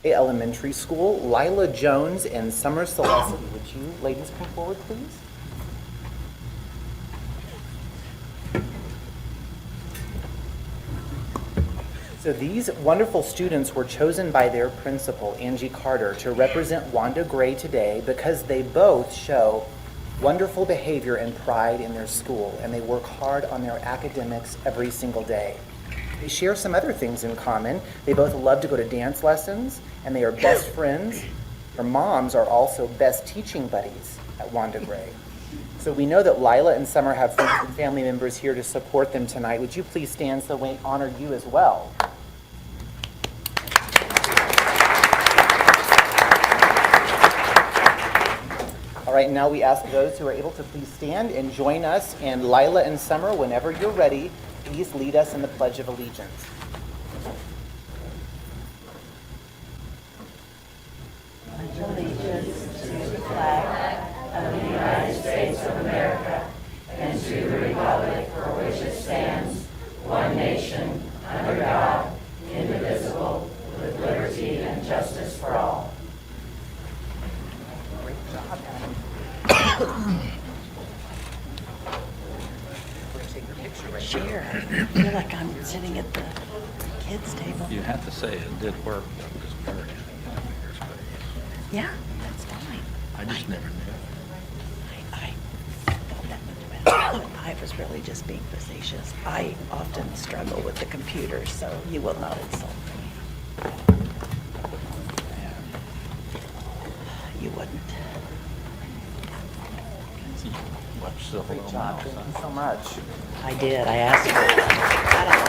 Elementary School, Lila Jones and Summer Celeste. Would you ladies come forward, please? So these wonderful students were chosen by their principal, Angie Carter, to represent Wanda Gray today because they both show wonderful behavior and pride in their school, and they work hard on their academics every single day. They share some other things in common. They both love to go to dance lessons, and they are best friends. Their moms are also best teaching buddies at Wanda Gray. So we know that Lila and Summer have friends and family members here to support them tonight. Would you please stand so we honor you as well? All right, now we ask those who are able to please stand and join us. And Lila and Summer, whenever you're ready, please lead us in the Pledge of Allegiance. Allegiance to the flag of the United States of America and to the republic for which it stands, one nation, under God, indivisible, with liberty and justice for all. Great job, Adam. We're going to take your picture right Sure. I feel like I'm sitting at the kids' table. You have to say it did work, though, because Mary had bigger space. Yeah, that's fine. I just never knew. I felt that much better. I was really just being facetious. I often struggle with the computer, so you will not insult me. You wouldn't. Watch the Great whole job. Thank you so much. I did. I asked for it. I don't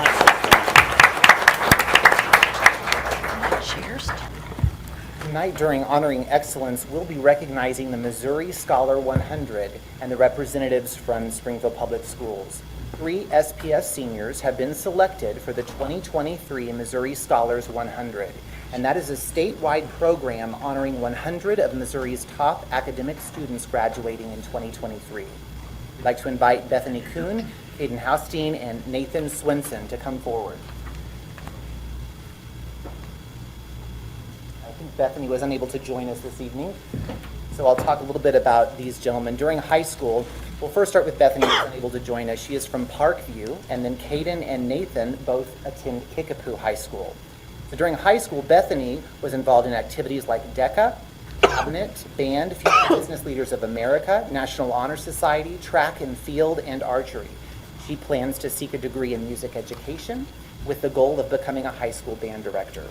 like this. Cheers. Tonight, during Honoring Excellence, we'll be recognizing the Missouri Scholar 100 and the representatives from Springfield Public Schools. 3 SPS seniors have been selected for the 2023 Missouri Scholars 100, and that is a statewide program honoring 100 of Missouri's top academic students graduating in 2023. I'd like to invite Bethany Kuhn, Caden Haustein, and Nathan Swenson to come forward. I think Bethany was unable to join us this evening, so I'll talk a little bit about these gentlemen. During high school, we'll first start with Bethany, who's unable to join us. She is from Parkview, and then Caden and Nathan both attend Kickapoo High School. So during high school, Bethany was involved in activities like DECA, Cabinet, Band, Future Business Leaders of America, National Honor Society, track and field, and archery. She plans to seek a degree in music education with the goal of becoming a high school band director.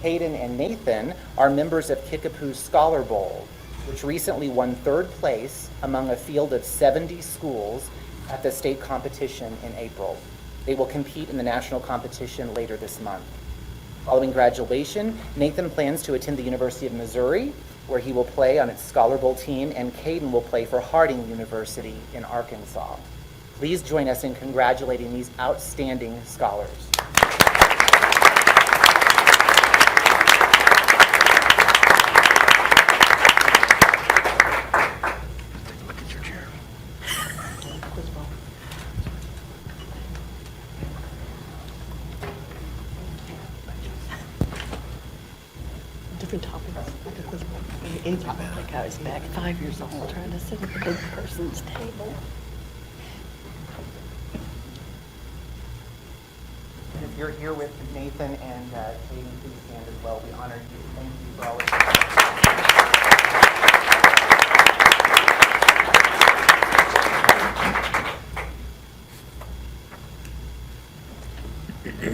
Hayden and Nathan are members of Kickapoo's Scholar Bowl, which recently won 3rd place among a field of 70 schools at the state competition in April. They will compete in the national competition later this month. Following graduation, Nathan plans to attend the University of Missouri, where he will play on its Scholar Bowl team, and Caden will play for Harding University in Arkansas. Please join us in congratulating these outstanding scholars. Look at your chair. Different topics. Any topic. Like I was back 5 years old trying to sit at the big person's table. And if you're here with Nathan and Caden, please stand as well. We honor you. Thank you for all of your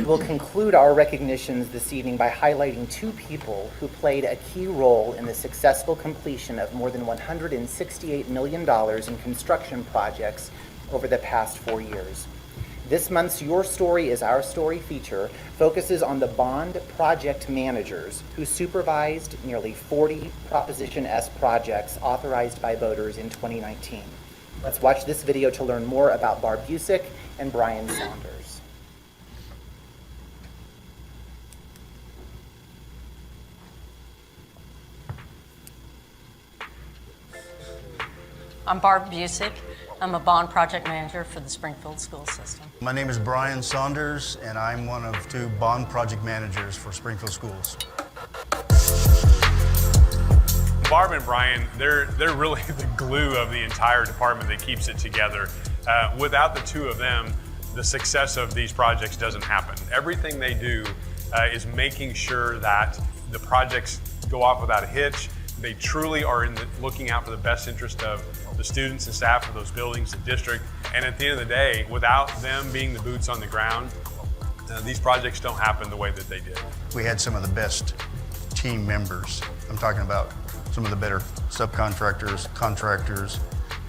We'll conclude our recognitions this evening by highlighting 2 people who played a key role in the successful completion of more than $168 million in construction projects over the past 4 years. This month's Your Story is Our Story feature focuses on the bond project managers who supervised nearly 40 Proposition S projects authorized by voters in 2019. Let's watch this video to learn more about Barb Busick and Brian Saunders. I'm Barb Busick. I'm a bond project manager for the Springfield school system. My name is Brian Saunders, and I'm one of 2 bond project managers for Springfield Schools. and Brian, they're really the glue of the entire department that keeps it together. Without the two of them, the success of these projects doesn't happen. Everything they do is making sure that the projects go off without a hitch. They truly are looking out for the best interest of the students and staff of those buildings, the district. And at the end of the day, without them being the boots on the ground, these projects don't happen the way that they did. We had some of the best team members. I'm talking about some of the better subcontractors, contractors,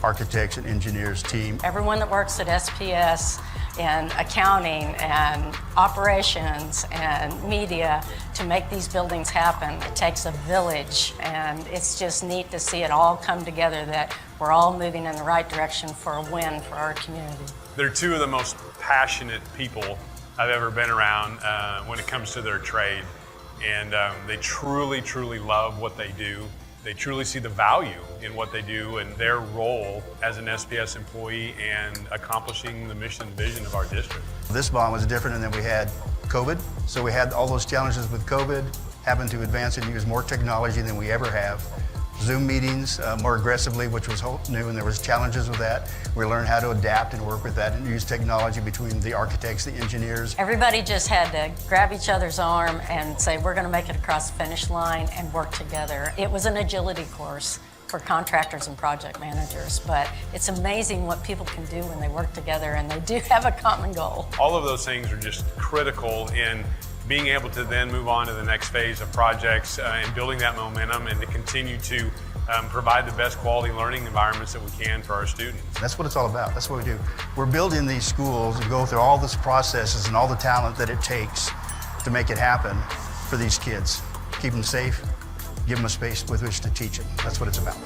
architects and engineers team. Everyone that works at SPS in accounting and operations and media to make these buildings happen. It takes a village, and it's just neat to see it all come together, that we're all moving in the right direction for a win for our community. They're two of the most passionate people I've ever been around when it comes to their trade. And they truly, truly love what they do. They truly see the value in what they do and their role as an SPS employee and accomplishing the mission and vision of our district. This bond was different in that we had COVID. So we had all those challenges with COVID, having to advance and use more technology than we ever have. Zoom meetings more aggressively, which was new, and there was challenges with that. We learned how to adapt and work with that and use technology between the architects, the engineers. Everybody just had to grab each other's arm and say, we're going to make it across the finish line and work together. It was an agility course for contractors and project managers, but it's amazing what people can do when they work together and they do have a common goal. All of those things are just critical in being able to then move on to the next phase of projects and building that momentum and to continue to provide the best quality learning environments that we can for our students. That's what it's all about. That's what we do. We're building these schools and go through all these processes and all the talent that it takes to make it happen for these kids. Keep them safe, give them a space with which to teach it. That's what it's about.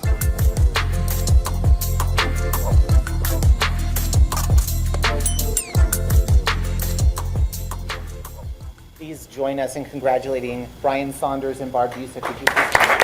Please join us in congratulating Brian Saunders and Barb Busick. Would you please come?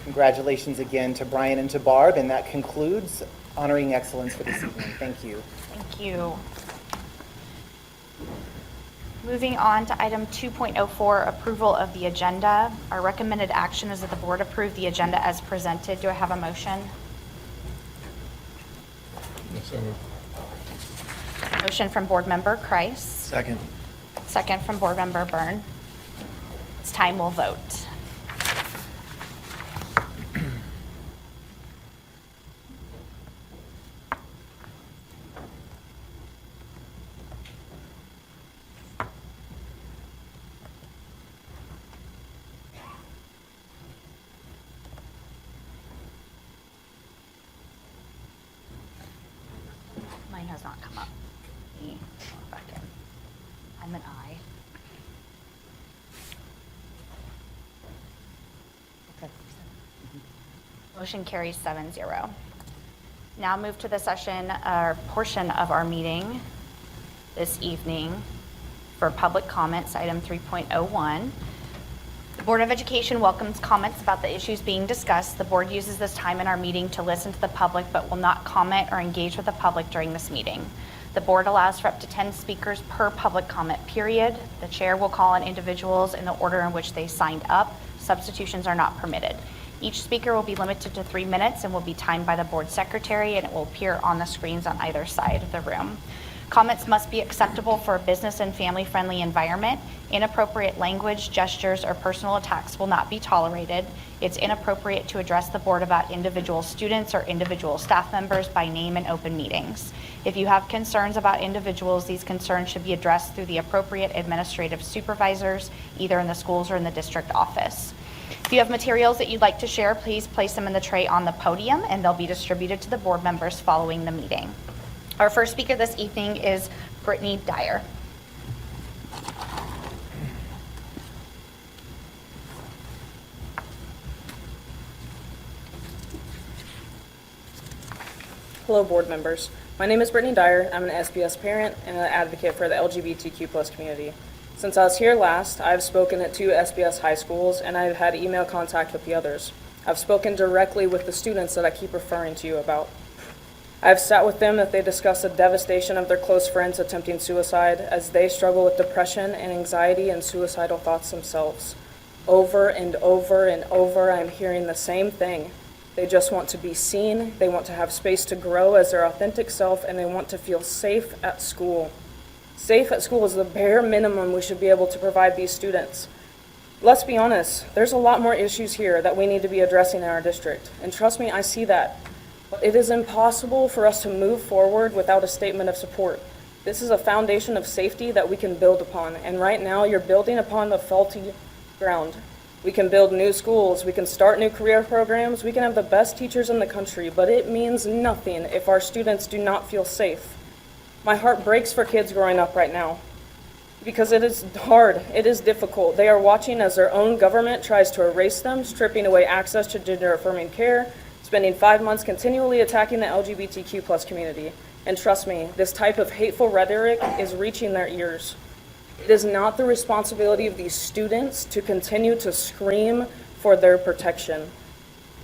Congratulations again to Brian and to Barb, and that concludes Honoring Excellence for this evening. Thank you. Thank you. Moving on to item 2.04, approval of the agenda. Our recommended action is that the board approve the agenda as presented. Do I have a motion? Motion from board member Kreis. Second. Second from board member Byrne. It's time, we'll vote. Mine has not come up. Me, back in. I'm an I. Motion carries 7-0. Now move to the session, portion of our meeting this evening for public comments, item 3.01. The Board of Education welcomes comments about the issues being discussed. The board uses this time in our meeting to listen to the public, but will not comment or engage with the public during this meeting. The board allows for up to 10 speakers per public comment period. The chair will call on individuals in the order in which they signed up. Substitutions are not permitted. Each speaker will be limited to 3 minutes and will be timed by the board secretary, and it will appear on the screens on either side of the room. Comments must be acceptable for a business and family-friendly environment. Inappropriate language, gestures, or personal attacks will not be tolerated. It's inappropriate to address the board about individual students or individual staff members by name in open meetings. If you have concerns about individuals, these concerns should be addressed through the appropriate administrative supervisors, either in the schools or in the district office. If you have materials that you'd like to share, please place them in the tray on the podium, and they'll be distributed to the board members following the meeting. Our first speaker this evening is Brittany Dyer. Hello, board members. My name is Brittany Dyer. I'm an SPS parent and an advocate for the LGBTQ+ community. Since I was here last, I've spoken at 2 SPS high schools, and I've had email contact with the others. I've spoken directly with the students that I keep referring to you about. I've sat with them as they discuss the devastation of their close friends attempting suicide as they struggle with depression and anxiety and suicidal thoughts themselves. Over and over and over, I'm hearing the same thing. They just want to be seen, they want to have space to grow as their authentic self, and they want to feel safe at school. Safe at school is the bare minimum we should be able to provide these students. Let's be honest, there's a lot more issues here that we need to be addressing in our district, and trust me, I see that. But it is impossible for us to move forward without a statement of support. This is a foundation of safety that we can build upon, and right now you're building upon the faulty ground. We can build new schools, we can start new career programs, we can have the best teachers in the country, but it means nothing if our students do not feel safe. My heart breaks for kids growing up right now because it is hard, it is difficult. They are watching as their own government tries to erase them, stripping away access to gender-affirming care, spending 5 months continually attacking the LGBTQ+ community. And trust me, this type of hateful rhetoric is reaching their ears. It is not the responsibility of these students to continue to scream for their protection.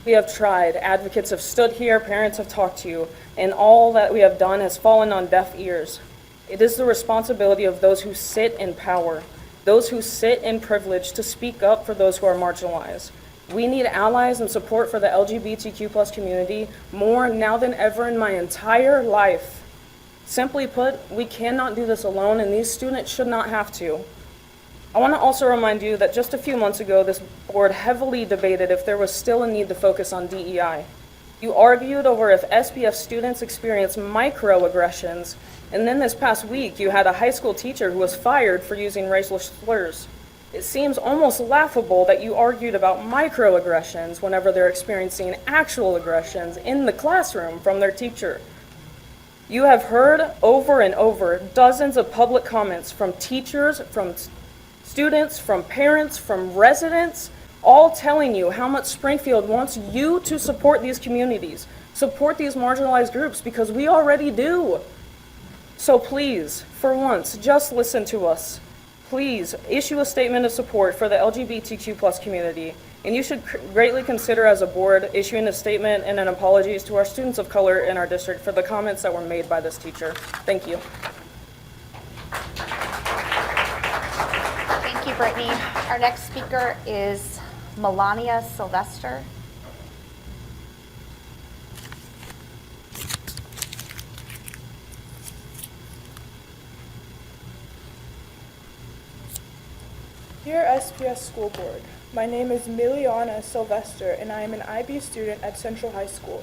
We have tried, advocates have stood here, parents have talked to you, and all that we have done has fallen on deaf ears. It is the responsibility of those who sit in power, those who sit in privilege, to speak up for those who are marginalized. We need allies and support for the LGBTQ+ community more now than ever in my entire life. Simply put, we cannot do this alone, and these students should not have to. I want to also remind you that just a few months ago, this board heavily debated if there was still a need to focus on DEI. You argued over if SPF students experience microaggressions, and then this past week, you had a high school teacher who was fired for using racial slurs. It seems almost laughable that you argued about microaggressions whenever they're experiencing actual aggressions in the classroom from their teacher. You have heard over and over dozens of public comments from teachers, from students, from parents, from residents, all telling you how much Springfield wants you to support these communities, support these marginalized groups, because we already do. So please, for once, just listen to us. Please issue a statement of support for the LGBTQ+ community, and you should greatly consider as a board issuing a statement and an apologies to our students of color in our district for the comments that were made by this teacher. Thank you. Thank you, Brittany. Our next speaker is Melania Sylvester. Dear SPS School Board, my name is Miliana Sylvester, and I am an IB student at Central High School.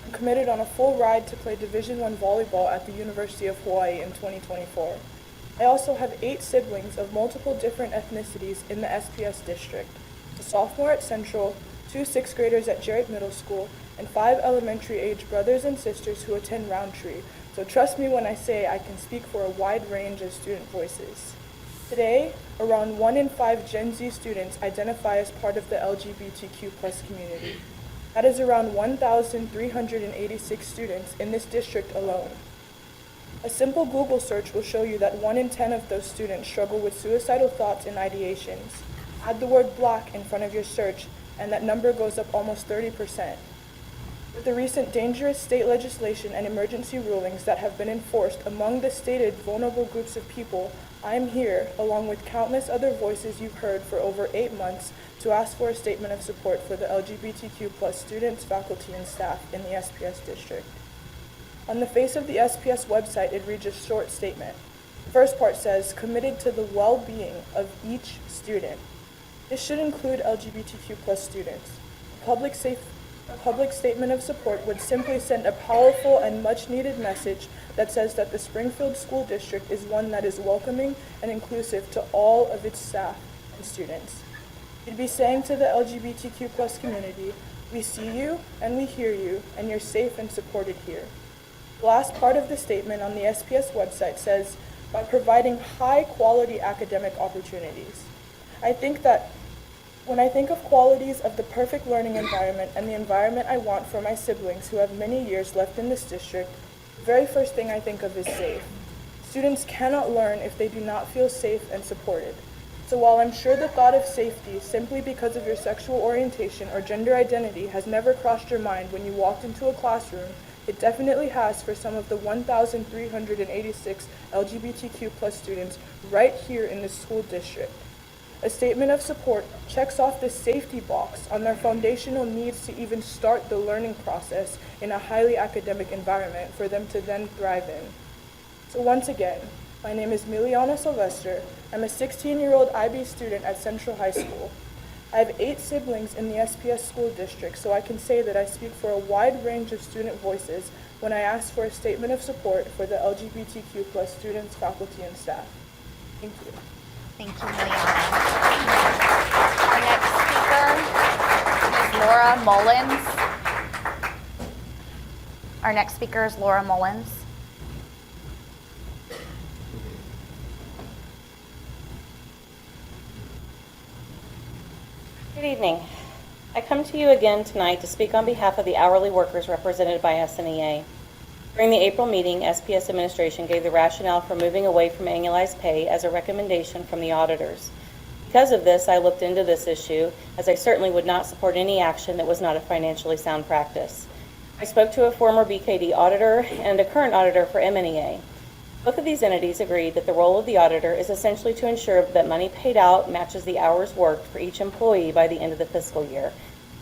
I'm committed on a full ride to play Division I volleyball at the University of Hawaii in 2024. I also have 8 siblings of multiple different ethnicities in the SPS district, a sophomore at Central, 2 6th graders at Jarrett Middle School, and 5 elementary-age brothers and sisters who attend Roundtree, so trust me when I say I can speak for a wide range of student voices. Today, around 1 in 5 Gen Z students identify as part of the LGBTQ+ community. That is around 1,386 students in this district alone. A simple Google search will show you that 1 in 10 of those students struggle with suicidal thoughts and ideations. Add the word Black in front of your search, and that number goes up almost 30%. With the recent dangerous state legislation and emergency rulings that have been enforced among the stated vulnerable groups of people, I am here, along with countless other voices you've heard for over 8 months, to ask for a statement of support for the LGBTQ+ students, faculty, and staff in the SPS district. On the face of the SPS website, it reads a short statement. The first part says, committed to the well-being of each student. This should include LGBTQ+ students. A public statement of support would simply send a powerful and much-needed message that says that the Springfield School District is one that is welcoming and inclusive to all of its staff and students. You'd be saying to the LGBTQ+ community, we see you and we hear you, and you're safe and supported here. The last part of the statement on the SPS website says, by providing high-quality academic opportunities. I think that when I think of qualities of the perfect learning environment and the environment I want for my siblings who have many years left in this district, the very first thing I think of is safe. Students cannot learn if they do not feel safe and supported. So while I'm sure the thought of safety simply because of your sexual orientation or gender identity has never crossed your mind when you walked into a classroom, it definitely has for some of the 1,386 LGBTQ+ students right here in this school district. A statement of support checks off the safety box on their foundational needs to even start the learning process in a highly academic environment for them to then thrive in. So once again, my name is Miliana Sylvester. I'm a 16-year-old IB student at Central High School. I have 8 siblings in the SPS school district, so I can say that I speak for a wide range of student voices when I ask for a statement of support for the LGBTQ+ students, faculty, and staff. Thank you. Thank you, Miliana. Our next speaker is Laura Mullins. Our next speaker is Laura Mullins. Good evening. I come to you again tonight to speak on behalf of the hourly workers represented by SNEA. During the April meeting, SPS administration gave the rationale for moving away from annualized pay as a recommendation from the auditors. Because of this, I looked into this issue, as I certainly would not support any action that was not a financially sound practice. I spoke to a former BKD auditor and a current auditor for MNEA. Both of these entities agreed that the role of the auditor is essentially to ensure that money paid out matches the hours worked for each employee by the end of the fiscal year.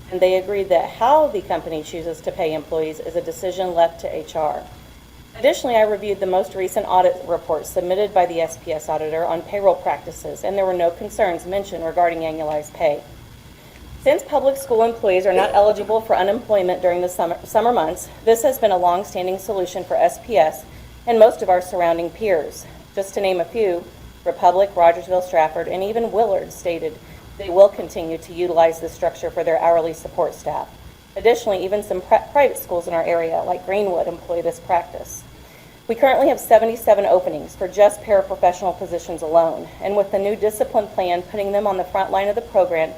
And they agreed that how the company chooses to pay employees is a decision left to HR. Additionally, I reviewed the most recent audit report submitted by the SPS auditor on payroll practices, and there were no concerns mentioned regarding annualized pay. Since public school employees are not eligible for unemployment during the summer months, this has been a long-standing solution for SPS and most of our surrounding peers. Just to name a few, Republic, Rogersville, Stratford, and even Willard stated they will continue to utilize this structure for their hourly support staff. Additionally, even some private schools in our area, like Greenwood, employ this practice. We currently have 77 openings for just paraprofessional positions alone, and with the new discipline plan putting them on the front line of the program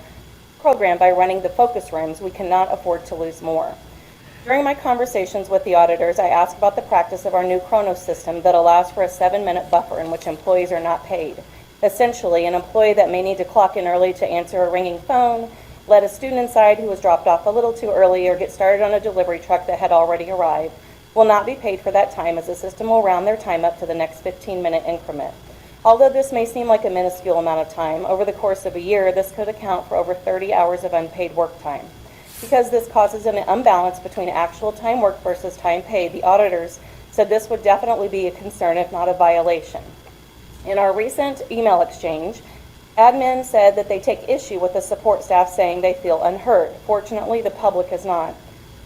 by running the focus rooms, we cannot afford to lose more. During my conversations with the auditors, I asked about the practice of our new Chronos system that allows for a 7-minute buffer in which employees are not paid. Essentially, an employee that may need to clock in early to answer a ringing phone, let a student inside who was dropped off a little too early, or get started on a delivery truck that had already arrived will not be paid for that time, as the system will round their time up to the next 15-minute increment. Although this may seem like a minuscule amount of time, over the course of a year, this could account for over 30 hours of unpaid work time. Because this causes an imbalance between actual time worked versus time paid, the auditors said this would definitely be a concern, if not a violation. In our recent email exchange, admin said that they take issue with the support staff saying they feel unheard. Fortunately, the public is not.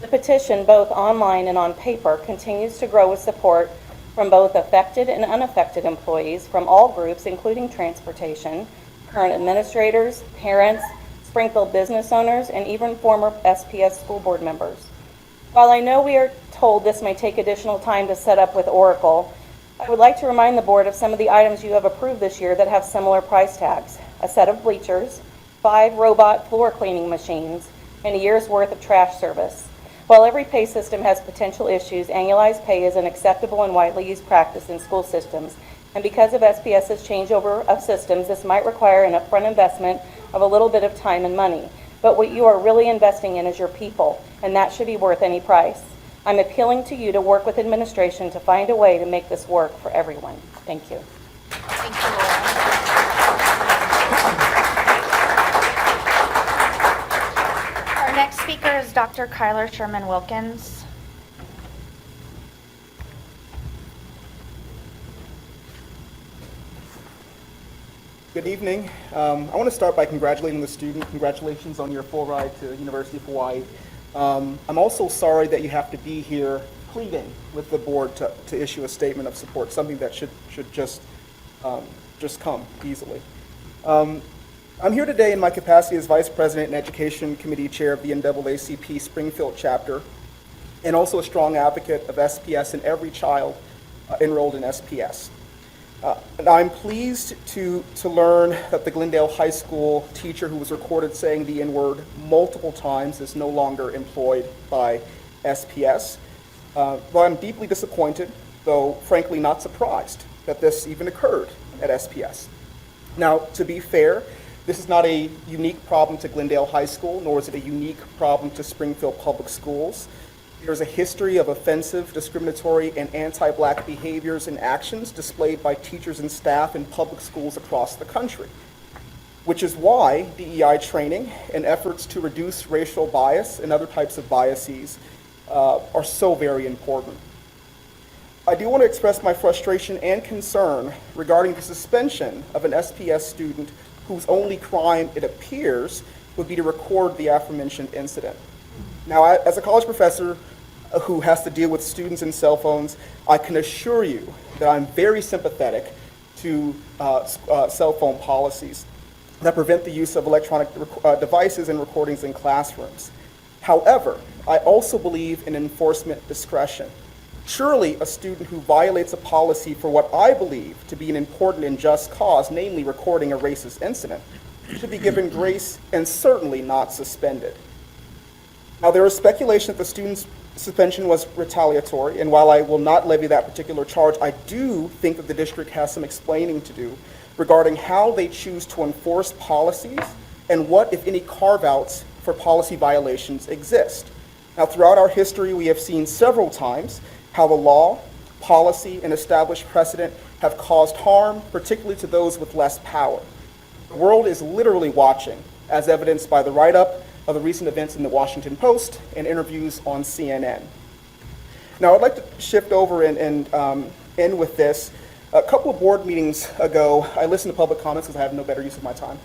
The petition, both online and on paper, continues to grow with support from both affected and unaffected employees from all groups, including transportation, current administrators, parents, Springfield business owners, and even former SPS school board members. While I know we are told this may take additional time to set up with Oracle, I would like to remind the board of some of the items you have approved this year that have similar price tags: a set of bleachers, 5 robot floor cleaning machines, and a year's worth of trash service. While every pay system has potential issues, annualized pay is an acceptable and widely used practice in school systems. And because of SPS's changeover of systems, this might require an upfront investment of a little bit of time and money. But what you are really investing in is your people, and that should be worth any price. I'm appealing to you to work with administration to find a way to make this work for everyone. Thank you. Thank you, Laura. Our next speaker is Dr. Kyler Sherman Wilkins. Good evening. I want to start by congratulating the student. Congratulations on your full ride to University of Hawaii. I'm also sorry that you have to be here pleading with the board to issue a statement of support, something that should just come easily. I'm here today in my capacity as Vice President and Education Committee Chair of the NAACP Springfield chapter, and also a strong advocate of SPS and every child enrolled in SPS. And I'm pleased to learn that the Glendale High School teacher who was recorded saying the N-word multiple times is no longer employed by SPS. Though I'm deeply disappointed, though frankly not surprised, that this even occurred at SPS. Now, to be fair, this is not a unique problem to Glendale High School, nor is it a unique problem to Springfield Public Schools. There's a history of offensive, discriminatory, and anti-Black behaviors and actions displayed by teachers and staff in public schools across the country, which is why DEI training and efforts to reduce racial bias and other types of biases are so very important. I do want to express my frustration and concern regarding the suspension of an SPS student whose only crime, it appears, would be to record the aforementioned incident. Now, as a college professor who has to deal with students and cell phones, I can assure you that I'm very sympathetic to cell phone policies that prevent the use of electronic devices and recordings in classrooms. However, I also believe in enforcement discretion. Surely a student who violates a policy for what I believe to be an important and just cause, namely recording a racist incident, should be given grace and certainly not suspended. Now, there is speculation that the student's suspension was retaliatory, and while I will not levy that particular charge, I do think that the district has some explaining to do regarding how they choose to enforce policies and what, if any, carve-outs for policy violations exist. Now, throughout our history, we have seen several times how the law, policy, and established precedent have caused harm, particularly to those with less power. The world is literally watching, as evidenced by the write-up of the recent events in the Washington Post and interviews on CNN. Now, I'd like to shift over and end with this. A couple of board meetings ago, I listened to public comments because I have no better use of my time.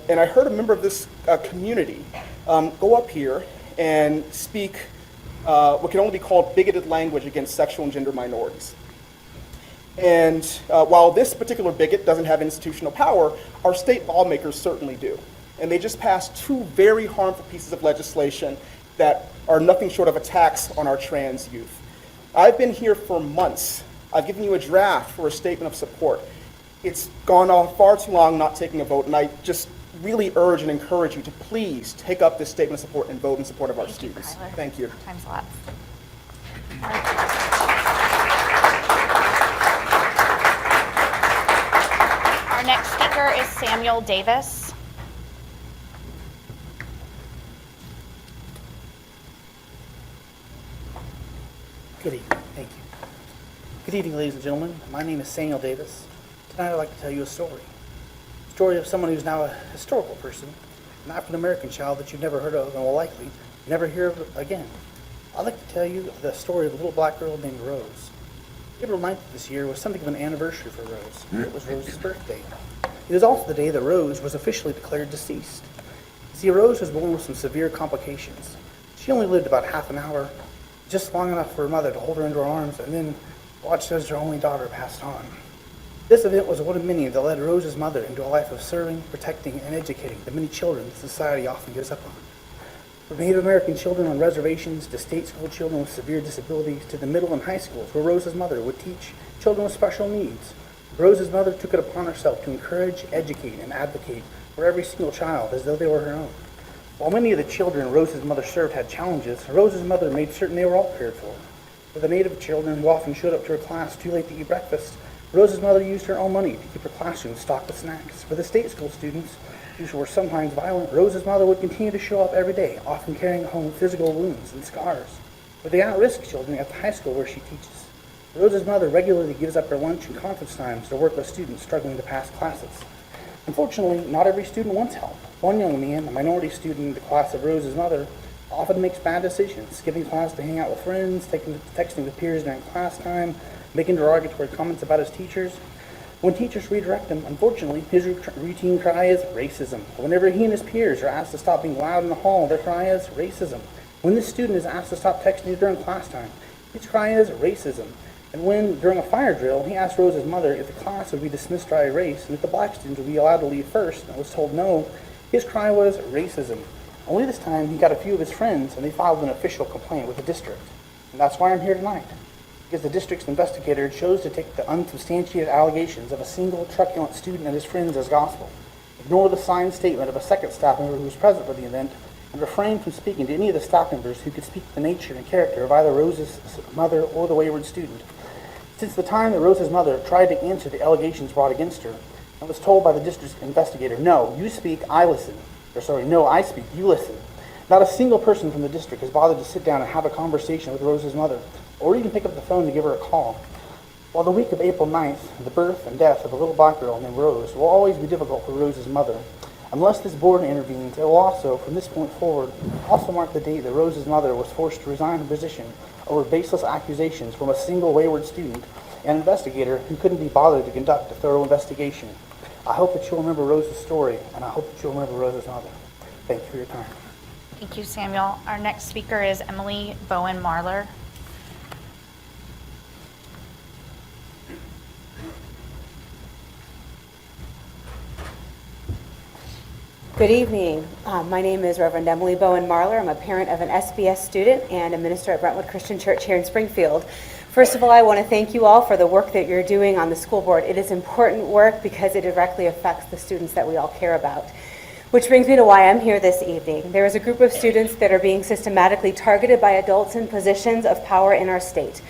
And I heard a member of this community go up here and speak what can only be called bigoted language against sexual and gender minorities. And while this particular bigot doesn't have institutional power, our state lawmakers certainly do. And they just passed two very harmful pieces of legislation that are nothing short of attacks on our trans youth. I've been here for months. I've given you a draft for a statement of support. It's gone on far too long not taking a vote, and I just really urge and encourage you to please take up this statement of support and vote in support of our students. Thank you. Time's up. Our next speaker is Samuel Davis. Good evening. Thank you. Good evening, ladies and gentlemen. My name is Samuel Davis. Tonight I'd like to tell you a story. A story of someone who's now a historical person, an African-American child that you've never heard of and will likely never hear of again. I'd like to tell you the story of a little black girl named Rose. April 9th of this year was something of an anniversary for Rose. It was Rose's birthday. It is also the day that Rose was officially declared deceased. See, Rose was born with some severe complications. She only lived about half an hour, just long enough for her mother to hold her into her arms and then watched as her only daughter passed on. This event was one of many that led Rose's mother into a life of serving, protecting, and educating the many children that society often gives up on. From Native American children on reservations to state school children with severe disabilities to the middle and high schools where Rose's mother would teach children with special needs, Rose's mother took it upon herself to encourage, educate, and advocate for every single child as though they were her own. While many of the children Rose's mother served had challenges, Rose's mother made certain they were all cared for. For the Native children who often showed up to her class too late to eat breakfast, Rose's mother used her own money to keep her classroom stocked with snacks. For the state school students, who were sometimes violent, Rose's mother would continue to show up every day, often carrying home physical wounds and scars. For the at-risk children at the high school where she teaches, Rose's mother regularly gives up her lunch and conference times to work with students struggling to pass classes. Unfortunately, not every student wants help. One young man, a minority student in the class of Rose's mother, often makes bad decisions, skipping class to hang out with friends, texting with peers during class time, making derogatory comments about his teachers. When teachers redirect him, unfortunately, his routine cry is racism. Whenever he and his peers are asked to stop being loud in the hall, their cry is racism. When this student is asked to stop texting during class time, his cry is racism. And when, during a fire drill, he asked Rose's mother if the class would be dismissed by race and if the black students would be allowed to leave first, and was told no, his cry was racism. Only this time, he got a few of his friends, and they filed an official complaint with the district. And that's why I'm here tonight, because the district's investigator chose to take the unsubstantiated allegations of a single truculent student and his friends as gospel, ignore the signed statement of a second staff member who was present for the event, and refrain from speaking to any of the staff members who could speak to the nature and character of either Rose's mother or the wayward student. Since the time that Rose's mother tried to answer the allegations brought against her, and was told by the district's investigator, no, you speak, I listen. Or sorry, no, I speak, you listen. Not a single person from the district has bothered to sit down and have a conversation with Rose's mother, or even pick up the phone to give her a call. While the week of April 9th, the birth and death of a little black girl named Rose, will always be difficult for Rose's mother, unless this board intervenes, it will also, from this point forward, also mark the date that Rose's mother was forced to resign her position over baseless accusations from a single wayward student and investigator who couldn't be bothered to conduct a thorough investigation. I hope that you'll remember Rose's story, and I hope that you'll remember Rose's mother. Thank you for your time. Thank you, Samuel. Our next speaker is Emily Bowen Marler. Good evening. My name is Reverend Emily Bowen Marler. I'm a parent of an SBS student and a minister at Brentwood Christian Church here in Springfield. First of all, I want to thank you all for the work that you're doing on the school board. It is important work because it directly affects the students that we all care about. Which brings me to why I'm here this evening. There is a group of students that are being systematically targeted by adults in positions of power in our state.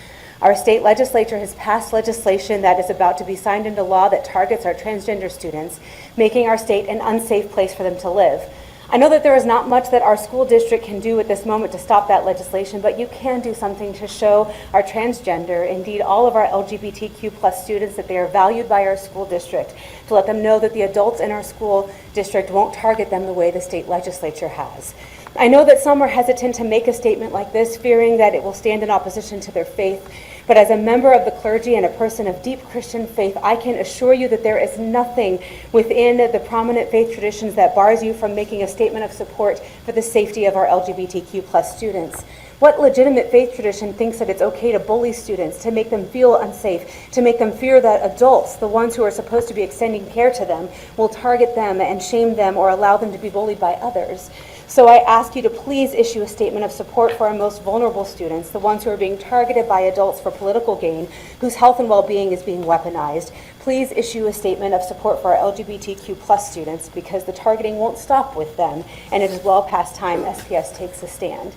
Our state legislature has passed legislation that is about to be signed into law that targets our transgender students, making our state an unsafe place for them to live. I know that there is not much that our school district can do at this moment to stop that legislation, but you can do something to show our transgender, indeed all of our LGBTQ plus students, that they are valued by our school district, to let them know that the adults in our school district won't target them the way the state legislature has. I know that some are hesitant to make a statement like this, fearing that it will stand in opposition to their faith. But as a member of the clergy and a person of deep Christian faith, I can assure you that there is nothing within the prominent faith traditions that bars you from making a statement of support for the safety of our LGBTQ plus students. What legitimate faith tradition thinks that it's okay to bully students, to make them feel unsafe, to make them fear that adults, the ones who are supposed to be extending care to them, will target them and shame them or allow them to be bullied by others? So I ask you to please issue a statement of support for our most vulnerable students, the ones who are being targeted by adults for political gain, whose health and well-being is being weaponized. Please issue a statement of support for our LGBTQ plus students, because the targeting won't stop with them, and it is well past time SPS takes a stand.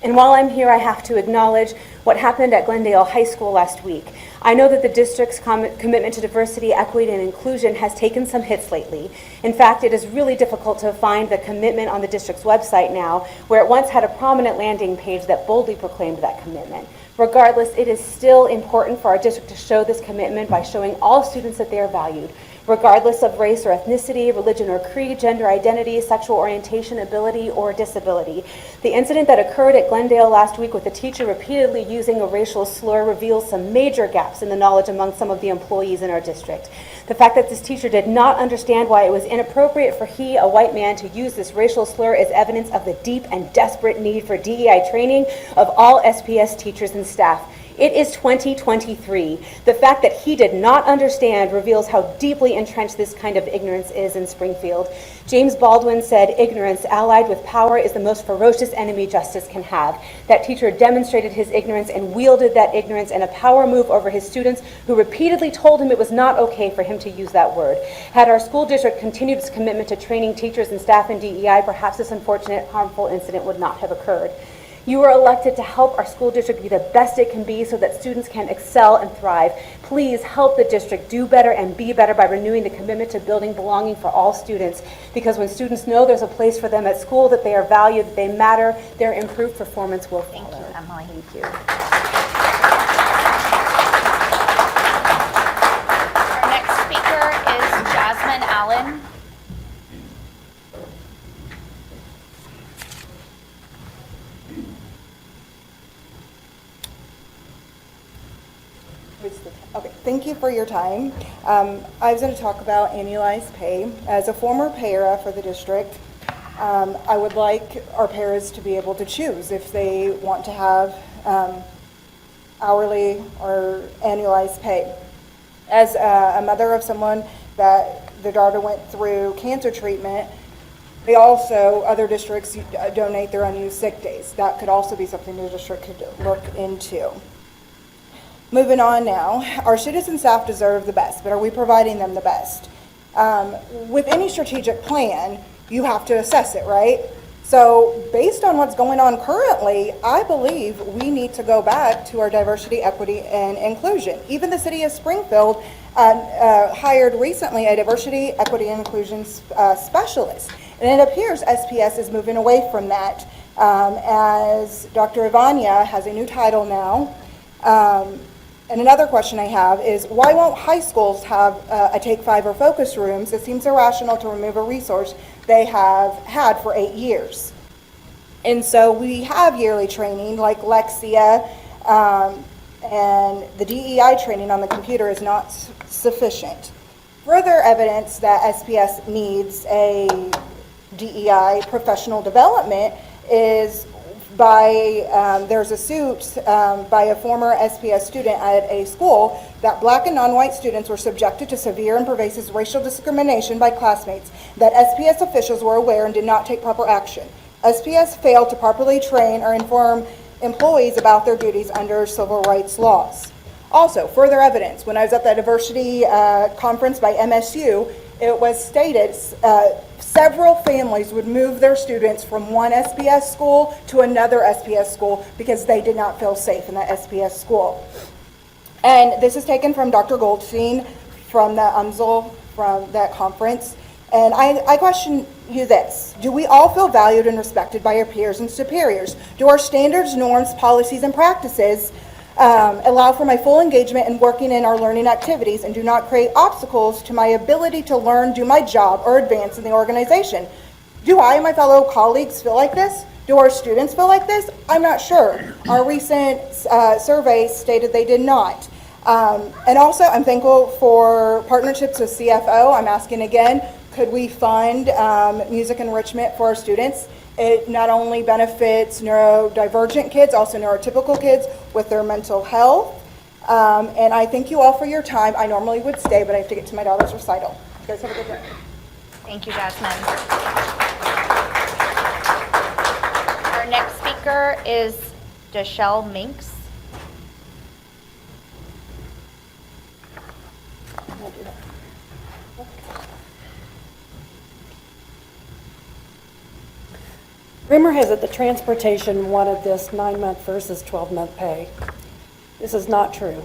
And while I'm here, I have to acknowledge what happened at Glendale High School last week. I know that the district's commitment to diversity, equity, and inclusion has taken some hits lately. In fact, it is really difficult to find the commitment on the district's website now, where it once had a prominent landing page that boldly proclaimed that commitment. Regardless, it is still important for our district to show this commitment by showing all students that they are valued, regardless of race or ethnicity, religion or creed, gender identity, sexual orientation, ability, or disability. The incident that occurred at Glendale last week with a teacher repeatedly using a racial slur reveals some major gaps in the knowledge among some of the employees in our district. The fact that this teacher did not understand why it was inappropriate for he, a white man, to use this racial slur is evidence of the deep and desperate need for DEI training of all SPS teachers and staff. It is 2023. The fact that he did not understand reveals how deeply entrenched this kind of ignorance is in Springfield. James Baldwin said, "Ignorance allied with power is the most ferocious enemy justice can have." That teacher demonstrated his ignorance and wielded that ignorance in a power move over his students, who repeatedly told him it was not okay for him to use that word. Had our school district continued its commitment to training teachers and staff in DEI, perhaps this unfortunate, harmful incident would not have occurred. You are elected to help our school district be the best it can be so that students can excel and thrive. Please help the district do better and be better by renewing the commitment to building belonging for all students. Because when students know there's a place for them at school, that they are valued, that they matter, their improved performance will follow. Thank you, Emily. Thank you. Our next speaker is Jasmine Allen. Okay, Thank you for your time. I was going to talk about annualized pay. As a former para for the district, I would like our paras to be able to choose if they want to have hourly or annualized pay. As a mother of someone that their daughter went through cancer treatment, they also, other districts donate their unused sick days. That could also be something the district could look into. Moving on now, our students and staff deserve the best, but are we providing them the best? With any strategic plan, you have to assess it, right? So based on what's going on currently, I believe we need to go back to our diversity, equity, and inclusion. Even the city of Springfield hired recently a diversity, equity, and inclusion specialist. And it appears SPS is moving away from that as Dr. Ivania has a new title now. And another question I have is, why won't high schools have a Take 5 or focus rooms? It seems irrational to remove a resource they have had for 8 years. And so we have yearly training like Lexia, and the DEI training on the computer is not sufficient. Further evidence that SPS needs a DEI professional development is by, there's a suit by a former SPS student at a school that black and non-white students were subjected to severe and pervasive racial discrimination by classmates, that SPS officials were aware and did not take proper action. SPS failed to properly train or inform employees about their duties under civil rights laws. Also, further evidence, when I was at the diversity conference by MSU, it was stated several families would move their students from one SPS school to another SPS school because they did not feel safe in that SPS school. And this is taken from Dr. Goldstein from the UMSL, from that conference. And I question you this. Do we all feel valued and respected by our peers and superiors? Do our standards, norms, policies, and practices allow for my full engagement in working in our learning activities and do not create obstacles to my ability to learn, do my job, or advance in the organization? Do I and my fellow colleagues feel like this? Do our students feel like this? I'm not sure. Our recent survey stated they did not. And also, I'm thankful for partnerships with CFO. I'm asking again, could we fund music enrichment for our students? It not only benefits neurodivergent kids, also neurotypical kids with their mental health. And I thank you all for your time. I normally would stay, but I have to get to my daughter's recital. You guys have a good day. Thank you, Jasmine. Our next speaker is Deshelle Minks. Rumor has it that transportation wanted this 9-month versus 12-month pay. This is not true.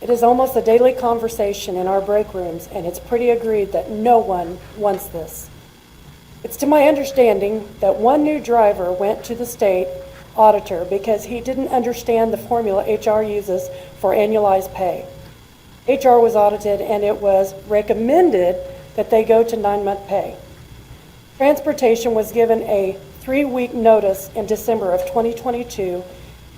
It is almost a daily conversation in our break rooms, and it's pretty agreed that no one wants this. It's to my understanding that one new driver went to the state auditor because he didn't understand the formula HR uses for annualized pay. HR was audited, and it was recommended that they go to 9-month pay. Transportation was given a 3-week notice in December of 2022,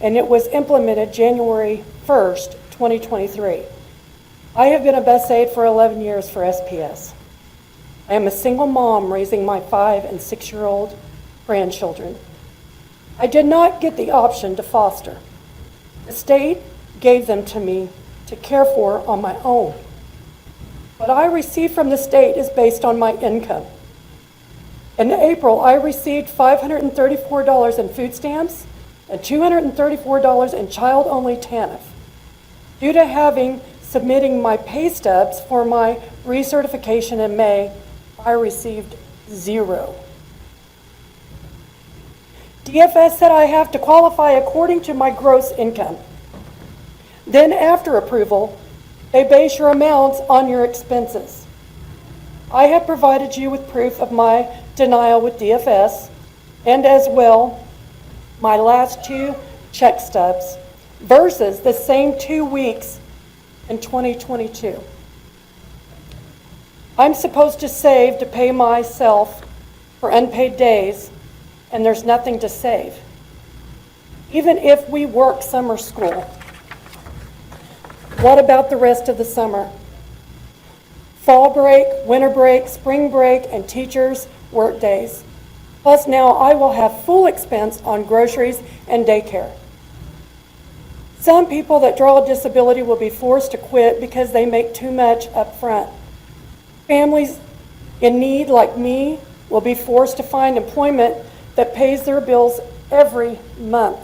and it was implemented January 1st, 2023. I have been a bus aide for 11 years for SPS. I am a single mom raising my 5- and 6-year-old grandchildren. I did not get the option to foster. The state gave them to me to care for on my own. What I receive from the state is based on my income. In April, I received $534 in food stamps and $234 in child-only TANF. Due to submitting my pay stubs for my recertification in May, I received 0. DFS said I have to qualify according to my gross income. Then after approval, they base your amounts on your expenses. I have provided you with proof of my denial with DFS, and as well, my last 2 check stubs versus the same 2 weeks in 2022. I'm supposed to save to pay myself for unpaid days, and there's nothing to save. Even if we work summer school, What about the rest of the summer? Fall break, winter break, spring break, and teachers' work days. Plus now I will have full expense on groceries and daycare. Some people that draw a disability will be forced to quit because they make too much up front. Families in need like me will be forced to find employment that pays their bills every month.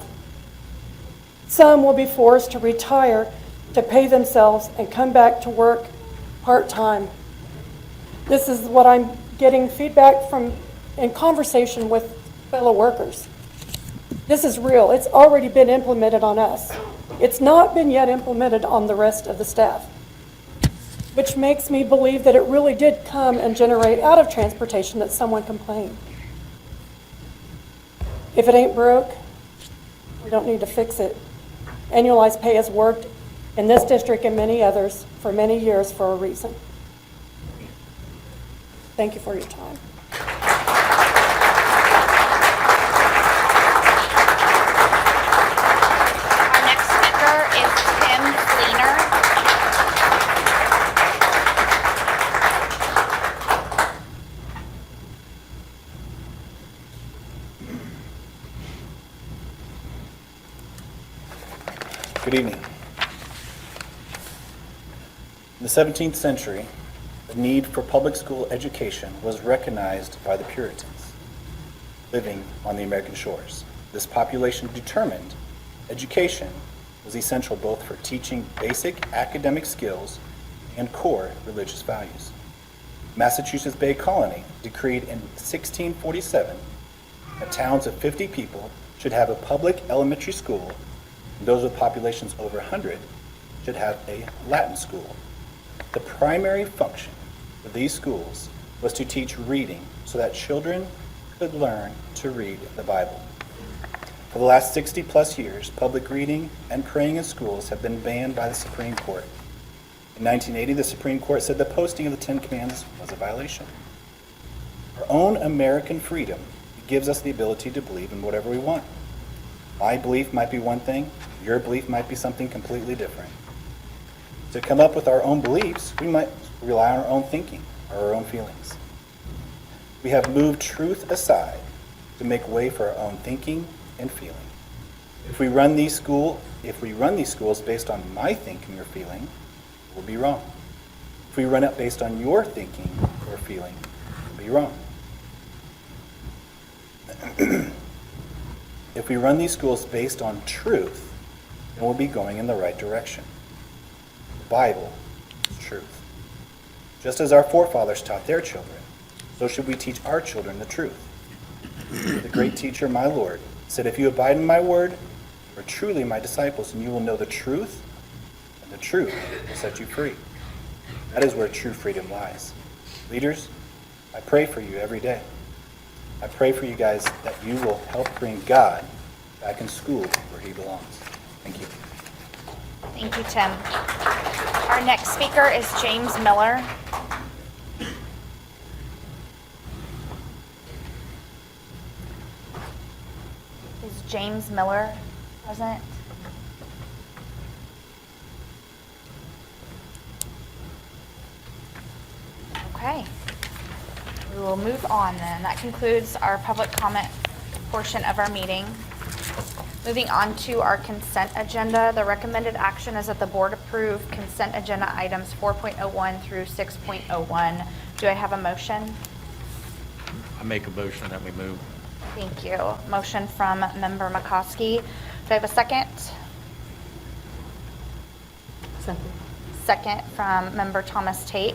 Some will be forced to retire to pay themselves and come back to work part-time. This is what I'm getting feedback from in conversation with fellow workers. This is real. It's already been implemented on us. It's not been yet implemented on the rest of the staff, which makes me believe that it really did come and generate out of transportation that someone complained. If it ain't broke, we don't need to fix it. Annualized pay has worked in this district and many others for many years for a reason. Thank you for your time. Our next speaker is Tim Fleener. Good evening. In the 17th century, the need for public school education was recognized by the Puritans living on the American shores. This population determined education was essential both for teaching basic academic skills and core religious values. Massachusetts Bay Colony decreed in 1647 that towns of 50 people should have a public elementary school, and those with populations over 100 should have a Latin school. The primary function of these schools was to teach reading so that children could learn to read the Bible. For the last 60 plus years, public reading and praying in schools have been banned by the Supreme Court. In 1980, the Supreme Court said the posting of the Ten Commandments was a violation. Our own American freedom gives us the ability to believe in whatever we want. My belief might be one thing, your belief might be something completely different. To come up with our own beliefs, we might rely on our own thinking or our own feelings. We have moved truth aside to make way for our own thinking and feeling. If we run these schools based on my thinking or feeling, we'll be wrong. If we run it based on your thinking or feeling, we'll be wrong. If we run these schools based on truth, then we'll be going in the right direction. The Bible is truth. Just as our forefathers taught their children, so should we teach our children the truth. The great teacher, my Lord, said, "If you abide in my word, you are truly my disciples, and you will know the truth, and the truth will set you free." That is where true freedom lies. Leaders, I pray for you every day. I pray for you guys that you will help bring God back in school where he belongs. Thank you. Thank you, Tim. Our next speaker is James Miller. Is James Miller present? Okay. We will move on then. That concludes our public comment portion of our meeting. Moving on to our consent agenda, the recommended action is that the board approve consent agenda items 4.01 through 6.01. Do I have a motion? I make a motion that we move. Thank you. Motion from Member McCoskey. Do I have a second? Second from Member Thomas Tate.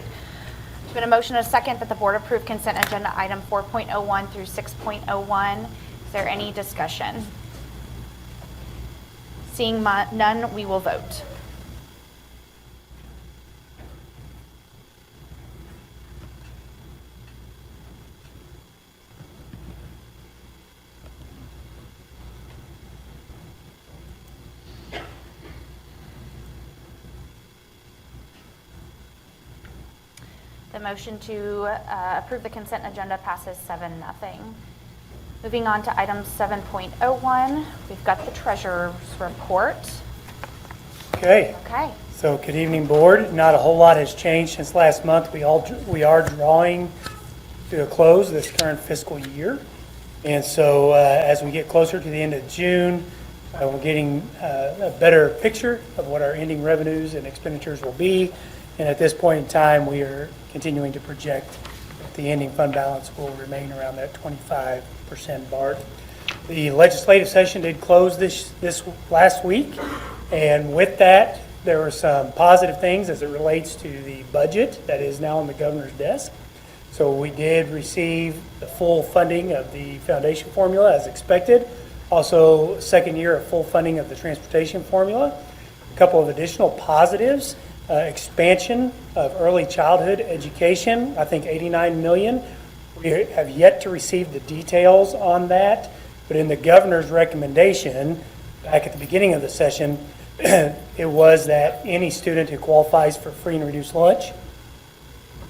There's been a motion and a second that the board approve consent agenda item 4.01 through 6.01. Is there any discussion? Seeing none, we will vote. The motion to approve the consent agenda passes 7-0. Moving on to item 7.01, we've got the treasurer's report. Okay. Okay. So good evening, board. Not a whole lot has changed since last month. We are drawing to a close this current fiscal year. And so as we get closer to the end of June, we're getting a better picture of what our ending revenues and expenditures will be. And at this point in time, we are continuing to project that the ending fund balance will remain around that 25% mark. The legislative session did close this last week. And with that, there were some positive things as it relates to the budget that is now on the governor's desk. So we did receive the full funding of the foundation formula as expected. Also, second year of full funding of the transportation formula. A couple of additional positives, expansion of early childhood education, I think 89 million. We have yet to receive the details on that, but in the governor's recommendation, back at the beginning of the session, it was that any student who qualifies for free and reduced lunch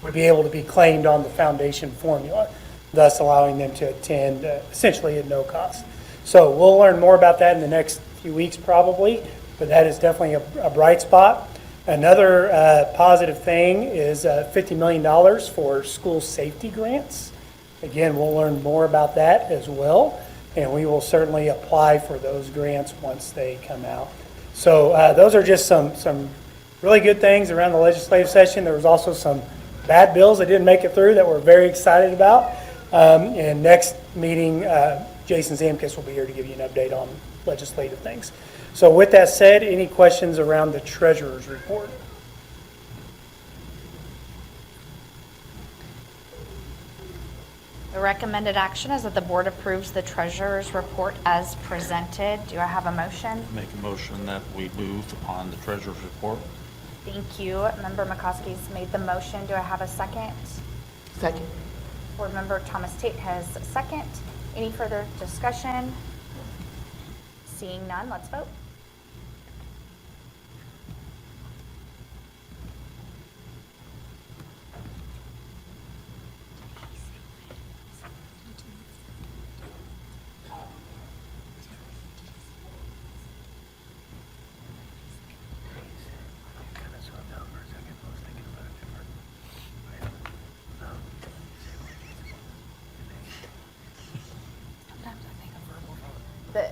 would be able to be claimed on the foundation formula, thus allowing them to attend essentially at no cost. So we'll learn more about that in the next few weeks probably, but that is definitely a bright spot. Another positive thing is $50 million for school safety grants. Again, we'll learn more about that as well, and we will certainly apply for those grants once they come out. So those are just some really good things around the legislative session. There was also some bad bills that didn't make it through that we're very excited about. And next meeting, Jason Zamkis will be here to give you an update on legislative things. So with that said, any questions around the treasurer's report? The recommended action is that the board approves the treasurer's report as presented. Do I have a motion? Make a motion that we move on the treasurer's report. Thank you. Member McCoskey's made the motion. Do I have a second? Second. Board member Thomas Tate has a second. Any further discussion? Seeing none, let's vote.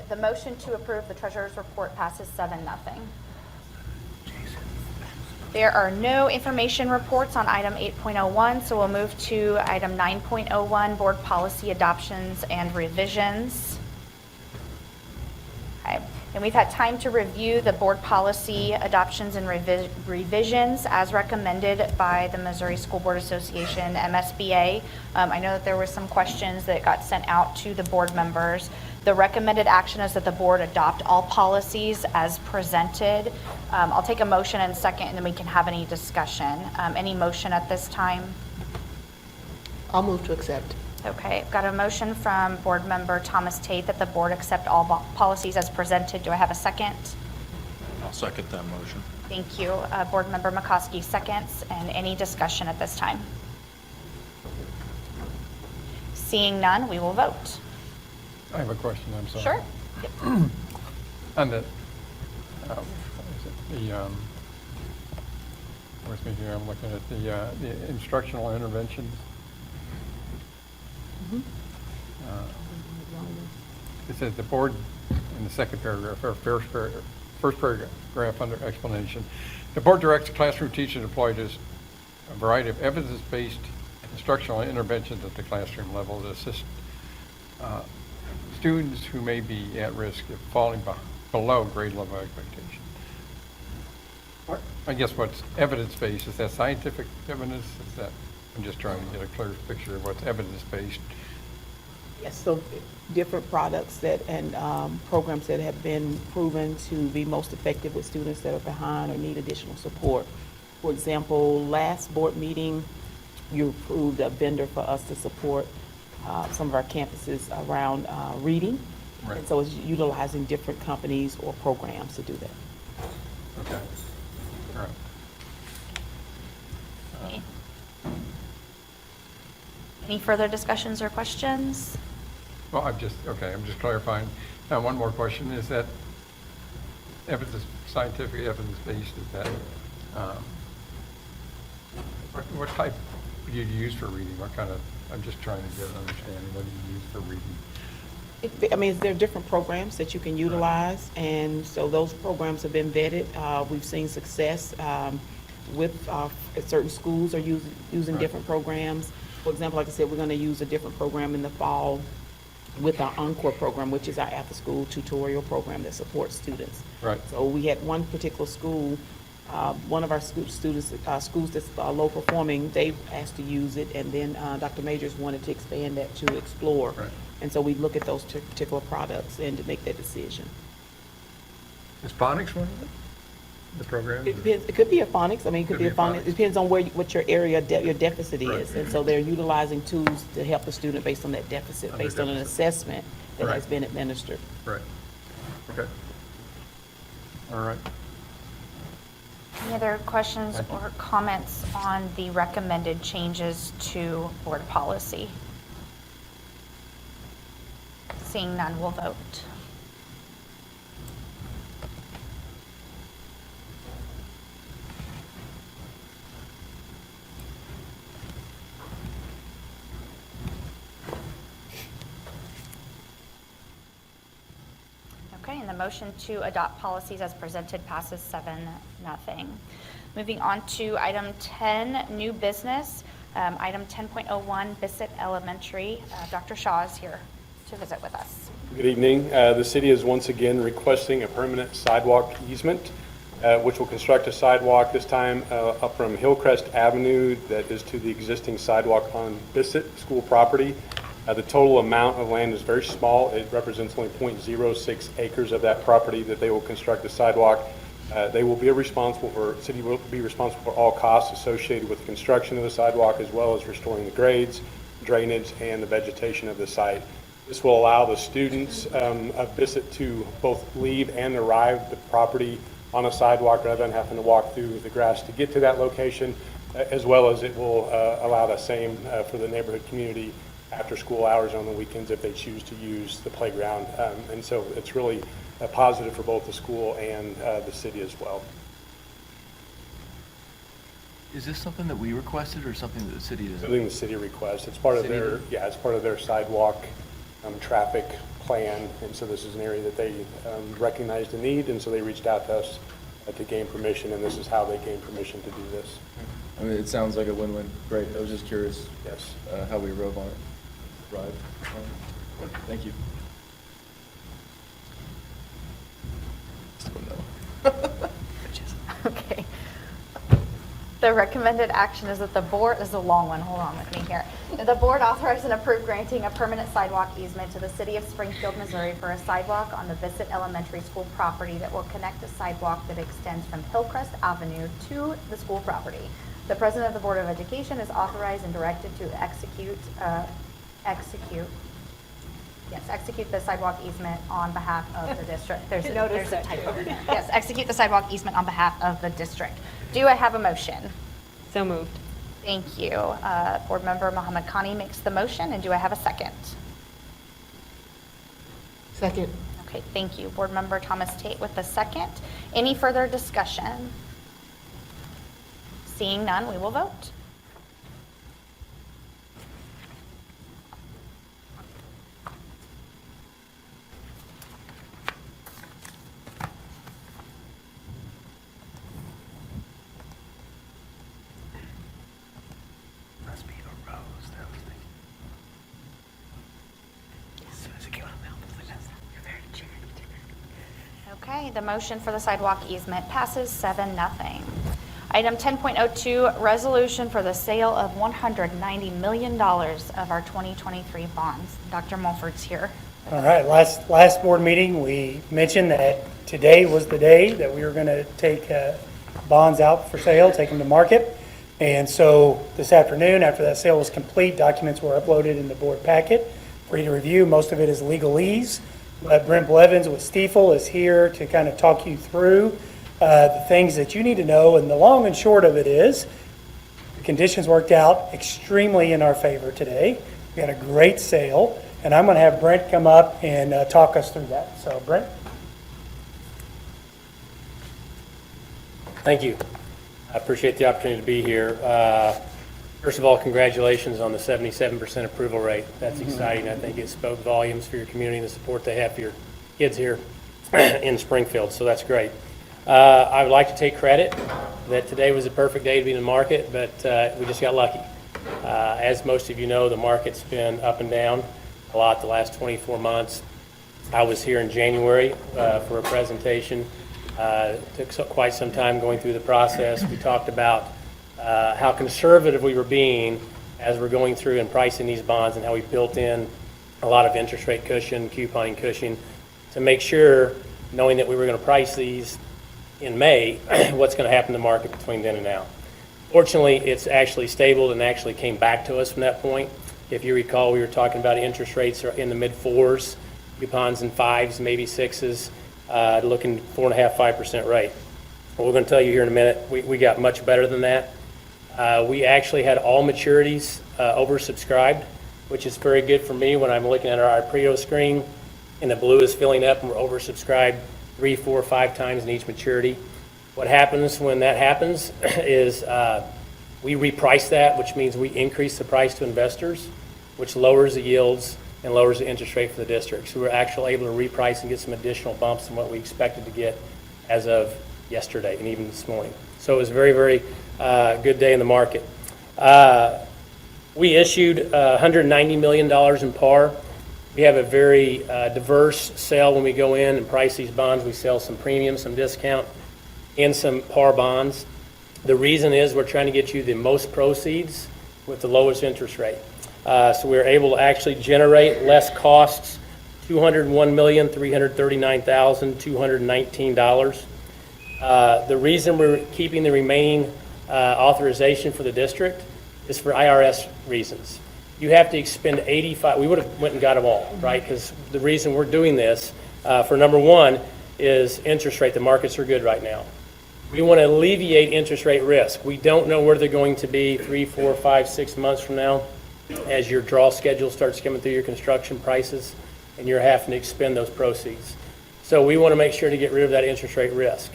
The motion to approve the treasurer's report passes 7-0. There are no information reports on item 8.01, so we'll move to item 9.01, board policy adoptions and revisions. Okay. And we've had time to review the board policy adoptions and revisions as recommended by the Missouri School Board Association, MSBA. I know that there were some questions that got sent out to the board members. The recommended action is that the board adopt all policies as presented. I'll take a motion in a second and then we can have any discussion. Any motion at this time? I'll move to accept. Okay, I've got a motion from board member Thomas Tate that the board accept all policies as presented. Do I have a second? I'll second that motion. Thank you. Board member McCoskey seconds. And any discussion at this time? Seeing none, we will vote. I have a question, I'm sorry. Sure. On the, where's me here, I'm looking at the instructional interventions. It says the board, in the second paragraph, or first paragraph under explanation, the board directs classroom teachers employed as a variety of evidence-based instructional interventions at the classroom level to assist students who may be at risk of falling below grade level expectation. I guess what's evidence-based, is that scientific evidence? Is that, I'm just trying to get a clear picture of what's evidence-based. Yes, so different products that and programs that have been proven to be most effective with students that are behind or need additional support. For example, last board meeting, you approved a vendor for us to support some of our campuses around reading. Right. And so it's utilizing different companies or programs to do that. Okay. All right. Any further discussions or questions? Well, I'm just clarifying. One more question, is that scientific evidence-based, is that What type do you use for reading? What kind of, I'm just trying to get an understanding, what do you use for reading? I mean, there are different programs that you can utilize, and so those programs have been vetted. We've seen success with certain schools are using different programs. For example, like I said, we're going to use a different program in the fall with our Encore program, which is our after-school tutorial program that supports students. Right. So we had one particular school, one of our schools that's low performing, they asked to use it, and then Dr. Majors wanted to expand that to Explore. Right. And so we look at those particular products and to make that decision. Is phonics one of them? The program? It depends, it could be a phonics, I mean, it could be a phonics, it depends on what your area, your deficit Right. is. And so they're utilizing tools to help the student based on that deficit, On their based on an deficit. assessment that Right. has been administered. Right. Okay. All right. Any other questions or comments on the recommended changes to board policy? Seeing none, we'll vote. Okay, and the motion to adopt policies as presented passes 7-0. Moving on to item 10, new business. Item 10.01, Bissett Elementary. Dr. Shaw is here to visit with us. Good evening. The city is once again requesting a permanent sidewalk easement, which will construct a sidewalk this time up from Hillcrest Avenue that is to the existing sidewalk on Bissett School property. The total amount of land is very small. It represents only 0.06 acres of that property that they will construct the sidewalk. They will be responsible for, city will be responsible for all costs associated with the construction of the sidewalk, as well as restoring the grades, drainage, and the vegetation of the site. This will allow the students of Bissett to both leave and arrive the property on a sidewalk rather than having to walk through the grass to get to that location, as well as it will allow the same for the neighborhood community after school hours on the weekends if they choose to use the playground. And so it's really positive for both the school and the city as well. Is this something that we requested or something that the city does? Something the city requests. It's part of City their, did? yeah, it's part of their sidewalk traffic plan. And so this is an area that they recognized the need, and so they reached out to us to gain permission, and this is how they gained permission to do this. I mean, it sounds like a win-win. Great. I was just curious. Yes. How we rode on it. Ride. Thank you. Okay. The recommended action is that the board, this is a long one, hold on with me here. That the board authorize and approve granting a permanent sidewalk easement to the city of Springfield, Missouri for a sidewalk on the Bissett Elementary School property that will connect a sidewalk that extends from Hillcrest Avenue to the school property. The president of the Board of Education is authorized and directed to execute the sidewalk easement on behalf of the district. There's a typo in there. Yes, execute the sidewalk easement on behalf of the district. Do I have a motion? So moved. Thank you. Board Member Mohammed Khani makes the motion, and do I have a second? Second. Okay, thank you. Board Member Thomas Tate with the second. Any further discussion? Seeing none, we will vote. Must be a rose. That was thinking. As soon as it came out of my mouth, I was like, you're very chatty. Okay, the motion for the sidewalk easement passes 7-0. Item 10.02, resolution for the sale of $190 million of our 2023 bonds. Dr. Mulford's here. All right, last board meeting, we mentioned that today was the day that we were going to take bonds out for sale, take them to market. And so this afternoon, after that sale was complete, documents were uploaded in the board packet for you to review. Most of it is legalese. But Brent Blevins with Stiefel is here to kind of talk you through the things that you need to know. And the long and short of it is the conditions worked out extremely in our favor today. We had a great sale, and I'm going to have Brent come up and talk us through that. So, Brent. Thank you. I appreciate the opportunity to be here. First of all, congratulations on the 77% approval rate. That's exciting. I think it spoke volumes for your community and the support they have for your kids here in Springfield, so that's great. I would like to take credit that today was a perfect day to be in the market, but we just got lucky. As most of you know, the market's been up and down a lot the last 24 months. I was here in January for a presentation. Took quite some time going through the process. We talked about how conservative we were being as we're going through and pricing these bonds, and how we built in a lot of interest rate cushion, couponing cushion, to make sure, knowing that we were going to price these in May, what's going to happen in the market between then and now. Fortunately, it's actually stable and actually came back to us from that point. If you recall, we were talking about interest rates are in the mid-4s, coupons in 5s, maybe 6s, looking 4.5%, 5% rate. Well, we're going to tell you here in a minute, we got much better than that. We actually had all maturities oversubscribed, which is very good for me when I'm looking at our Prio screen and the blue is filling up and we're oversubscribed 3, 4, 5 times in each maturity. What happens when that happens is we reprice that, which means we increase the price to investors, which lowers the yields and lowers the interest rate for the district. So we're actually able to reprice and get some additional bumps than what we expected to get as of yesterday and even this morning. So it was a very, very good day in the market. We issued $190 million in par. We have a very diverse sale when we go in and price these bonds. We sell some premium, some discount, and some par bonds. The reason is we're trying to get you the most proceeds with the lowest interest rate. So we're able to actually generate less costs, $201,339,219. The reason we're keeping the remaining authorization for the district is for IRS reasons. You have to expend 85, we would have went and got them all, right? Because the reason we're doing this, for number one, is interest rate. The markets are good right now. We want to alleviate interest rate risk. We don't know where they're going to be 3, 4, 5, 6 months from now as your draw schedule starts coming through your construction prices and you're having to expend those proceeds. So we want to make sure to get rid of that interest rate risk.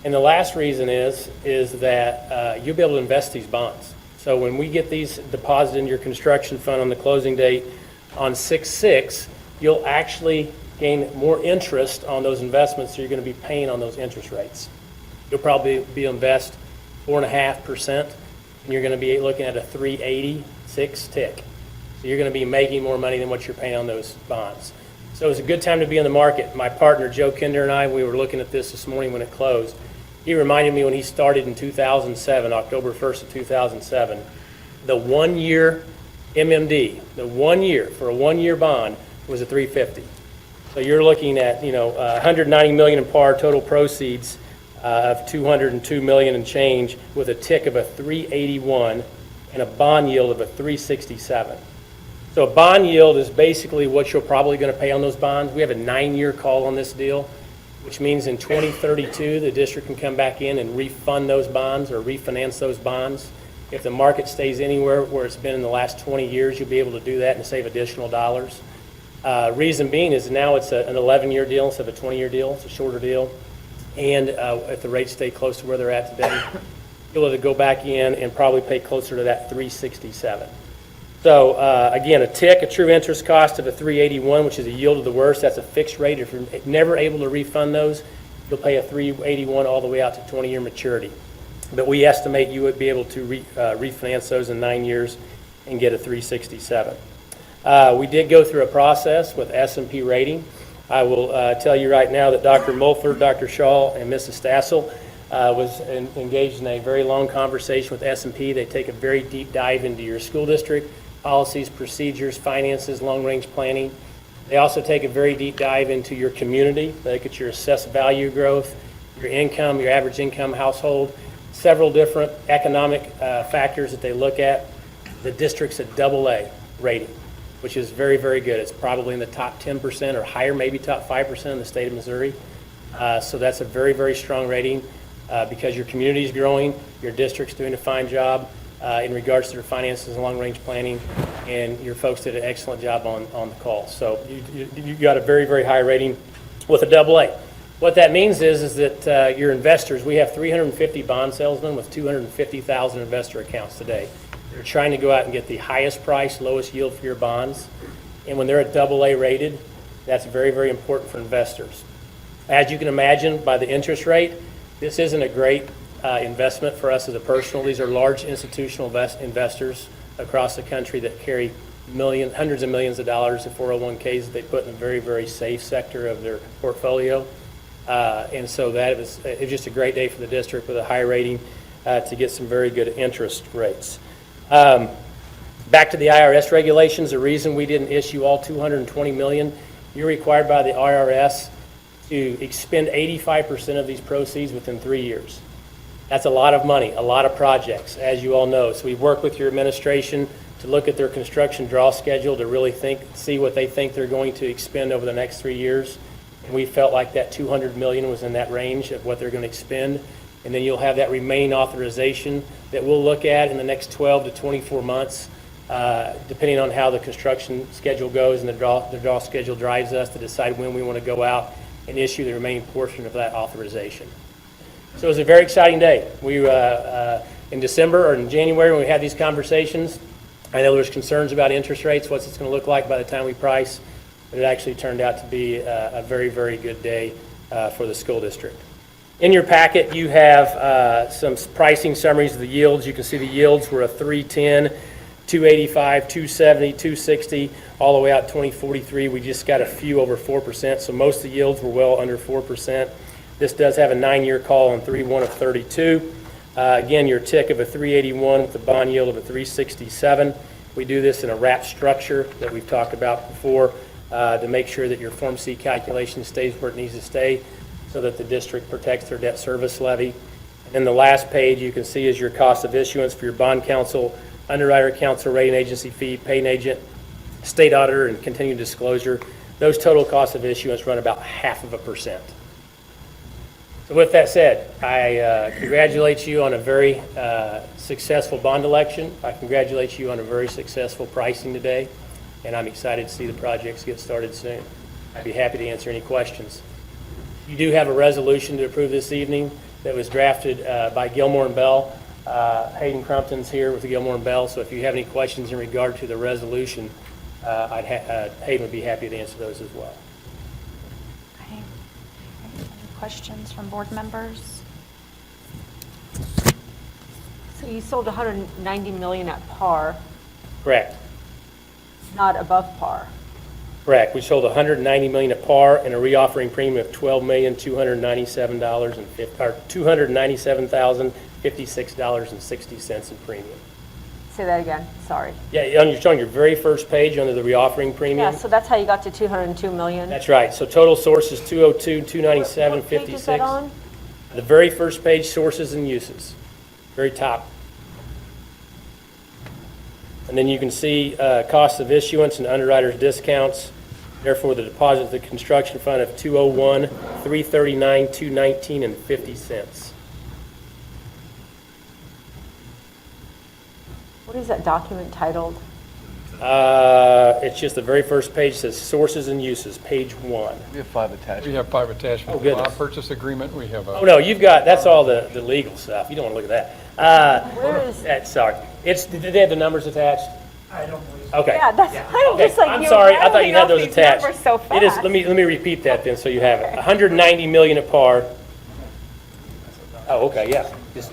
And the last reason is that you'll be able to invest these bonds. So when we get these deposited in your construction fund on the closing date on 6/6, you'll actually gain more interest on those investments, so you're going to be paying on those interest rates. You'll probably be invest 4.5%, and you're going to be looking at a 3.86 tick. So you're going to be making more money than what you're paying on those bonds. So it's a good time to be in the market. My partner, Joe Kinder, and I, we were looking at this morning when it closed. He reminded me when he started in 2007, October 1st of 2007, the 1-year MMD, the 1 year, for a 1-year bond was a 350. So you're looking at, $190 million in par, total proceeds of $202 million and change, with a tick of a 381 and a bond yield of a 367. So a bond yield is basically what you're probably going to pay on those bonds. We have a 9-year call on this deal, which means in 2032, the district can come back in and refund those bonds or refinance those bonds. If the market stays anywhere where it's been in the last 20 years, you'll be able to do that and save additional dollars. Reason being is now it's an 11-year deal instead of a 20-year deal. It's a shorter deal. And if the rates stay close to where they're at today, you'll have to go back in and probably pay closer to that 367. So again, a tick, a true interest cost of a 381, which is a yield of the worst. That's a fixed rate. If you're never able to refund those, you'll pay a 381 all the way out to 20-year maturity. But we estimate you would be able to refinance those in 9 years and get a 367. We did go through a process with S&P rating. I will tell you right now that Dr. Mulford, Dr. Shaw, and Mrs. Stassel was engaged in a very long conversation with S&P. They take a very deep dive into your school district, policies, procedures, finances, long-range planning. They also take a very deep dive into your community. They look at your assessed value growth, your income, your average income household, several different economic factors that they look at. The district's a AA rating, which is very, very good. It's probably in the top 10% or higher, maybe top 5% in the state of Missouri. So that's a very, very strong rating because your community is growing, your district's doing a fine job in regards to their finances and long-range planning, and your folks did an excellent job on the call. So you got a very, very high rating with a AA. What that means is that your investors, we have 350 bond salesmen with 250,000 investor accounts today. They're trying to go out and get the highest price, lowest yield for your bonds. And when they're at AA rated, that's very, very important for investors. As you can imagine, by the interest rate, this isn't a great investment for us as a personal. These are large institutional investors across the country that carry hundreds of millions of dollars of 401ks that they put in a very, very safe sector of their portfolio. And so it was just a great day for the district with a high rating to get some very good interest rates. Back to the IRS regulations, the reason we didn't issue all $220 million, you're required by the IRS to expend 85% of these proceeds within 3 years. That's a lot of money, a lot of projects, as you all know. So we work with your administration to look at their construction draw schedule to really see what they think they're going to expend over the next 3 years. And we felt like that $200 million was in that range of what they're going to expend. And then you'll have that remaining authorization that we'll look at in the next 12 to 24 months, depending on how the construction schedule goes and the draw schedule drives us to decide when we want to go out and issue the remaining portion of that authorization. So it was a very exciting day. We in December or in January when we had these conversations, I know there was concerns about interest rates, what's it's going to look like by the time we price, but it actually turned out to be a very, very good day for the school district. In your packet, you have some pricing summaries of the yields. You can see the yields were a 310, 285, 270, 260, all the way out 2043. We just got a few over 4%, so most of the yields were well under 4%. This does have a 9-year call on 3.1 of 32. Again, your tick of a 381 with a bond yield of a 367. We do this in a wrap structure that we've talked about before to make sure that your Form C calculation stays where it needs to stay so that the district protects their debt service levy. And then the last page you can see is your cost of issuance for your bond counsel, underwriter counsel, rating agency fee, paying agent, state auditor, and continued disclosure. Those total costs of issuance run about 0.5%. So with that said, I congratulate you on a very successful bond election. I congratulate you on a very successful pricing today, and I'm excited to see the projects get started soon. I'd be happy to answer any questions. You do have a resolution to approve this evening that was drafted by Gilmore and Bell. Hayden Crumpton's here with the Gilmore and Bell, so if you have any questions in regard to the resolution, Hayden would be happy to answer those as well. Okay. Any questions from board members? So you sold 190 million at par, Correct. not above par. Correct. We sold 190 million at par and a reoffering premium of $297,056.60 in premium. Say that again, sorry. Yeah, on your very first page under the reoffering premium. Yeah, so that's how you got to 202 million? That's right. So total sources 202, 297, What page is that 56. on? The very first page, sources and uses, very top. And then you can see costs of issuance and underwriters' discounts. Therefore, the deposit of the construction fund of 201, 339, 219, and 50 cents. What is that document titled? It's just the very first page says sources and uses, page 1. We have 5 attachments. We have 5 attachments. Oh, goodness. Bond purchase agreement, we have a... Oh, no, that's all the legal stuff. You don't want to look at that. Where is- Sorry. Did they have the numbers attached? I don't believe so. Okay. Yeah, that's, I'm just like, I'm you're sorry, I thought rattling you had off those these attached. numbers so It is, fast. let me repeat that then so you have it. 190 million at par. Oh, okay, yeah.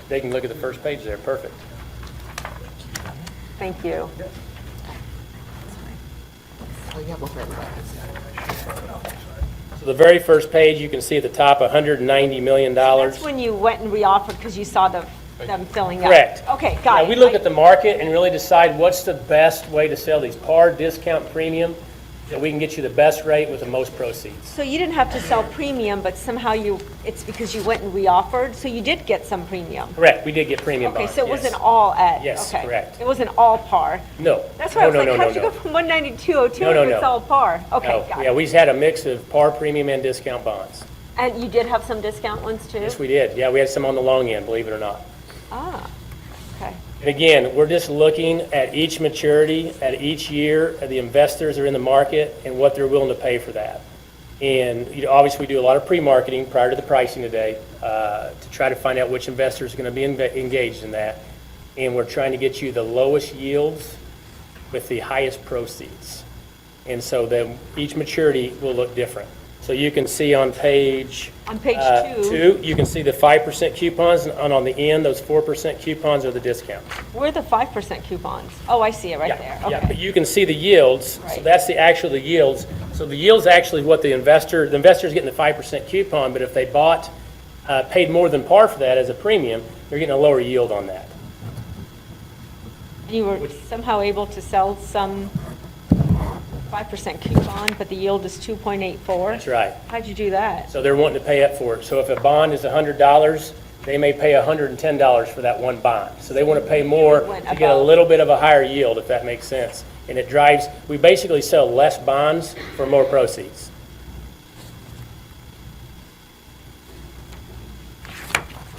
They can look at the first page there, perfect. Thank you. So the very first page, you can see at the top, $190 million. That's when you went and reoffered because you saw them filling up? Correct. Okay, got it. We look at the market and really decide what's the best way to sell these par, discount, premium, that we can get you the best rate with the most proceeds. So you didn't have to sell premium, but somehow it's because you went and reoffered, so you did get some premium? Correct, we did get premium Okay, bonds. so it yes. wasn't all at? Yes, okay. correct. It wasn't all par? No. That's why I was like, no, how'd you no. go from 190 to 202 No, if it's all par? Okay, No. got Yeah, it. we've had a mix of par, premium, and discount bonds. And you did have some discount ones too? Yes, we did. Yeah, we had some on the long end, believe it or not. Ah, okay. And again, we're just looking at each maturity, at each year, the investors are in the market and what they're willing to pay for that. And obviously, we do a lot of pre-marketing prior to the pricing today to try to find out which investors are going to be engaged in that. And we're trying to get you the lowest yields with the highest proceeds. And so then each maturity will look different. So you can see on page... On page 2, you can see the 5% coupons, and on the end, those 4% coupons are the discounts. Where are the 5% coupons? Oh, I see it right there. Yeah, Okay. but you can see the yields, so Right. that's the yields. So the yield's actually what the investor's getting the 5% coupon, but if they paid more than par for that as a premium, they're getting a lower yield on that. And you were somehow able to sell some 5% coupon, but the yield is 2.84? That's right. How'd you do that? So they're wanting to pay up for it. So if a bond is $100, they may pay $110 for that one bond. So they want to pay more to get a little bit of a higher yield, if that makes sense. And we basically sell less bonds for more proceeds.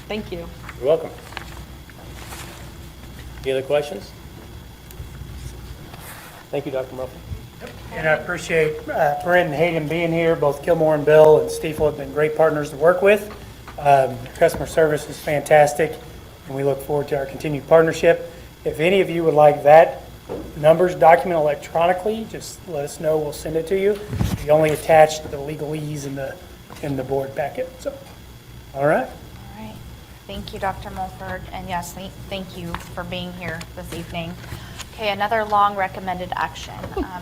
Thank you. You're welcome. Any other questions? Thank you, Dr. Murphy. And I appreciate Brent and Hayden being here. Both Gilmore and Bill and Stiefel have been great partners to work with. Customer service is fantastic, and we look forward to our continued partnership. If any of you would like that numbers document electronically, just let us know. We'll send it to you. We only attached the legalese in the board packet. So, all right. All right. Thank you, Dr. Mulford. And yes, thank you for being here this evening. Okay, another long recommended action.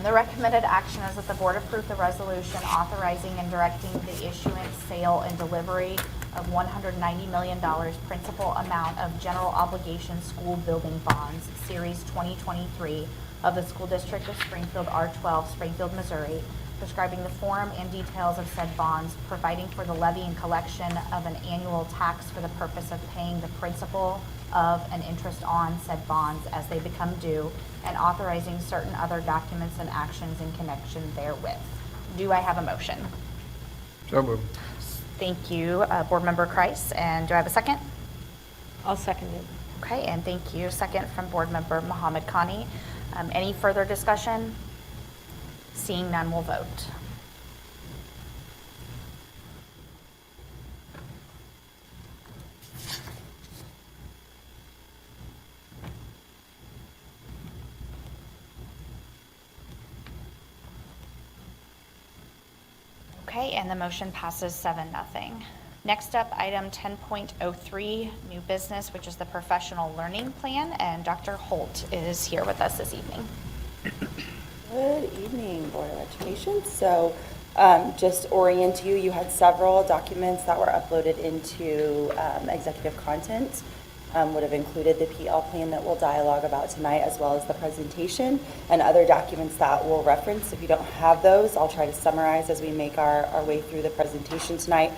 The recommended action is that the board approve the resolution authorizing and directing the issuance, sale, and delivery of $190 million principal amount of general obligation school building bonds, Series 2023 of the School District of Springfield, R12, Springfield, Missouri, prescribing the form and details of said bonds, providing for the levy and collection of an annual tax for the purpose of paying the principal of and interest on said bonds as they become due, and authorizing certain other documents and actions in connection therewith. Do I have a motion? So moved. Thank you, Board Member Kreis. And do I have a second? I'll second it. Okay, and thank you. Second from Board Member Mohammed Khani. Any further discussion? Seeing none, we'll vote. Okay, and the motion passes 7-0. Next up, item 10.03, new business, which is the professional learning plan, and Dr. Holt is here with us this evening. Good evening, Board of Education. So just orient you, you had several documents that were uploaded into executive content. Would have included the PL plan that we'll dialogue about tonight, as well as the presentation and other documents that we'll reference. If you don't have those, I'll try to summarize as we make our way through the presentation tonight.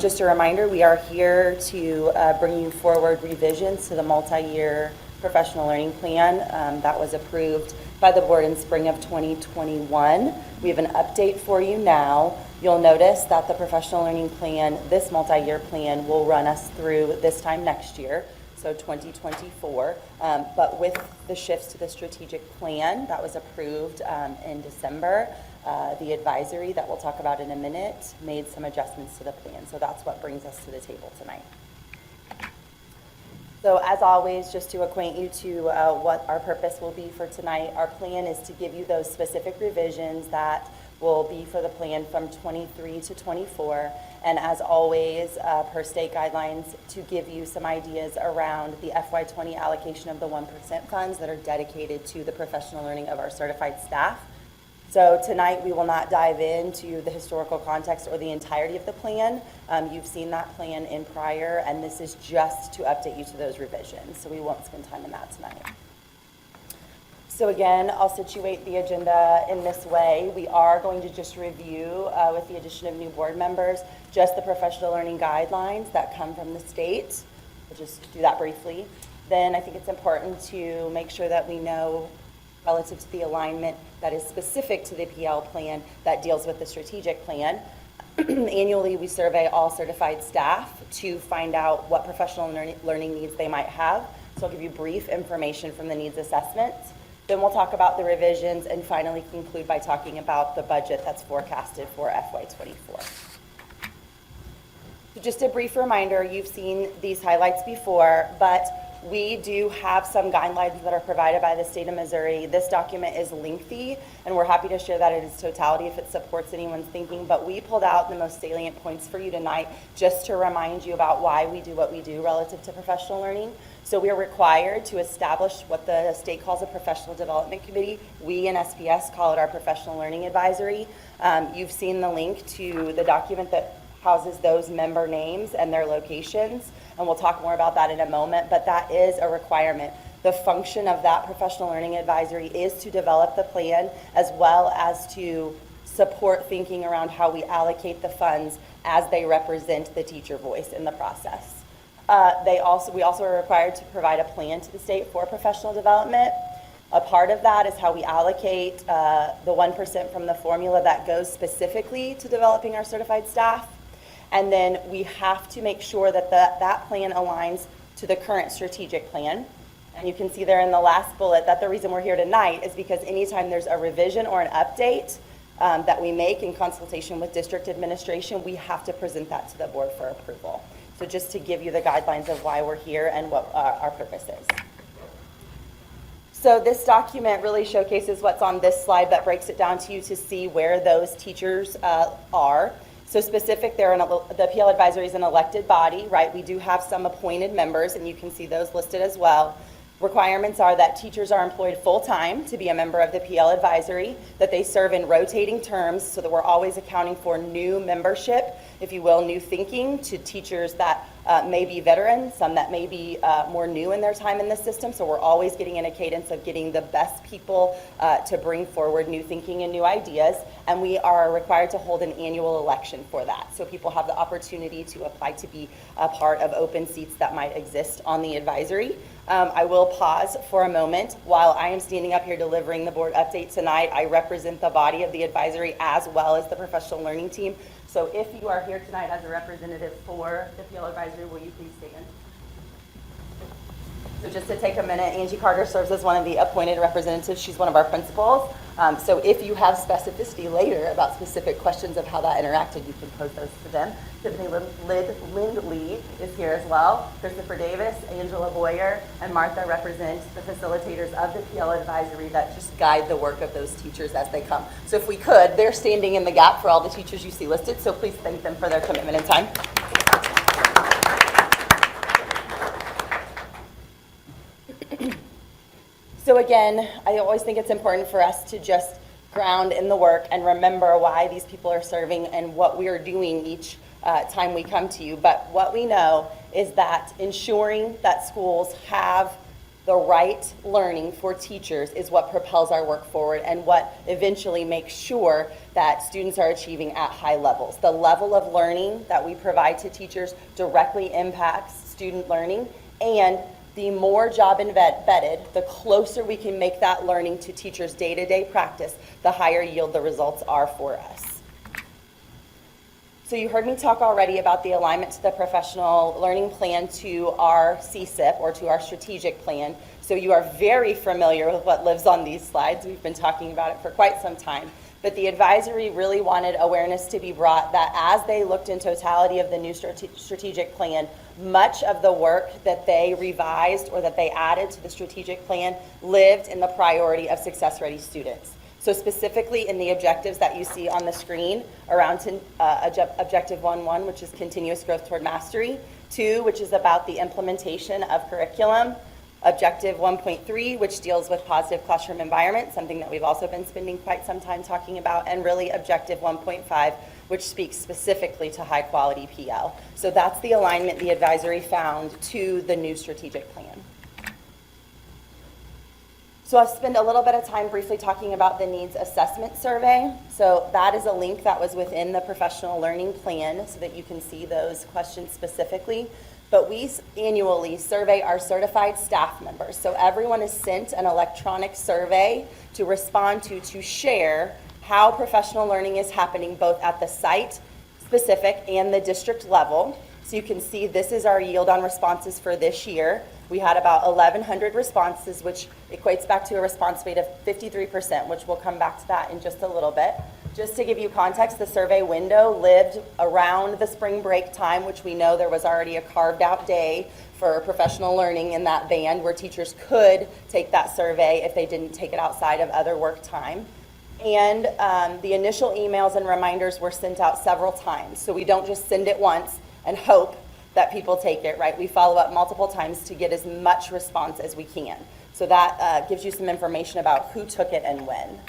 Just a reminder, we are here to bring you forward revisions to the multi-year professional learning plan that was approved by the board in spring of 2021. We have an update for you now. You'll notice that the professional learning plan, this multi-year plan, will run us through this time next year, so 2024. But with the shifts to the strategic plan that was approved in December, the advisory that we'll talk about in a minute made some adjustments to the plan. So that's what brings us to the table tonight. So as always, just to acquaint you to what our purpose will be for tonight, our plan is to give you those specific revisions that will be for the plan from 23 to 24. And as always, per state guidelines, to give you some ideas around the FY20 allocation of the 1% funds that are dedicated to the professional learning of our certified staff. So tonight we will not dive into the historical context or the entirety of the plan. You've seen that plan in prior, and this is just to update you to those revisions. So we won't spend time on that tonight. So again, I'll situate the agenda in this way. We are going to just review, with the addition of new board members, just the professional learning guidelines that come from the state. We'll just do that briefly. Then I think it's important to make sure that we know relative to the alignment that is specific to the PL plan that deals with the strategic plan. Annually, we survey all certified staff to find out what professional learning needs they might have. So I'll give you brief information from the needs assessment. Then we'll talk about the revisions and finally conclude by talking about the budget that's forecasted for FY24. So just a brief reminder, you've seen these highlights before, but we do have some guidelines that are provided by the state of Missouri. This document is lengthy, and we're happy to share that in its totality if it supports anyone's thinking, but we pulled out the most salient points for you tonight just to remind you about why we do what we do relative to professional learning. So we are required to establish what the state calls a professional development committee. We in SPS call it our professional learning advisory. You've seen the link to the document that houses those member names and their locations, and we'll talk more about that in a moment, but that is a requirement. The function of that professional learning advisory is to develop the plan as well as to support thinking around how we allocate the funds as they represent the teacher voice in the process. We also are required to provide a plan to the state for professional development. A part of that is how we allocate the 1% from the formula that goes specifically to developing our certified staff. And then we have to make sure that that plan aligns to the current strategic plan. And you can see there in the last bullet that the reason we're here tonight is because anytime there's a revision or an update that we make in consultation with district administration, we have to present that to the board for approval. So just to give you the guidelines of why we're here and what our purpose is. So this document really showcases what's on this slide, that breaks it down to you to see where those teachers are. So specific, the PL advisory is an elected body, right? We do have some appointed members, and you can see those listed as well. Requirements are that teachers are employed full-time to be a member of the PL advisory, that they serve in rotating terms so that we're always accounting for new membership, if you will, new thinking to teachers that may be veterans, some that may be more new in their time in the system. So we're always getting in a cadence of getting the best people to bring forward new thinking and new ideas. And we are required to hold an annual election for that. So people have the opportunity to apply to be a part of open seats that might exist on the advisory. I will pause for a moment. While I am standing up here delivering the board update tonight, I represent the body of the advisory as well as the professional learning team. So if you are here tonight as a representative for the PL advisory, will you please stand? So just to take a minute, Angie Carter serves as one of the appointed representatives. She's one of our principals. So if you have specificity later about specific questions of how that interacted, you can pose those to them. Tiffany Lindley is here as well. Christopher Davis, Angela Boyer, and Martha represent the facilitators of the PL advisory that just guide the work of those teachers as they come. So if we could, they're standing in the gap for all the teachers you see listed, so please thank them for their commitment and time. So again, I always think it's important for us to just ground in the work and remember why these people are serving and what we are doing each time we come to you. But what we know is that ensuring that schools have the right learning for teachers is what propels our work forward and what eventually makes sure that students are achieving at high levels. The level of learning that we provide to teachers directly impacts student learning, and the more job embedded, the closer we can make that learning to teachers' day-to-day practice, the higher yield the results are for us. So you heard me talk already about the alignment to the professional learning plan to our CSIP, or to our strategic plan. So you are very familiar with what lives on these slides. We've been talking about it for quite some time. But the advisory really wanted awareness to be brought that as they looked in totality of the new strategic plan, much of the work that they revised or that they added to the strategic plan lived in the priority of success-ready students. So specifically in the objectives that you see on the screen around Objective 1.1, which is continuous growth toward mastery, 2, which is about the implementation of curriculum, Objective 1.3, which deals with positive classroom environment, something that we've also been spending quite some time talking about, and really Objective 1.5, which speaks specifically to high quality PL. So that's the alignment the advisory found to the new strategic plan. So I'll spend a little bit of time briefly talking about the needs assessment survey. So that is a link that was within the professional learning plan so that you can see those questions specifically. But we annually survey our certified staff members. So everyone is sent an electronic survey to respond to share how professional learning is happening both at the site specific and the district level. So you can see this is our yield on responses for this year. We had about 1,100 responses, which equates back to a response rate of 53%, which we'll come back to that in just a little bit. Just to give you context, the survey window lived around the spring break time, which we know there was already a carved out day for professional learning in that band where teachers could take that survey if they didn't take it outside of other work time. And the initial emails and reminders were sent out several times. So we don't just send it once and hope that people take it, right? We follow up multiple times to get as much response as we can. So that gives you some information about who took it and when.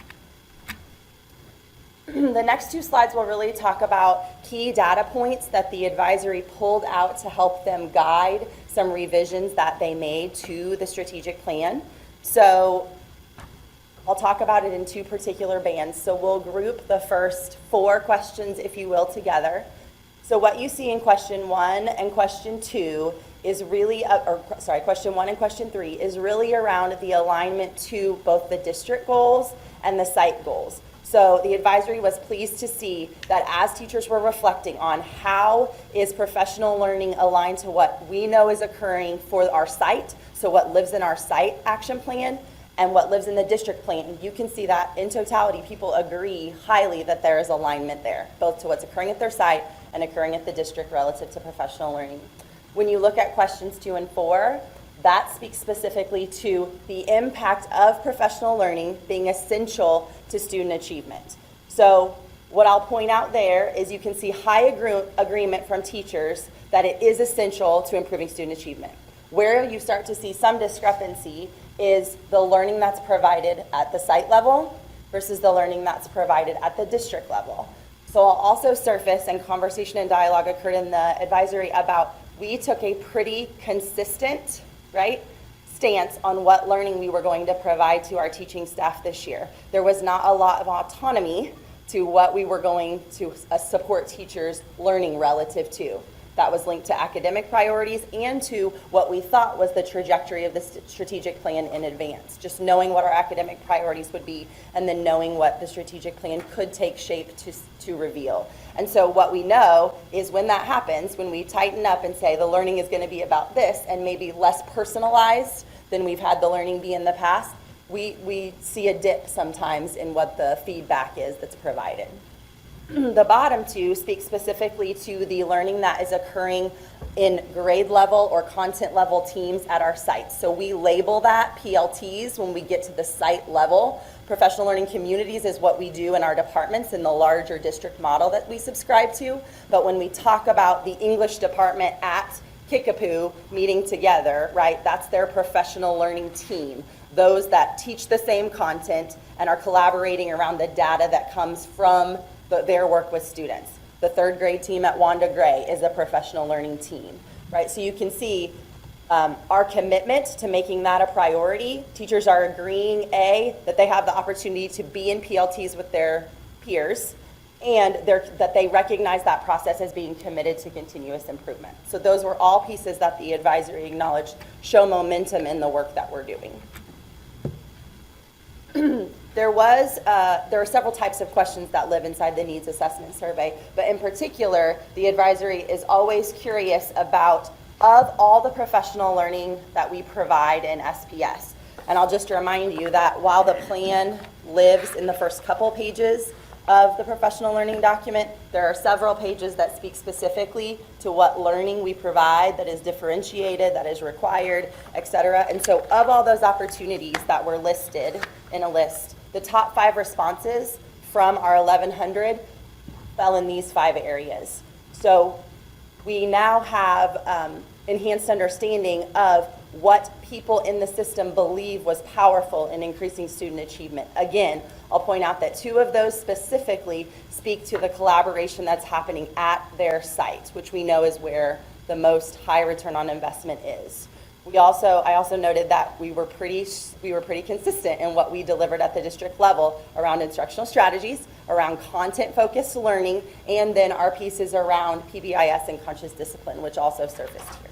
The next two slides will really talk about key data points that the advisory pulled out to help them guide some revisions that they made to the strategic plan. So I'll talk about it in two particular bands. So we'll group the first 4 questions, if you will, together. So what you see in question 1 and question 2 is really, question 1 and question 3 is really around the alignment to both the district goals and the site goals. So the advisory was pleased to see that as teachers were reflecting on how is professional learning aligned to what we know is occurring for our site, so what lives in our site action plan, and what lives in the district plan, you can see that in totality, people agree highly that there is alignment there, both to what's occurring at their site and occurring at the district relative to professional learning. When you look at questions 2 and 4, that speaks specifically to the impact of professional learning being essential to student achievement. So what I'll point out there is you can see high agreement from teachers that it is essential to improving student achievement. Where you start to see some discrepancy is the learning that's provided at the site level versus the learning that's provided at the district level. So I'll also surface, and conversation and dialogue occurred in the advisory about, we took a pretty consistent, right, stance on what learning we were going to provide to our teaching staff this year. There was not a lot of autonomy to what we were going to support teachers learning relative to. That was linked to academic priorities and to what we thought was the trajectory of the strategic plan in advance. Just knowing what our academic priorities would be and then knowing what the strategic plan could take shape to reveal. And so what we know is when that happens, when we tighten up and say the learning is going to be about this and maybe less personalized than we've had the learning be in the past, we see a dip sometimes in what the feedback is that's provided. The bottom 2 speak specifically to the learning that is occurring in grade level or content level teams at our sites. So we label that PLTs when we get to the site level. Professional learning communities is what we do in our departments in the larger district model that we subscribe to. But when we talk about the English department at Kickapoo meeting together, right, that's their professional learning team. Those that teach the same content and are collaborating around the data that comes from their work with students. The 3rd grade team at Wanda Gray is a professional learning team, right? So you can see our commitment to making that a priority. Teachers are agreeing, A, that they have the opportunity to be in PLTs with their peers, and that they recognize that process as being committed to continuous improvement. So those were all pieces that the advisory acknowledged show momentum in the work that we're doing. There are several types of questions that live inside the needs assessment survey, but in particular, the advisory is always curious about, of all the professional learning that we provide in SPS. And I'll just remind you that while the plan lives in the first couple pages of the professional learning document, there are several pages that speak specifically to what learning we provide that is differentiated, that is required, etc. And so of all those opportunities that were listed in a list, the top 5 responses from our 1,100 fell in these 5 areas. So we now have enhanced understanding of what people in the system believe was powerful in increasing student achievement. Again, I'll point out that 2 of those specifically speak to the collaboration that's happening at their site, which we know is where the most high return on investment is. I also noted that we were pretty consistent in what we delivered at the district level around instructional strategies, around content-focused learning, and then our pieces around PBIS and conscious discipline, which also surfaced here.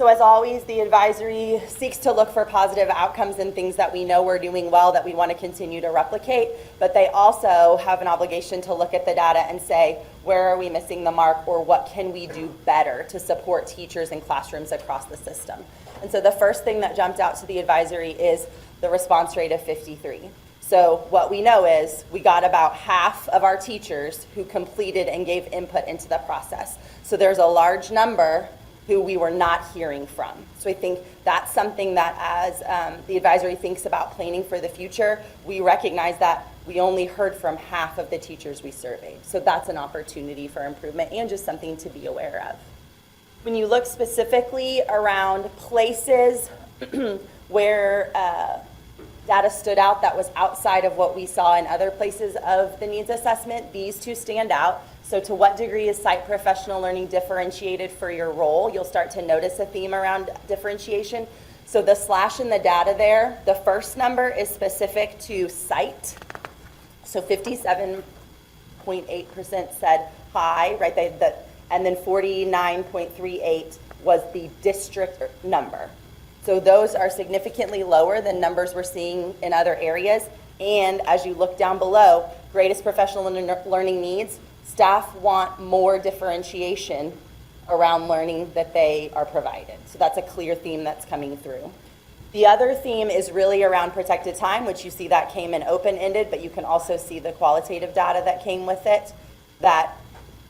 So as always, the advisory seeks to look for positive outcomes and things that we know we're doing well that we want to continue to replicate, but they also have an obligation to look at the data and say, where are we missing the mark, or what can we do better to support teachers and classrooms across the system? And so the first thing that jumped out to the advisory is the response rate of 53. So what we know is we got about half of our teachers who completed and gave input into the process. So there's a large number who we were not hearing from. So I think that's something that as the advisory thinks about planning for the future, we recognize that we only heard from half of the teachers we surveyed. So that's an opportunity for improvement and just something to be aware of. When you look specifically around places where data stood out that was outside of what we saw in other places of the needs assessment, these two stand out. So to what degree is site professional learning differentiated for your role? You'll start to notice a theme around differentiation. So the slash in the data there, the first number is specific to site. So 57.8% said high, right? And then 49.38 was the district number. So those are significantly lower than numbers we're seeing in other areas. And as you look down below, greatest professional learning needs, staff want more differentiation around learning that they are provided. So that's a clear theme that's coming through. The other theme is really around protected time, which you see that came in open-ended, but you can also see the qualitative data that came with it, that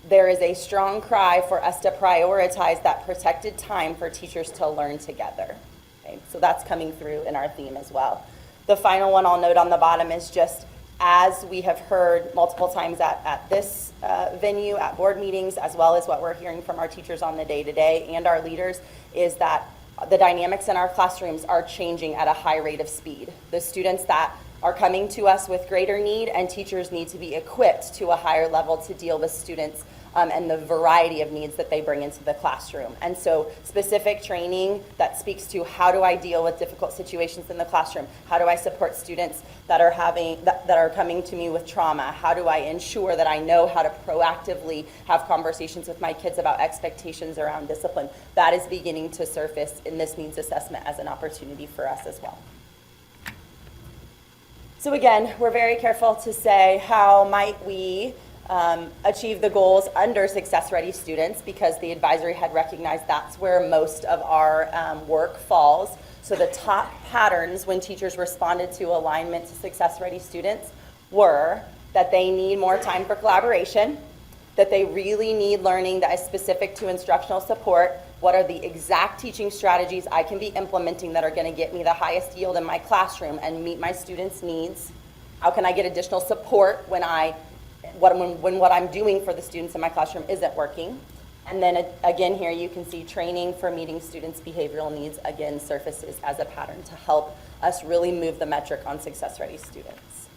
there is a strong cry for us to prioritize that protected time for teachers to learn together. Okay? So that's coming through in our theme as well. The final one I'll note on the bottom is just, as we have heard multiple times at this venue, at board meetings, as well as what we're hearing from our teachers on the day-to-day and our leaders, is that the dynamics in our classrooms are changing at a high rate of speed. The students that are coming to us with greater need, and teachers need to be equipped to a higher level to deal with students and the variety of needs that they bring into the classroom. And so specific training that speaks to how do I deal with difficult situations in the classroom? How do I support students that are coming to me with trauma? How do I ensure that I know how to proactively have conversations with my kids about expectations around discipline? That is beginning to surface in this needs assessment as an opportunity for us as well. So again, we're very careful to say, how might we achieve the goals under success-ready students, because the advisory had recognized that's where most of our work falls. So the top patterns when teachers responded to alignment to success-ready students were that they need more time for collaboration, that they really need learning that is specific to instructional support. What are the exact teaching strategies I can be implementing that are going to get me the highest yield in my classroom and meet my students' needs? How can I get additional support when what I'm doing for the students in my classroom isn't working? And then again here you can see training for meeting students' behavioral needs again surfaces as a pattern to help us really move the metric on success-ready students.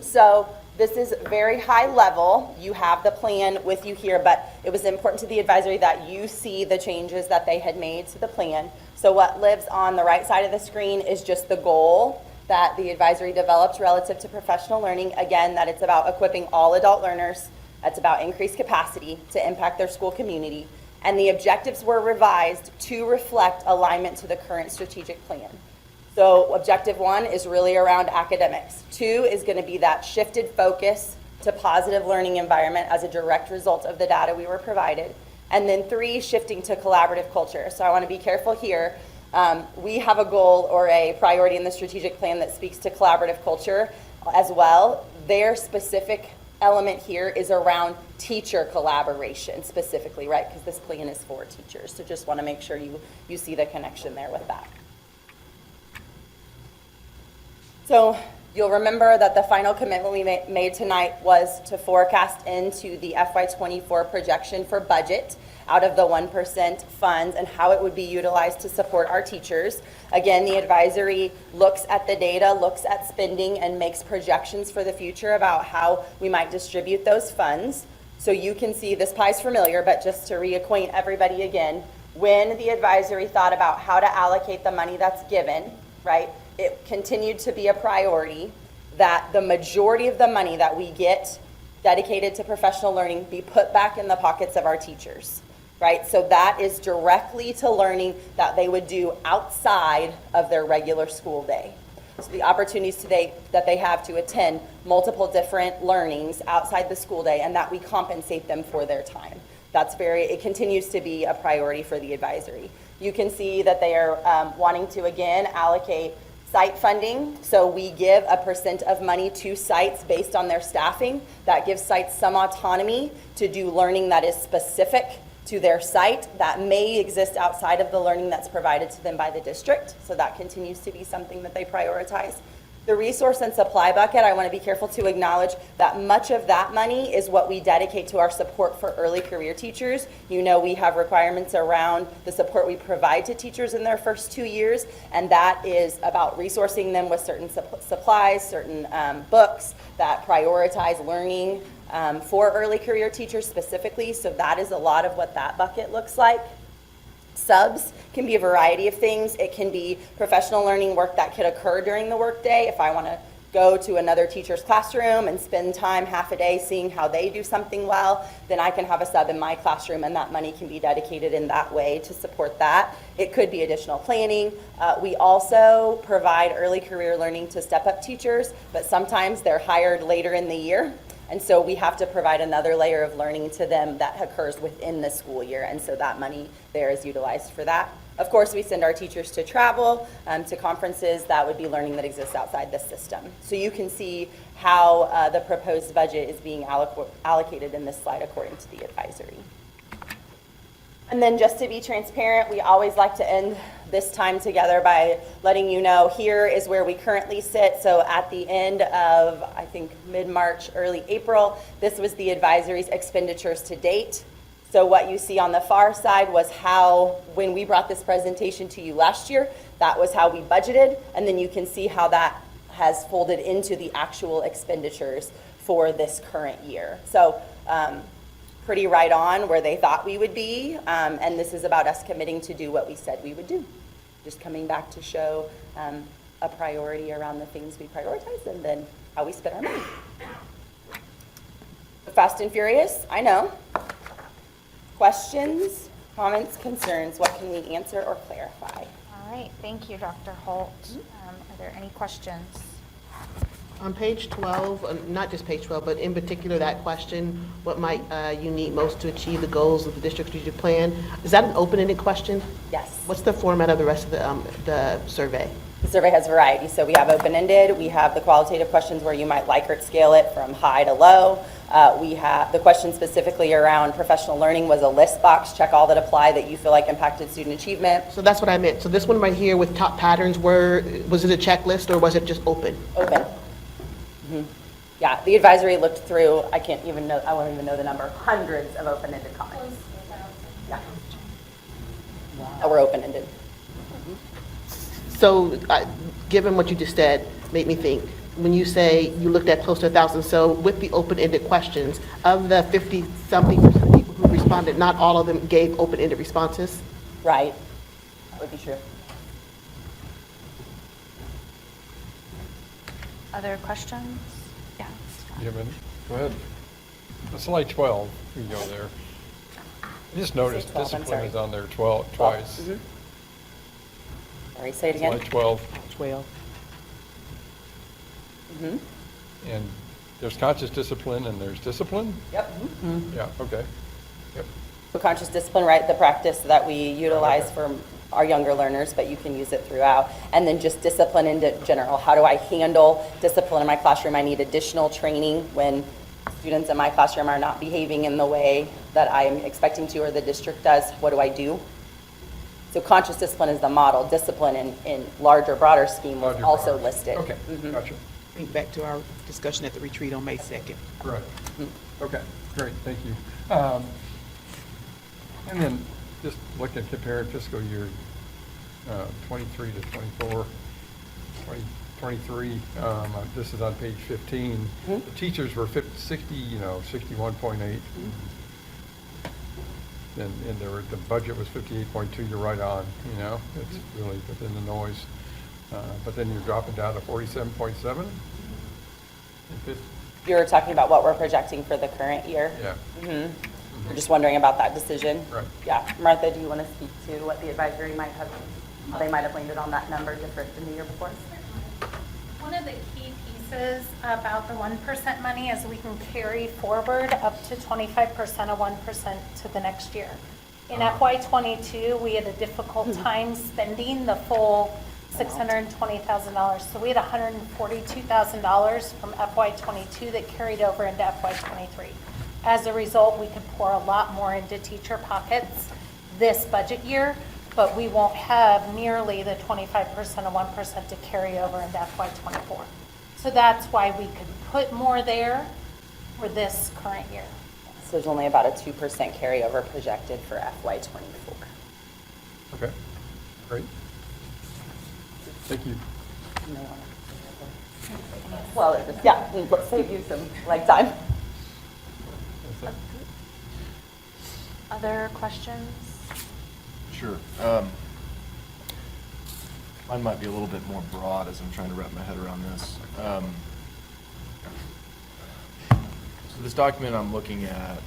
So this is very high level. You have the plan with you here, but it was important to the advisory that you see the changes that they had made to the plan. So what lives on the right side of the screen is just the goal that the advisory developed relative to professional learning. Again, that it's about equipping all adult learners. That's about increased capacity to impact their school community. And the objectives were revised to reflect alignment to the current strategic plan. So objective 1 is really around academics. 2 is going to be that shifted focus to positive learning environment as a direct result of the data we were provided. And then 3, shifting to collaborative culture. So I want to be careful here. We have a goal or a priority in the strategic plan that speaks to collaborative culture as well. Their specific element here is around teacher collaboration specifically, right? Because this plan is for teachers. So just want to make sure you see the connection there with that. So you'll remember that the final commitment we made tonight was to forecast into the FY24 projection for budget out of the 1% funds and how it would be utilized to support our teachers. Again, the advisory looks at the data, looks at spending, and makes projections for the future about how we might distribute those funds. So you can see this pie's familiar, but just to reacquaint everybody again, when the advisory thought about how to allocate the money that's given, right, it continued to be a priority that the majority of the money that we get dedicated to professional learning be put back in the pockets of our teachers. right? So that is directly to learning that they would do outside of their regular school day. So the opportunities today that they have to attend multiple different learnings outside the school day, and that we compensate them for their time. It continues to be a priority for the advisory. You can see that they are wanting to, again, allocate site funding. So we give a % of money to sites based on their staffing. That gives sites some autonomy to do learning that is specific to their site that may exist outside of the learning that's provided to them by the district. So that continues to be something that they prioritize. The resource and supply bucket, I want to be careful to acknowledge that much of that money is what we dedicate to our support for early career teachers. You know, we have requirements around the support we provide to teachers in their first 2 years, and that is about resourcing them with certain supplies, certain books that prioritize learning for early career teachers specifically. So that is a lot of what that bucket looks like. Subs can be a variety of things. It can be professional learning work that could occur during the workday. If I want to go to another teacher's classroom and spend time, half a day, seeing how they do something well, then I can have a sub in my classroom, and that money can be dedicated in that way to support that. It could be additional planning. We also provide early career learning to step-up teachers, but sometimes they're hired later in the year. And so we have to provide another layer of learning to them that occurs within the school year. And so that money there is utilized for that. Of course, we send our teachers to travel, to conferences. That would be learning that exists outside the system. So you can see how the proposed budget is being allocated in this slide according to the advisory. And then just to be transparent, we always like to end this time together by letting you know here is where we currently sit. So at the end of, I think, mid-March, early April, this was the advisory's expenditures to date. So what you see on the far side was how, when we brought this presentation to you last year, that was how we budgeted. And then you can see how that has folded into the actual expenditures for this current year. So pretty right on where they thought we would be. And this is about us committing to do what we said we would do. Just coming back to show a priority around the things we prioritize and then how we spend our money. Fast and furious, I know. Questions, comments, concerns, what can we answer or clarify? All right, thank you, Dr. Holt. Are there any questions? On page 12, not just page 12, but in particular that question, what might you need most to achieve the goals of the district strategic plan? Is that an open-ended question? Yes. What's the format of the rest of the survey? The survey has variety. So we have open-ended, we have the qualitative questions where you might Likert scale it from high to low. We have the question specifically around professional learning was a list box, check all that apply that you feel like impacted student achievement. So that's what I meant. So this one right here with top patterns, was it a checklist or was it just open? Open. Mm-hmm. Yeah, the advisory looked through, I won't even know the number, hundreds of open-ended comments. Yeah. That were open-ended. So given what you just said, made me think, when you say you looked at close to 1,000, so with the open-ended questions, of the 50-something% of people who responded, not all of them gave open-ended responses? Right. That would be true. Other questions? Yeah. You have any? Go ahead. Slide 12, we can go there. I just noticed 12, I'm discipline sorry. is on there twice. Mm-hmm. Sorry, say it again. Slide 12. 12. Mm-hmm. And there's conscious discipline and there's discipline? Yep. Yeah, okay. Yep. So conscious discipline, right, the practice that we utilize for our younger learners, but you can use it throughout. And then just discipline in general. How do I handle discipline in my classroom? I need additional training when students in my classroom are not behaving in the way that I am expecting to or the district does. What do I do? So conscious discipline is the model. Discipline in larger, broader scheme was also listed. Okay, gotcha. Think back to our discussion at the retreat on May 2nd. Right. Okay, great, thank you. And then just looking at comparing fiscal year 23 to 24, 23, this is on page 15. The teachers were 61.8. And the budget was 58.2, you're right on, it's really within the noise. But then you're dropping down to 47.7? You're talking about what we're projecting for the current year? Yeah. Mm-hmm. We're just wondering about that decision. Right. Yeah. Martha, do you want to speak to what the advisory might have, how they might have landed on that number different than the year before? One of the key pieces about the 1% money is we can carry forward up to 25% of 1% to the next year. In FY22, we had a difficult time spending the full $620,000. So we had $142,000 from FY22 that carried over into FY23. As a result, we could pour a lot more into teacher pockets this budget year, but we won't have nearly the 25% of 1% to carry over into FY24. So that's why we could put more there for this current year. So there's only about a 2% carryover projected for FY24. Okay, great. Thank you. Well, yeah, let's save you some leg time. Other questions? Sure. Mine might be a little bit more broad as I'm trying to wrap my head around this. So this document I'm looking at,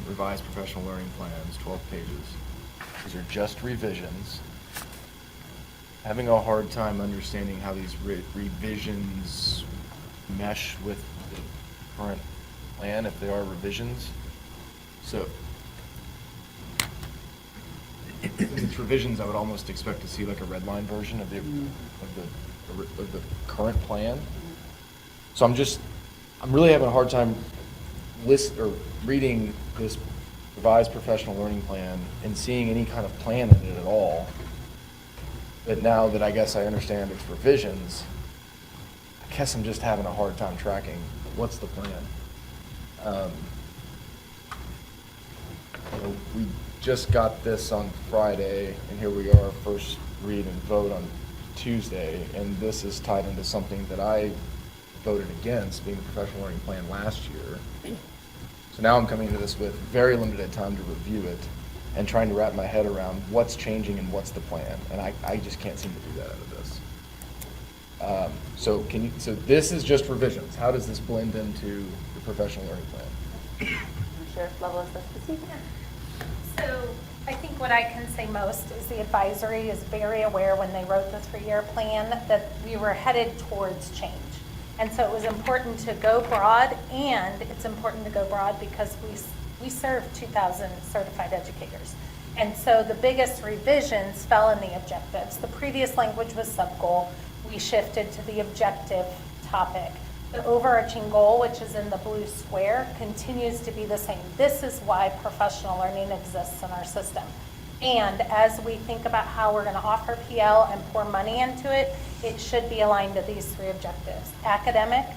revised professional learning plans, 12 pages. These are just revisions. Having a hard time understanding how these revisions mesh with the current plan, if they are revisions. So, since it's revisions, I would almost expect to see like a red line version of the current plan. So I'm really having a hard time reading this revised professional learning plan and seeing any kind of plan in it at all. But now that I guess I understand it's revisions, I guess I'm just having a hard time tracking what's the plan. We just got this on Friday, and here we are, first read and vote on Tuesday, and this is tied into something that I voted against, being the professional learning plan last year. So now I'm coming into this with very limited time to review it and trying to wrap my head around what's changing and what's the plan, and I just can't seem to do that out of this. So this is just revisions. How does this blend into the professional learning plan? Sheriff level of specificity. So I think what I can say most is the advisory is very aware when they wrote the 3-year plan that we were headed towards change. And so it was important to go broad, and it's important to go broad because we serve 2,000 certified educators. And so the biggest revisions fell in the objectives. The previous language was sub-goal. We shifted to the objective topic. The overarching goal, which is in the blue square, continues to be the same. This is why professional learning exists in our system. And as we think about how we're going to offer PL and pour money into it, it should be aligned to these 3 objectives. Academic,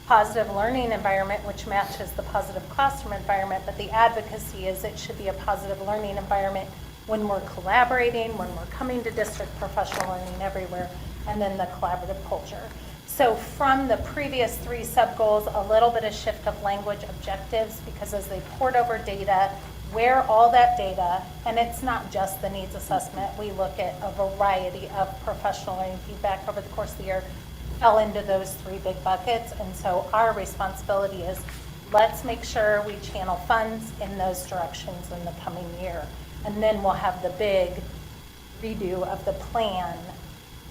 positive learning environment, which matches the positive classroom environment, but the advocacy is it should be a positive learning environment when we're collaborating, when we're coming to district professional learning everywhere, and then the collaborative culture. So from the previous 3 sub-goals, a little bit of shift of language objectives, because as they poured over data, where all that data, and it's not just the needs assessment, we look at a variety of professional learning feedback over the course of the year, fell into those 3 big buckets. And so our responsibility is let's make sure we channel funds in those directions in the coming year. And then we'll have the big redo of the plan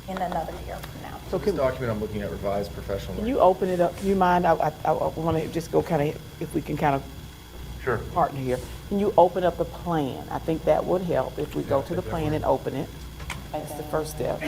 in another year from now. So this document I'm looking at, revised professional Can learning. you open it up? Do you mind? I want to just go kind of, if we can kind of Sure. partner here. Can you open up the plan? I think that would help if we go to the plan and open it. That's the first step.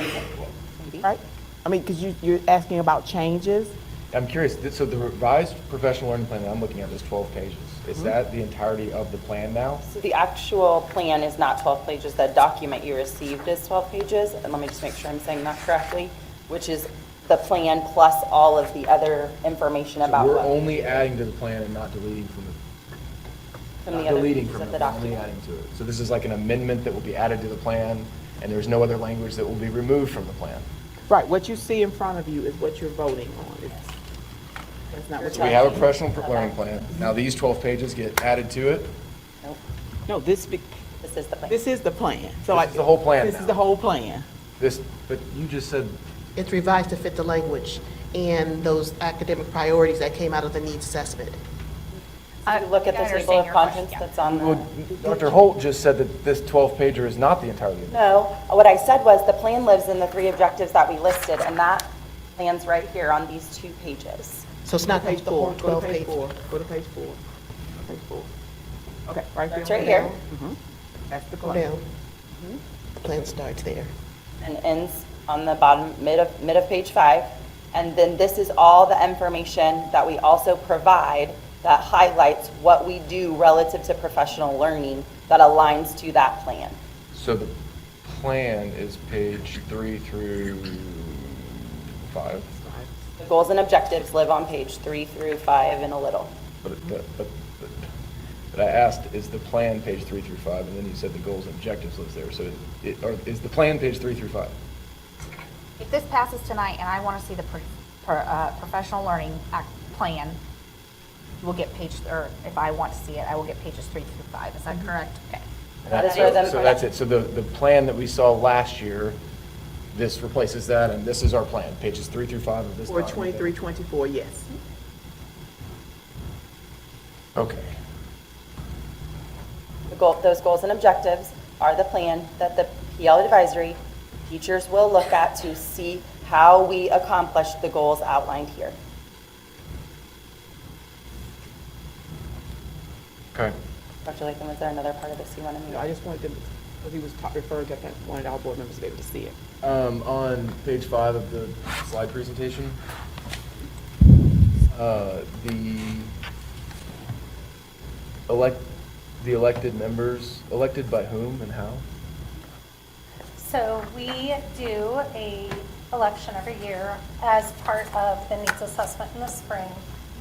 Right? I mean, because you're asking about changes. I'm curious, so the revised professional learning plan that I'm looking at is 12 pages. Is that the entirety of the plan now? So the actual plan is not 12 pages. The document you received is 12 pages. And let me just make sure I'm saying that correctly, which is the plan plus all of the other information about We're what only adding to the plan and not deleting from the other deleting pages from of it, the we're only document. adding to it. So this is like an amendment that will be added to the plan, and there's no other language that will be removed from the plan. Right, what you see in front of you is what you're voting on. That's not what So we have a professional learning plan. Now these 12 pages get added to it. No, this is the plan. This is the plan. This is the whole plan This now. is the whole plan. But you just said, It's revised to fit the language and those academic priorities that came out of the needs assessment. If you look at I the table understand of your contents question, that's on Well, the. Dr. Holt just said that this 12-pager is not the entirety of it. No, what I said was the plan lives in the 3 objectives that we listed, and that plan's right here on these 2 pages. So it's not page page 4, the go whole to page 12 4, go to page 4, page 4. Okay, right there. It's right here. That's the Go plan. down. The plan starts there. And ends on the bottom, mid of page 5. And then this is all the information that we also provide that highlights what we do relative to professional learning that aligns to that plan. So the plan is page 3 through 5. The goals and objectives live on page 3 through 5 and a little. But I asked, is the plan page 3 through 5? And then you said the goals and objectives lives there. So or is the plan page 3 through 5? If this passes tonight and I want to see the professional learning plan, we'll get or if I want to see it, I will get pages 3 through 5. Is that correct? Okay. So that's it. So the plan that we saw last year, this replaces that, and this is our plan, pages 3 through 5 of this Or document. 23, 24, yes. Okay. Those goals and objectives are the plan that the PL advisory teachers will look at to see how we accomplish the goals outlined here. Okay. Dr. Latham, was there another part of this you wanted me to? I just wanted to, because he was referring to, I think, wanted our board members to be able to see it. On page 5 of the slide presentation, the elected members, elected by whom and how? So we do a election every year as part of the needs assessment in the spring.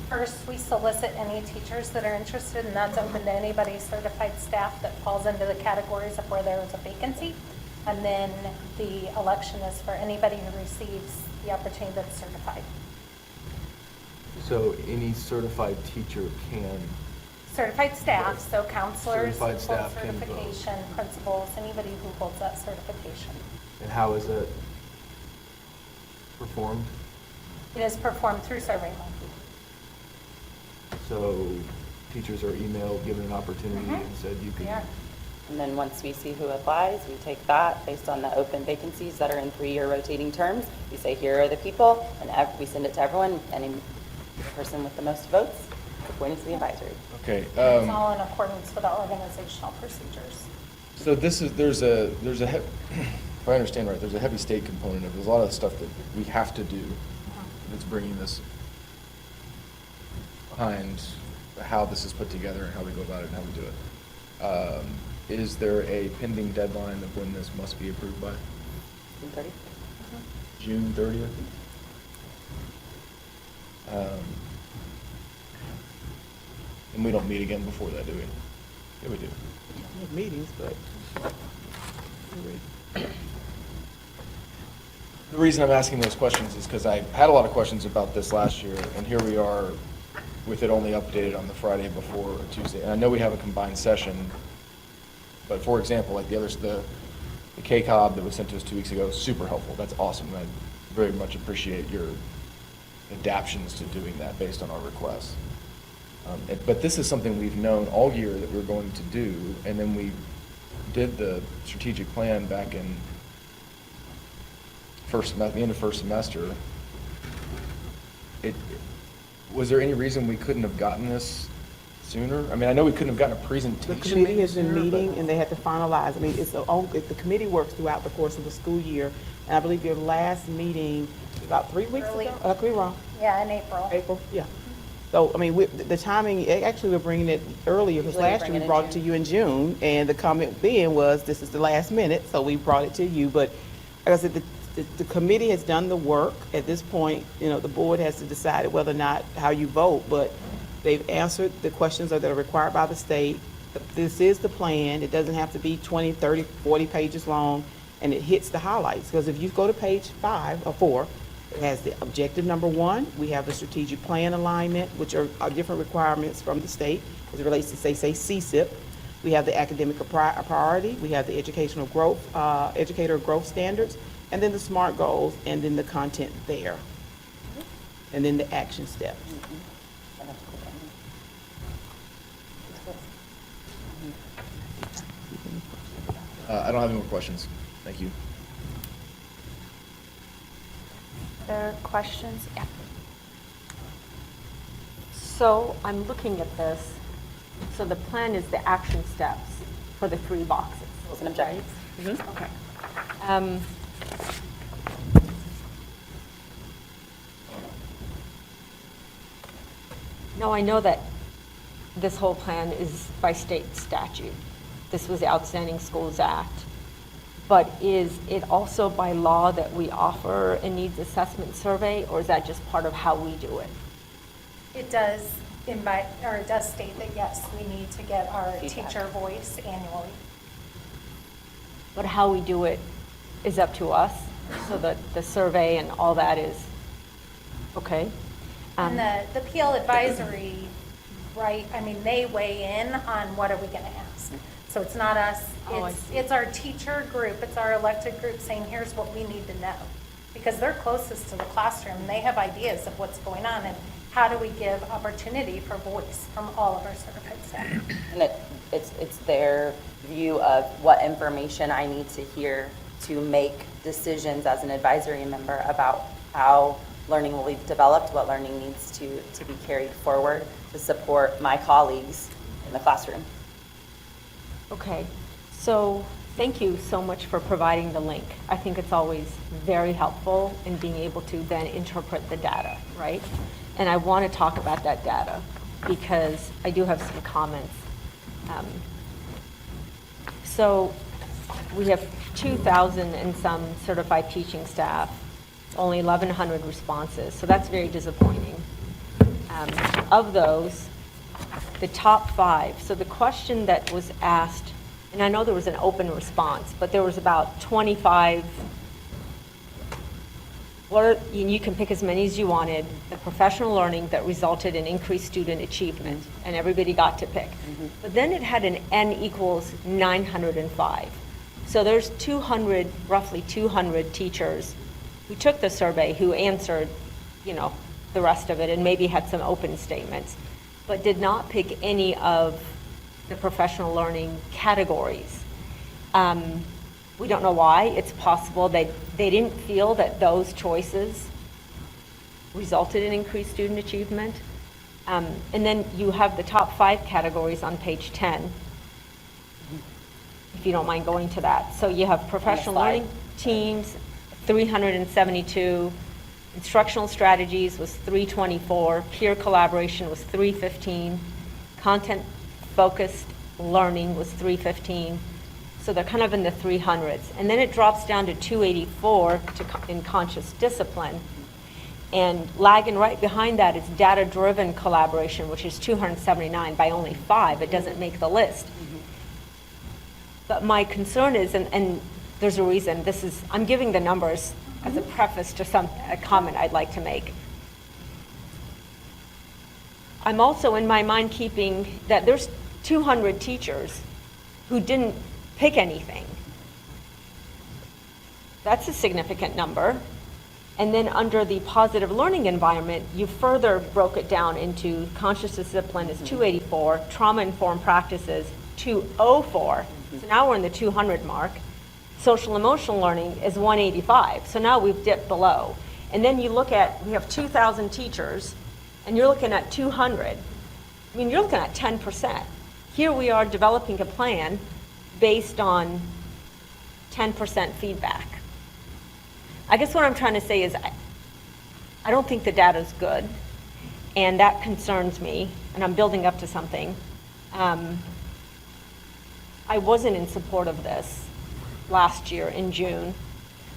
First, we solicit any teachers that are interested, and that's open to anybody certified staff that falls into the categories of where there is a vacancy. And then the election is for anybody who receives the opportunity that's certified. So any certified teacher can, Certified staff, so counselors, Certified full staff can vote. certification, principals, anybody who holds that certification. and how is it performed? It is performed through SurveyMonkey. So teachers are emailed, given an opportunity, and said you can. Yeah. And then once we see who applies, we take that based on the open vacancies that are in 3-year rotating terms. We say, here are the people, and we send it to everyone, and the person with the most votes is appointed to the advisory. Okay. It's all in accordance with our organizational procedures. So there's a if I understand right, there's a heavy state component of it. There's a lot of stuff that we have to do that's bringing this behind how this is put together and how we go about it and how we do it. Is there a pending deadline of when this must be approved by? June 30th. June 30th? And we don't meet again before that, do we? Yeah, we do. We have meetings, but. The reason I'm asking those questions is because I had a lot of questions about this last year, and here we are with it only updated on the Friday before Tuesday. And I know we have a combined session, but for example, like the KCOB that was sent to us 2 weeks ago, super helpful. That's awesome. I very much appreciate your adaptions to doing that based on our requests. But this is something we've known all year that we're going to do, and then we did the strategic plan back in the end of first semester. Was there any reason we couldn't have gotten this sooner? I mean, I know we couldn't have gotten a presentation. The committee has been sooner, meeting, but- and they had to finalize. I mean, the committee works throughout the course of the school year, and I believe your last meeting about 3 weeks Early. ago? Could be wrong. Yeah, in April. April, yeah. So, I mean, the timing, actually, we're bringing it earlier, because Usually we last bring year it we in brought it to you in June, and the comment then was, this is the last minute, so we brought it to you. But like I said, the committee has done the work. At this point, the board has to decide whether or not how you vote, but they've answered the questions that are required by the state. This is the plan. It doesn't have to be 20, 30, 40 pages long, and it hits the highlights. Because if you go to page 5 or 4, it has the objective number 1. We have the strategic plan alignment, which are different requirements from the state as it relates to, say CSIP. We have the academic priority. We have the educational growth, educator growth standards, and then the SMART goals, and then the content there. And then the action steps. I don't have any more questions. Thank you. Other questions? Yeah. So I'm looking at this. So the plan is the action steps for the 3 boxes. Goals and objectives. Right? Okay. Um, No, I know that this whole plan is by state statute. This was the Outstanding Schools Act. But is it also by law that we offer a needs assessment survey, or is that just part of how we do it? It does invite, or it does state that, yes, we need to get our Feedback. teacher voice annually. But how we do it is up to us, so that the survey and all that is, okay? And the PL advisory, right, I mean, they weigh in on what are we gonna ask. So it's not us, Oh, I it's our teacher group, it's our elected group saying, here's what we need to know. Because they're closest to the classroom, and they have ideas of what's going on, and how do we give opportunity for voice from all of our certified staff? And it's their view of what information I need to hear to make decisions as an advisory member about how learning will be developed, what learning needs to be carried forward to support my colleagues in the classroom. Okay, so thank you so much for providing the link. I think it's always very helpful in being able to then interpret the data, right? And I want to talk about that data because I do have some comments. So we have 2,000 and some certified teaching staff, only 1,100 responses, so that's very disappointing. Of those, the top 5, so the question that was asked, and I know there was an open response, but there was about 25, and you can pick as many as you wanted, the professional learning that resulted in increased student achievement, and everybody got to pick. But then it had an N equals 905. So there's 200, roughly 200 teachers who took the survey, who answered, the rest of it, and maybe had some open statements, but did not pick any of the professional learning categories. We don't know why. It's possible they didn't feel that those choices resulted in increased student achievement. And then you have the top 5 categories on page 10, if you don't mind going to that. So you have professional learning teams, 372, instructional strategies was 324, peer collaboration was 315, content-focused learning was 315. So they're kind of in the 300s. And then it drops down to 284 in conscious discipline. And lagging right behind that is data-driven collaboration, which is 279 by only 5. It doesn't make the list. But my concern is, and there's a reason, I'm giving the numbers as a preface to a comment I'd like to make. I'm also in my mind keeping that there's 200 teachers who didn't pick anything. That's a significant number. And then under the positive learning environment, you further broke it down into conscious discipline is 284, trauma-informed practices 204. So now we're in the 200 mark. Social emotional learning is 185. So now we've dipped below. And then we have 2,000 teachers, and you're looking at 200. I mean, you're looking at 10%. Here we are developing a plan based on 10% feedback. I guess what I'm trying to say is I don't think the data's good, and that concerns me, and I'm building up to something. I wasn't in support of this last year in June.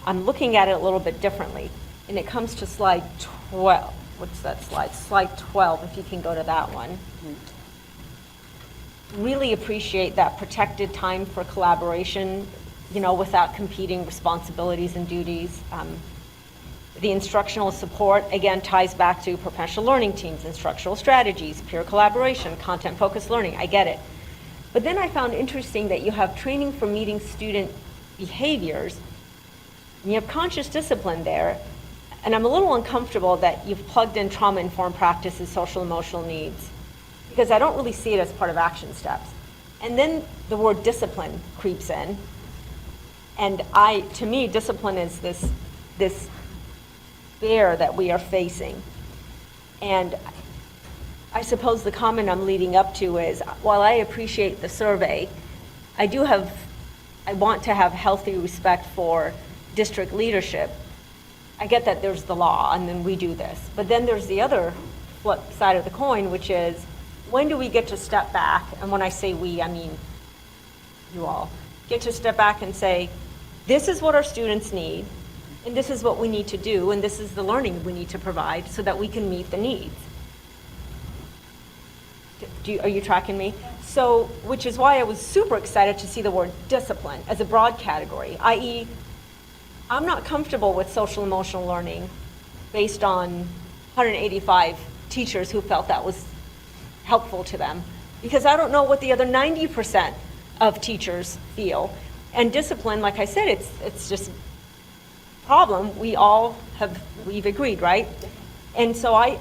I'm looking at it a little bit differently, and it comes to slide 12. What's that slide? Slide 12, if you can go to that one. Really appreciate that protected time for collaboration, without competing responsibilities and duties. The instructional support, again, ties back to professional learning teams, instructional strategies, peer collaboration, content-focused learning. I get it. But then I found interesting that you have training for meeting student behaviors, and you have conscious discipline there, and I'm a little uncomfortable that you've plugged in trauma-informed practices, social emotional needs, because I don't really see it as part of action steps. And then the word discipline creeps in. And to me, discipline is this bear that we are facing. And I suppose the comment I'm leading up to is, while I appreciate the survey, I want to have healthy respect for district leadership. I get that there's the law and then we do this. But then there's the other flip side of the coin, which is, when do we get to step back? And when I say we, I mean you all. Get to step back and say, this is what our students need, and this is what we need to do, and this is the learning we need to provide so that we can meet the needs. Are you tracking me? So, which is why I was super excited to see the word discipline as a broad category, i.e., I'm not comfortable with social emotional learning based on 185 teachers who felt that was helpful to them, because I don't know what the other 90% of teachers feel. And discipline, like I said, it's just a problem. We've agreed, right? And so I'm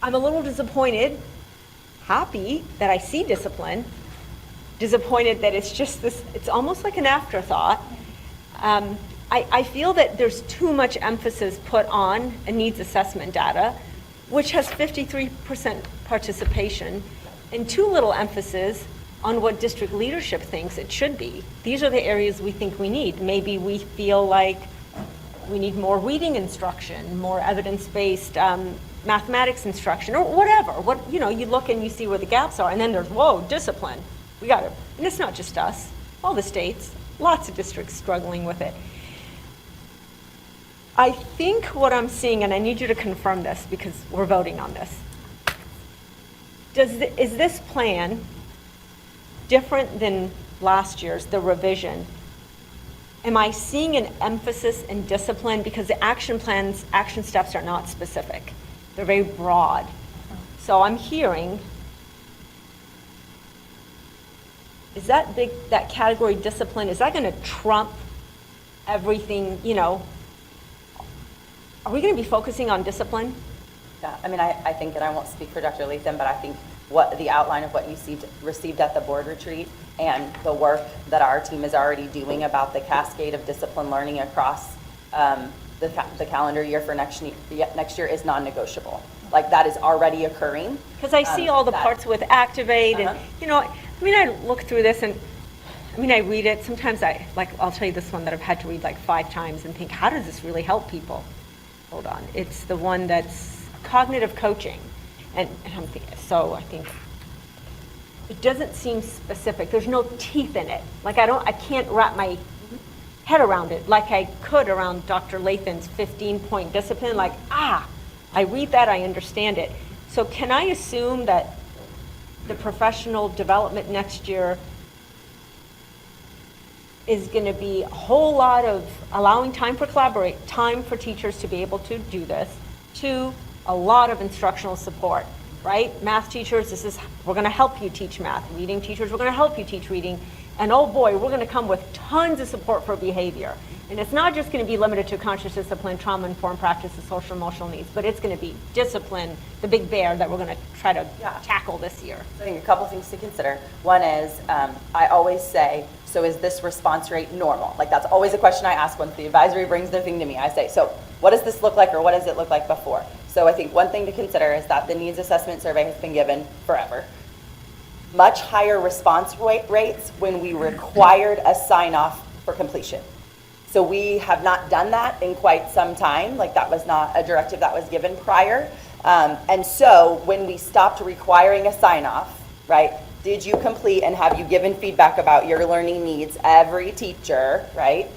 a little disappointed, happy that I see discipline, disappointed that it's just this, it's almost like an afterthought. I feel that there's too much emphasis put on a needs assessment data, which has 53% participation, and too little emphasis on what district leadership thinks it should be. These are the areas we think we need. Maybe we feel like we need more reading instruction, more evidence-based mathematics instruction, or whatever. You look and you see where the gaps are, and then there's, whoa, discipline. We got it. And it's not just us, all the states, lots of districts struggling with it. I think what I'm seeing, and I need you to confirm this because we're voting on this, is this plan different than last year's, the revision? Am I seeing an emphasis in discipline? Because the action steps are not specific. They're very broad. So I'm hearing, is that category discipline, is that going to trump everything, Are we going to be focusing on discipline? Yeah, I think, and I won't speak for Dr. Latham, but I think what the outline of what you received at the board retreat and the work that our team is already doing about the cascade of discipline learning across the calendar year for next year is non-negotiable. Like, that is already occurring. Because I see all the parts with activate and, I look through this and, I read it. Sometimes I'll tell you this one that I've had to read like 5 times and think, how does this really help people? Hold on. It's the one that's cognitive coaching. And I'm thinking, so I think it doesn't seem specific. There's no teeth in it. Like, I can't wrap my head around it like I could around Dr. Lathan's 15-point discipline. Like, I read that, I understand it. So can I assume that the professional development next year is going to be a whole lot of allowing time for time for teachers to be able to do this, to a lot of instructional support, right? Math teachers, we're going to help you teach math. Reading teachers, we're going to help you teach reading. And oh boy, we're going to come with tons of support for behavior. And it's not just going to be limited to conscious discipline, trauma-informed practices, social emotional needs, but it's going to be discipline, the big bear that we're going to try to tackle this year. I think a couple things to consider. One is, I always say, so is this response rate normal? Like, that's always a question I ask once the advisory brings their thing to me. I say, so what does this look like, or what does it look like before? So I think one thing to consider is that the needs assessment survey has been given forever. Much higher response rates when we required a sign-off for completion. So we have not done that in quite some time. Like, that was not a directive that was given prior. And so when we stopped requiring a sign-off, right, did you complete and have you given feedback about your learning needs, every teacher, right,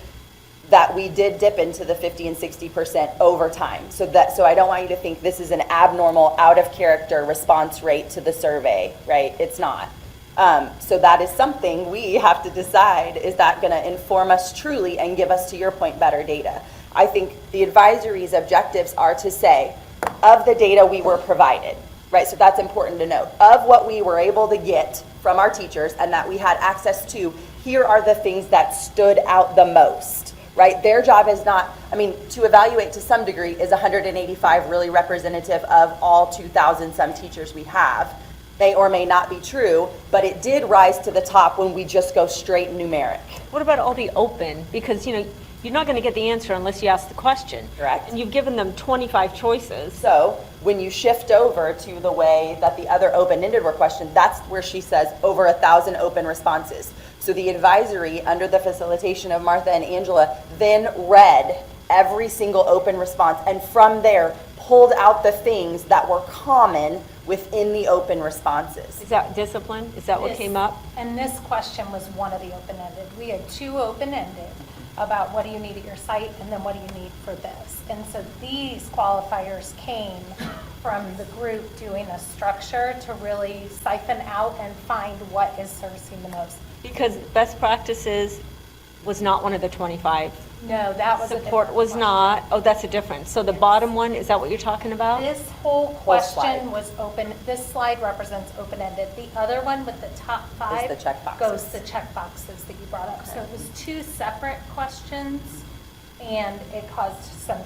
that we did dip into the 50 and 60% over time. So I don't want you to think this is an abnormal, out of character response rate to the survey, right? It's not. So that is something we have to decide, is that going to inform us truly and give us, to your point, better data? I think the advisory's objectives are to say, of the data we were provided, right? So that's important to note. Of what we were able to get from our teachers and that we had access to, here are the things that stood out the most. Right? Their job is not, to evaluate to some degree, is 185 really representative of all 2,000 some teachers we have? may or may not be true, but it did rise to the top when we just go straight numeric. What about all the open? Because, you're not going to get the answer unless you ask the question. Correct. And you've given them 25 choices. So when you shift over to the way that the other open-ended were questioned, that's where she says over 1,000 open responses. So the advisory, under the facilitation of Martha and Angela, then read every single open response, and from there pulled out the things that were common within the open responses. Is that discipline? Is that what came up? And this question was one of the open-ended. We had 2 open-ended about what do you need at your site, and then what do you need for this. And so these qualifiers came from the group doing a structure to really siphon out and find what is servicing the most. Because best practices was not one of the 25. No, that was a Support different was question. not. Oh, that's a difference. So the bottom one, is that what you're talking about? This whole question slide. was open, this slide represents open-ended. The other one with the top 5 the check boxes. goes to check boxes that you brought up. So it was 2 separate questions, and it caused some,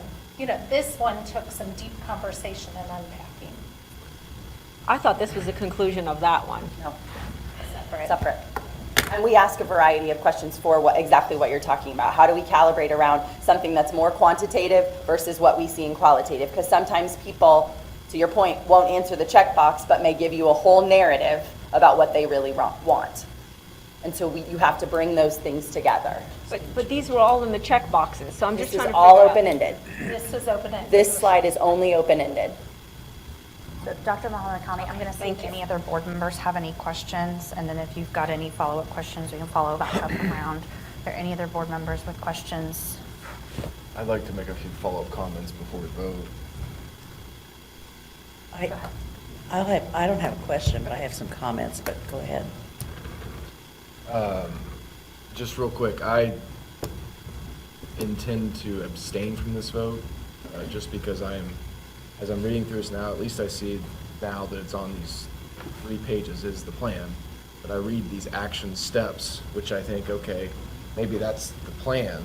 this one took some deep conversation and unpacking. I thought this was a conclusion of that one. No, Separate. separate. And we ask a variety of questions for exactly what you're talking about. How do we calibrate around something that's more quantitative versus what we see in qualitative? Because sometimes people, to your point, won't answer the checkbox, but may give you a whole narrative about what they really want. And so you have to bring those things together. But these were all in the check boxes, so I'm just This trying is to all figure out- open-ended. This is open-ended. This slide is only open-ended. So Dr. Mahamakani, I'm going to see if any other board members have any questions, and then if you've got any follow-up questions, we can follow back up around. Are there any other board members with questions? I'd like to make a few follow-up comments before we vote. I don't have a question, but I have some comments, but go ahead. Just real quick, I intend to abstain from this vote, just because as I'm reading through this now, at least I see now that it's on these 3 pages is the plan, but I read these action steps, which I think, okay, maybe that's the plan.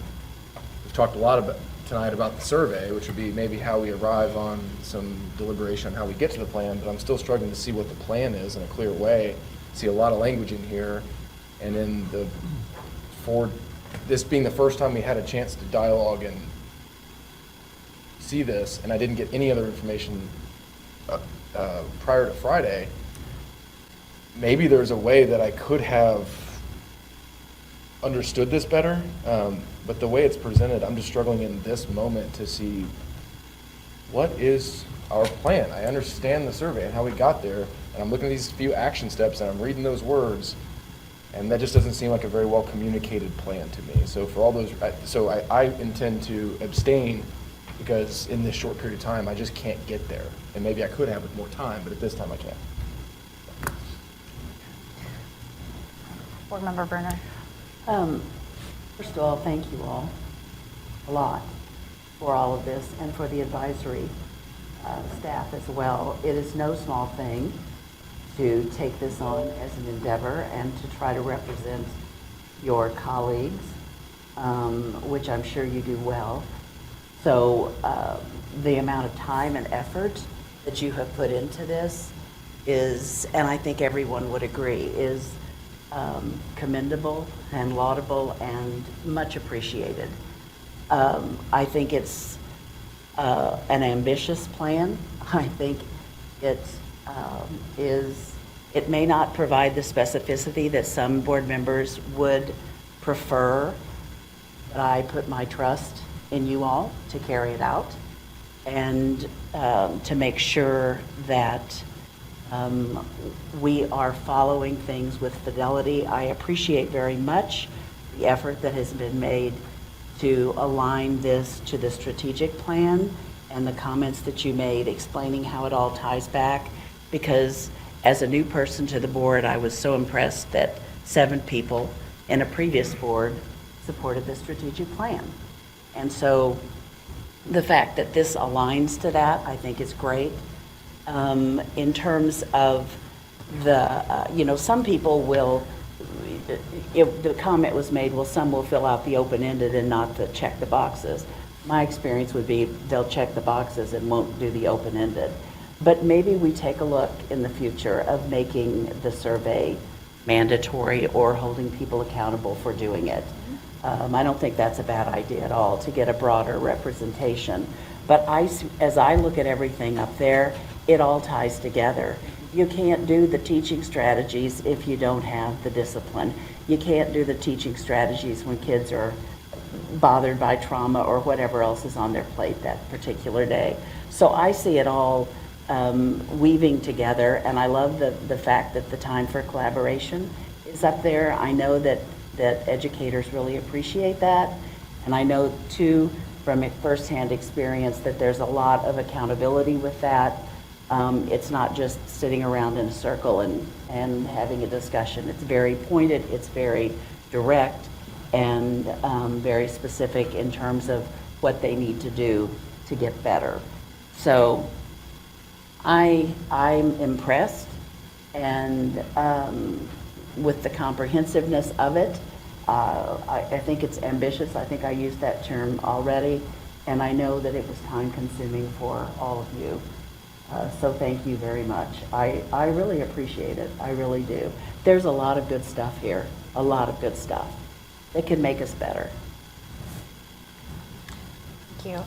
We've talked a lot about tonight about the survey, which would be maybe how we arrive on some deliberation on how we get to the plan, but I'm still struggling to see what the plan is in a clear way. See a lot of language in here, and in for this being the first time we had a chance to dialogue and see this, and I didn't get any other information prior to Friday, maybe there's a way that I could have understood this better, but the way it's presented, I'm just struggling in this moment to see what is our plan. I understand the survey and how we got there, and I'm looking at these few action steps, and I'm reading those words, and that just doesn't seem like a very well communicated plan to me. So for all those, I intend to abstain, because in this short period of time, I just can't get there. And maybe I could have with more time, but at this time I can't. Board Member Berner. First of all, thank you all a lot for all of this and for the advisory staff as well. It is no small thing to take this on as an endeavor and to try to represent your colleagues, which I'm sure you do well. So the amount of time and effort that you have put into this is, and I think everyone would agree, is commendable and laudable and much appreciated. I think it's an ambitious plan. I think it it may not provide the specificity that some board members would prefer, but I put my trust in you all to carry it out and to make sure that we are following things with fidelity. I appreciate very much the effort that has been made to align this to the strategic plan and the comments that you made explaining how it all ties back, because as a new person to the board, I was so impressed that 7 people in a previous board supported the strategic plan. And so the fact that this aligns to that, I think is great. In terms of the, some people will, if the comment was made, well, some will fill out the open-ended and not the check the boxes. My experience would be they'll check the boxes and won't do the open-ended. But maybe we take a look in the future of making the survey mandatory or holding people accountable for doing it. I don't think that's a bad idea at all, to get a broader representation. But as I look at everything up there, it all ties together. You can't do the teaching strategies if you don't have the discipline. You can't do the teaching strategies when kids are bothered by trauma or whatever else is on their plate that particular day. So I see it all weaving together, and I love the fact that the time for collaboration is up there. I know that educators really appreciate that, and I know too from firsthand experience that there's a lot of accountability with that. It's not just sitting around in a circle and having a discussion. It's very pointed, it's very direct, and very specific in terms of what they need to do to get better. So I'm impressed and with the comprehensiveness of it. I think it's ambitious. I think I used that term already, and I know that it was time consuming for all of you. So thank you very much. I really appreciate it. I really do. There's a lot of good stuff here, a lot of good stuff that can make us better. Thank you.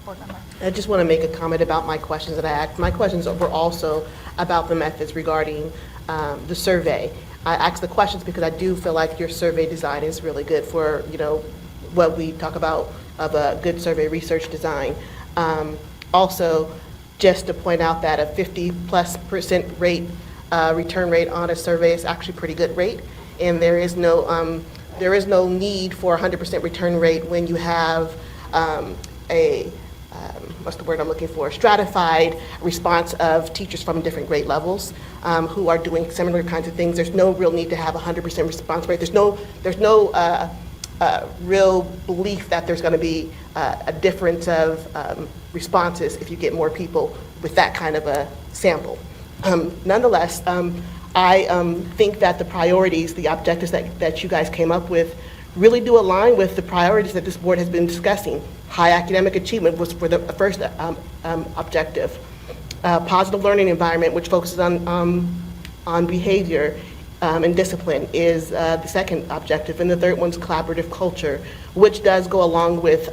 Board member. I just want to make a comment about my questions that I asked. My questions were also about the methods regarding the survey. I asked the questions because I do feel like your survey design is really good for, what we talk about of a good survey research design. Also, just to point out that a 50+% rate, return rate on a survey is actually a pretty good rate, and there is no need for 100% return rate when you have what's the word I'm looking for? Stratified response of teachers from different grade levels who are doing similar kinds of things. There's no real need to have 100% response rate. There's no real belief that there's going to be a difference of responses if you get more people with that kind of a sample. Nonetheless, I think that the priorities, the objectives that you guys came up with really do align with the priorities that this board has been discussing. High academic achievement was for the first objective. Positive learning environment, which focuses on behavior and discipline, is the second objective. And the third one's collaborative culture, which does go along with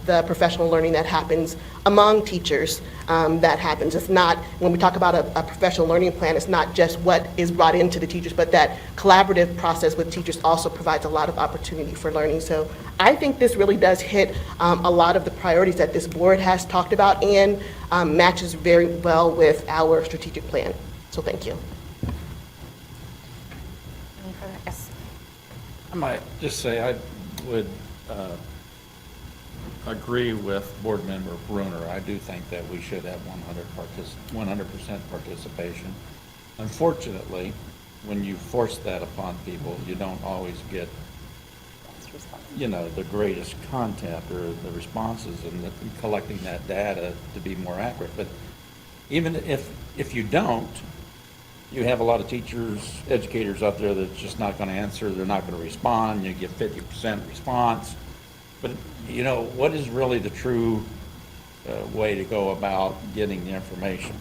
the professional learning that happens among teachers. That happens. It's not, when we talk about a professional learning plan, it's not just what is brought into the teachers, but that collaborative process with teachers also provides a lot of opportunity for learning. So I think this really does hit a lot of the priorities that this board has talked about and matches very well with our strategic plan. So thank you. Any further? Yes. I might just say I would agree with Board Member Bruner. I do think that we should have 100% participation. Unfortunately, when you force that upon people, you don't always get, the greatest content or the responses and collecting that data to be more accurate. But even if you don't, you have a lot of teachers, educators out there that's just not going to answer, they're not going to respond, you get 50% response. But, what is really the true way to go about getting the information?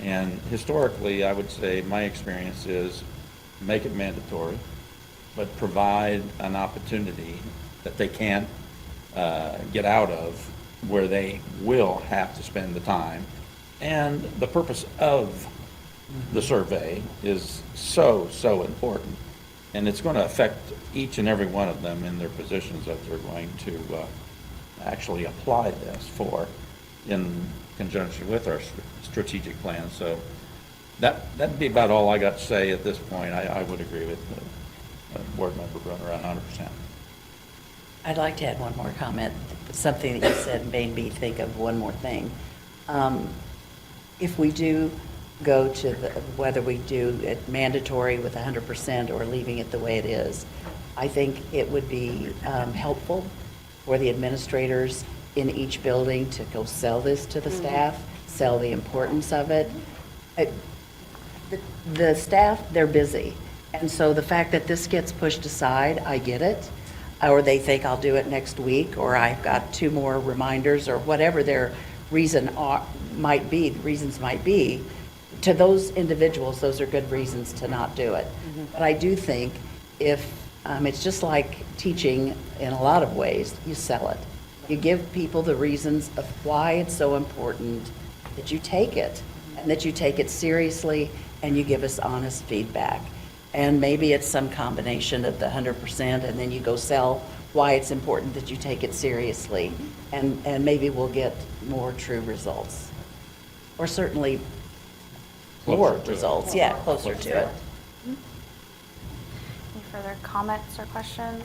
And historically, I would say my experience is make it mandatory, but provide an opportunity that they can't get out of where they will have to spend the time. And the purpose of the survey is so important, and it's going to affect each and every one of them in their positions that they're going to actually apply this for in conjunction with our strategic plan. So that'd be about all I got to say at this point. I would agree with Board Member Brunner 100%. I'd like to add one more comment. Something that you said made me think of one more thing. If we do go to whether we do it mandatory with 100% or leaving it the way it is, I think it would be helpful for the administrators in each building to go sell this to the staff, sell the importance of it. The staff, they're busy. And so the fact that this gets pushed aside, I get it. Or they think I'll do it next week, or I've got 2 more reminders, or whatever their reasons might be, to those individuals, those are good reasons to not do it. But I do think if, it's just like teaching in a lot of ways, you sell it. You give people the reasons of why it's so important that you take it, and that you take it seriously, and you give us honest feedback. And maybe it's some combination of the 100%, and then you go sell why it's important that you take it seriously, and maybe we'll get more true results. Or certainly more results, yeah, closer to it. Any further comments or questions?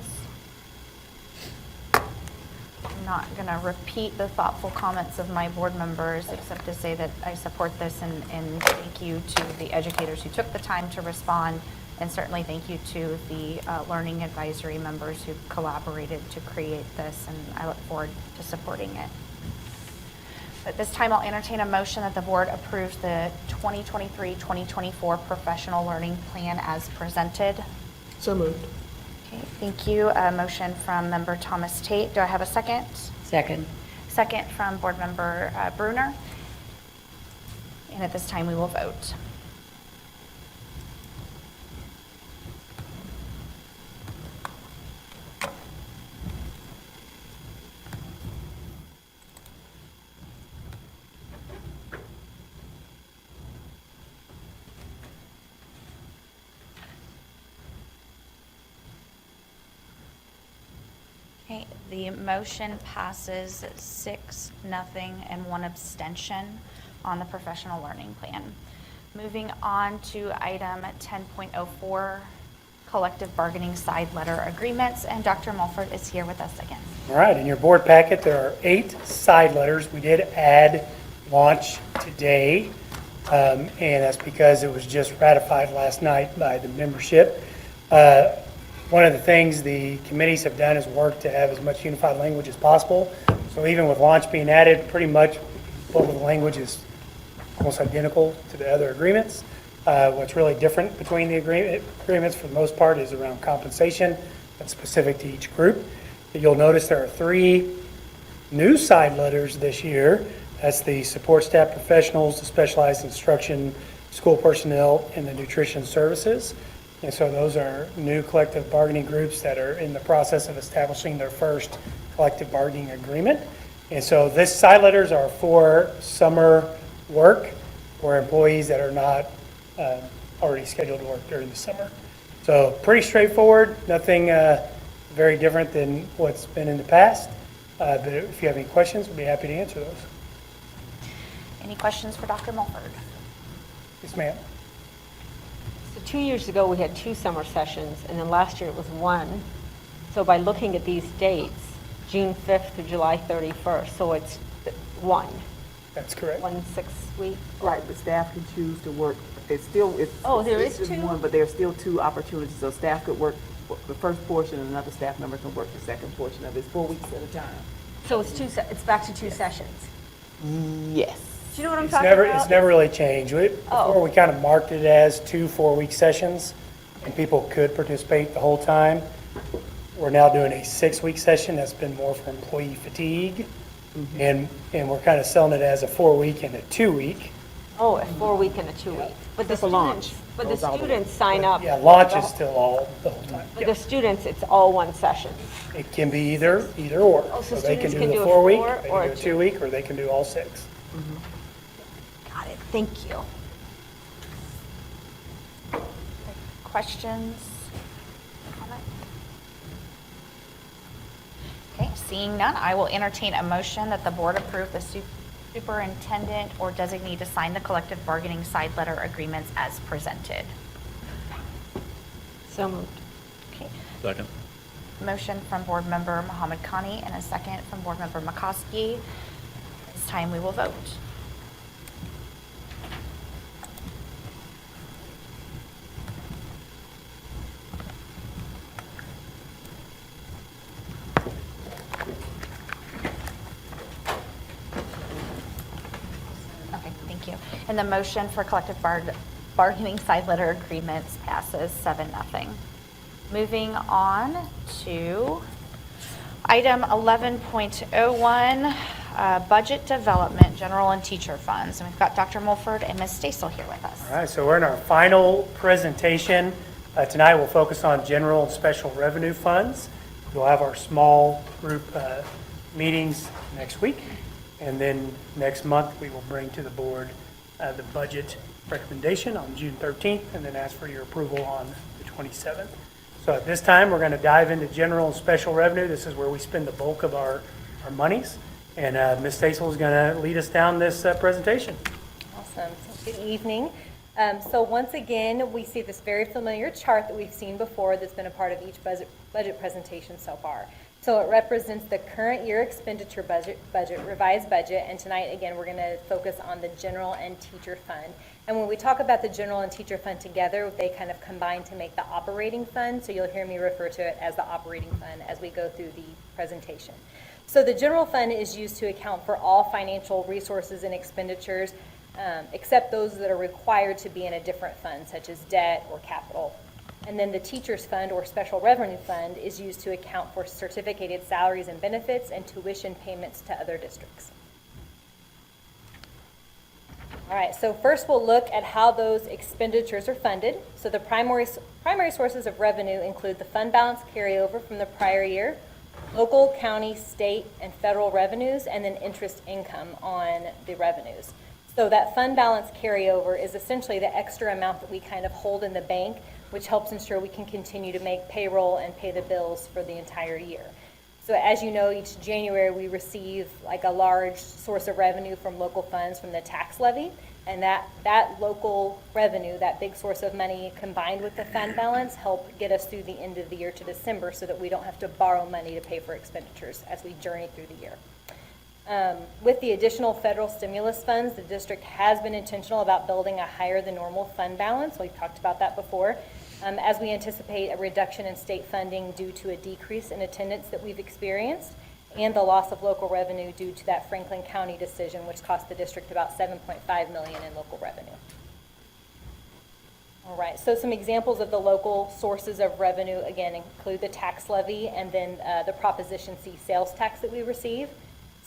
I'm not going to repeat the thoughtful comments of my board members, except to say that I support this, and thank you to the educators who took the time to respond, and certainly thank you to the learning advisory members who collaborated to create this, and I look forward to supporting it. At this time, I'll entertain a motion that the board approves the 2023-2024 professional learning plan as presented. So moved. Okay, thank you. A motion from member Thomas Tate. Do I have a second? Second. Second from board member Bruner. And at this time, we will vote. Okay, the motion passes 6-0 and 1 abstention on the professional learning plan. Moving on to item 10.04, collective bargaining side letter agreements, and Dr. Mulford is here with us again. All right, in your board packet, there are 8 side letters. We did add launch today, and that's because it was just ratified last night by the membership. One of the things the committees have done is work to have as much unified language as possible. So even with launch being added, pretty much both of the language is almost identical to the other agreements. What's really different between the agreements for the most part is around compensation that's specific to each group. You'll notice there are 3 new side letters this year. That's the support staff professionals, the specialized instruction, school personnel, and the nutrition services. And so those are new collective bargaining groups that are in the process of establishing their first collective bargaining agreement. And so this side letters are for summer work for employees that are not already scheduled to work during the summer. So pretty straightforward, nothing very different than what's been in the past. But if you have any questions, we'd be happy to answer those. Any questions for Dr. Mulford? Yes, ma'am. So 2 years ago, we had 2 summer sessions, and then last year it was 1. So by looking at these dates, June 5th through July 31st, so it's 1. That's correct. 1 6-week. Right, but staff can choose to work, it's still, it's. Oh, there it's is just 2? one, but there's still 2 opportunities, so staff could work the first portion, and another staff member can work the second portion of it. It's 4 weeks at a time. So it's it's back to 2 sessions. Yes. Do you know what I'm It's talking never, about? it's never really changed. Before, we kind of marked it as 2 4-week sessions, and people could participate the whole time. We're now doing a 6-week session. That's been more for employee fatigue. And we're kind of selling it as a 4-week and a 2-week. Oh, a 4-week and a 2-week. But the For launch. students, but the Goes all the way. students sign up. Yeah, launch is still all the whole time. But the students, it's all 1 session. It can be either or. Oh, so they can students do can the do a 4-week, 4 they or can a do a 2. 2-week, or they can do all 6. Got it. Thank you. Questions? Comment? Okay, seeing none, I will entertain a motion that the board approve the superintendent or designee to sign the collective bargaining side letter agreements as presented. So moved. Okay, Second. motion from board member Mohammed Khani and a second from board member McCoskey. This time we will vote. Okay, thank you. And the motion for collective bargaining side letter agreements passes 7-0. Moving on to item 11.01, budget development, general and teacher funds. And we've got Dr. Mulford and Ms. Stasel here with us. All right, so we're in our final presentation. Tonight we'll focus on general and special revenue funds. We'll have our small group meetings next week. And then next month we will bring to the board the budget recommendation on June 13th and then ask for your approval on the 27th. So at this time, we're going to dive into general and special revenue. This is where we spend the bulk of our monies. And Ms. Stasel is going to lead us down this presentation. Awesome. Good evening. So once again, we see this very familiar chart that we've seen before that's been a part of each budget presentation so far. So it represents the current year expenditure budget, revised budget, and tonight, again, we're going to focus on the general and teacher fund. And when we talk about the general and teacher fund together, they kind of combine to make the operating fund, so you'll hear me refer to it as the operating fund as we go through the presentation. So the general fund is used to account for all financial resources and expenditures, except those that are required to be in a different fund, such as debt or capital. And then the teacher's fund or special revenue fund is used to account for certificated salaries and benefits and tuition payments to other districts. All right, so first we'll look at how those expenditures are funded. So the primary sources of revenue include the fund balance carryover from the prior year, local, county, state, and federal revenues, and then interest income on the revenues. So that fund balance carryover is essentially the extra amount that we kind of hold in the bank, which helps ensure we can continue to make payroll and pay the bills for the entire year. So as you know, each January we receive like a large source of revenue from local funds from the tax levy, and that local revenue, that big source of money combined with the fund balance help get us through the end of the year to December so that we don't have to borrow money to pay for expenditures as we journey through the year. With the additional federal stimulus funds, the district has been intentional about building a higher than normal fund balance. We've talked about that before. As we anticipate a reduction in state funding due to a decrease in attendance that we've experienced and the loss of local revenue due to that Franklin County decision, which cost the district about $7.5 million in local revenue. All right, so some examples of the local sources of revenue, again, include the tax levy and then the Proposition C sales tax that we receive.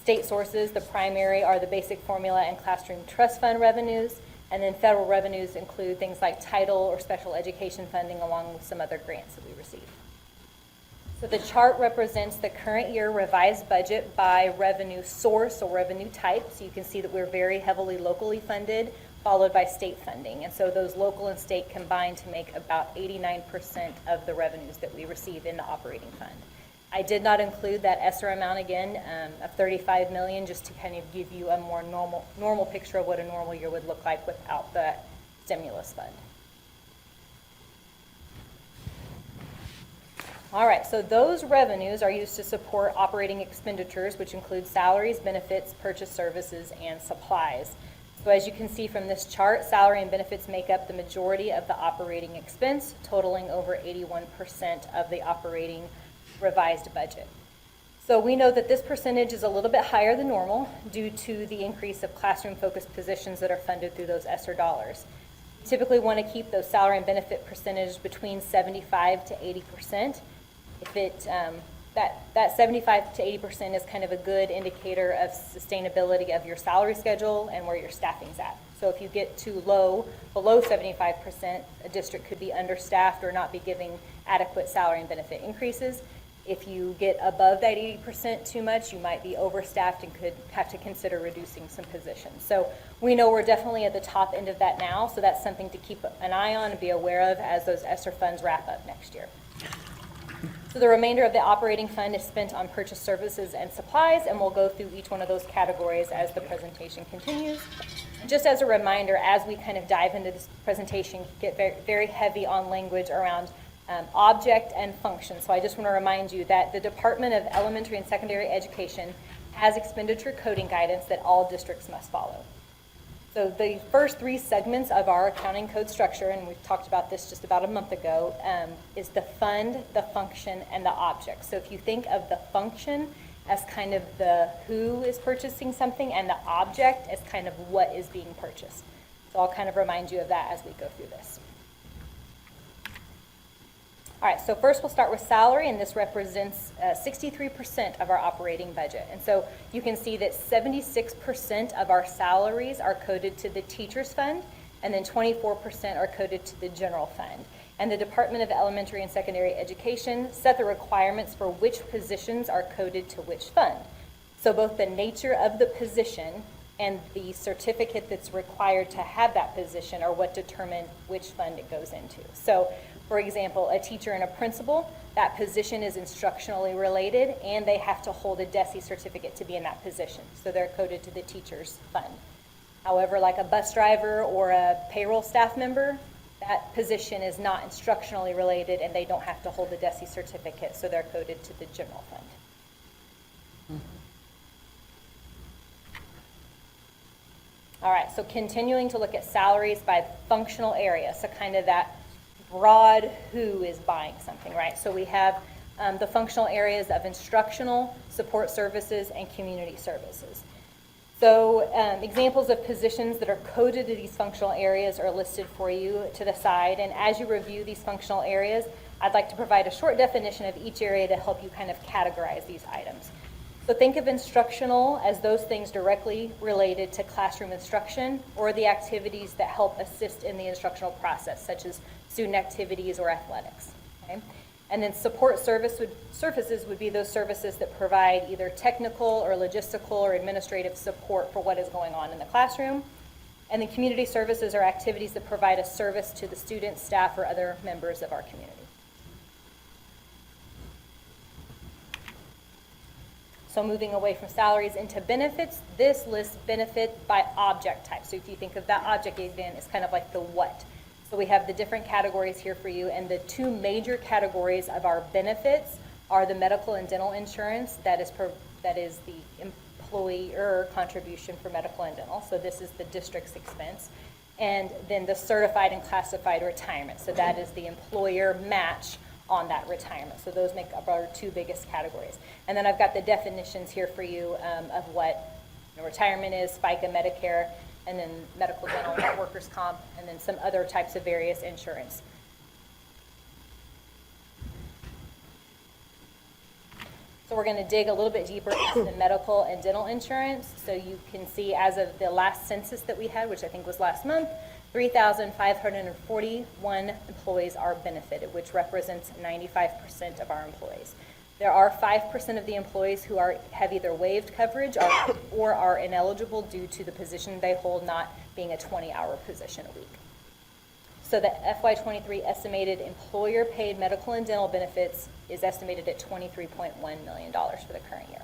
State sources, the primary are the basic formula and classroom trust fund revenues, and then federal revenues include things like title or special education funding along with some other grants that we receive. So the chart represents the current year revised budget by revenue source or revenue type. So you can see that we're very heavily locally funded, followed by state funding. And so those local and state combine to make about 89% of the revenues that we receive in the operating fund. I did not include that ESSER amount again of $35 million just to kind of give you a more normal picture of what a normal year would look like without the stimulus fund. All right, so those revenues are used to support operating expenditures, which include salaries, benefits, purchase services, and supplies. So as you can see from this chart, salary and benefits make up the majority of the operating expense, totaling over 81% of the operating revised budget. So we know that this percentage is a little bit higher than normal due to the increase of classroom-focused positions that are funded through those ESSER dollars. We typically want to keep those salary and benefit percentage between 75 to 80%. If it that 75 to 80% is kind of a good indicator of sustainability of your salary schedule and where your staffing's at. So if you get too low, below 75%, a district could be understaffed or not be giving adequate salary and benefit increases. If you get above that 80% too much, you might be overstaffed and could have to consider reducing some positions. So we know we're definitely at the top end of that now, so that's something to keep an eye on and be aware of as those ESSER funds wrap up next year. So the remainder of the operating fund is spent on purchase services and supplies, and we'll go through each one of those categories as the presentation continues. Just as a reminder, as we kind of dive into this presentation, get very, very heavy on language around object and function. So I just want to remind you that the Department of Elementary and Secondary Education has expenditure coding guidance that all districts must follow. So the first three segments of our accounting code structure, and we've talked about this just about a month ago, is the fund, the function, and the object. So if you think of the function as kind of the who is purchasing something and the object as kind of what is being purchased. So I'll kind of remind you of that as we go through this. All right, so first we'll start with salary, and this represents 63% of our operating budget. And so you can see that 76% of our salaries are coded to the teachers fund, and then 24% are coded to the general fund. And the Department of Elementary and Secondary Education set the requirements for which positions are coded to which fund. So both the nature of the position and the certificate that's required to have that position are what determine which fund it goes into. So, for example, a teacher and a principal, that position is instructionally related, and they have to hold a DESE certificate to be in that position. So they're coded to the teacher's fund. However, like a bus driver or a payroll staff member, that position is not instructionally related, and they don't have to hold the DESE certificate, so they're coded to the general fund. All right, so continuing to look at salaries by functional area, so kind of that broad who is buying something, right? So we have the functional areas of instructional, support services, and community services. So examples of positions that are coded to these functional areas are listed for you to the side, and as you review these functional areas, I'd like to provide a short definition of each area to help you kind of categorize these items. So think of instructional as those things directly related to classroom instruction or the activities that help assist in the instructional process, such as student activities or athletics. Okay? And then support services would be those services that provide either technical or logistical or administrative support for what is going on in the classroom. And then community services are activities that provide a service to the students, staff, or other members of our community. So moving away from salaries into benefits, this lists benefit by object type. So if you think of that object again, it's kind of like the what. So we have the different categories here for you, and the two major categories of our benefits are the medical and dental insurance, that is the employer contribution for medical and dental, so this is the district's expense, and then the certified and classified retirement, so that is the employer match on that retirement. So those make up our two biggest categories. And then I've got the definitions here for you of what retirement is, FICA, Medicare, and then medical, dental, workers' comp, and then some other types of various insurance. So we're going to dig a little bit deeper into the medical and dental insurance. So you can see as of the last census that we had, which I think was last month, 3,541 employees are benefited, which represents 95% of our employees. There are 5% of the employees who have either waived coverage or are ineligible due to the position they hold not being a 20-hour position a week. So the FY23 estimated employer-paid medical and dental benefits is estimated at $23.1 million for the current year.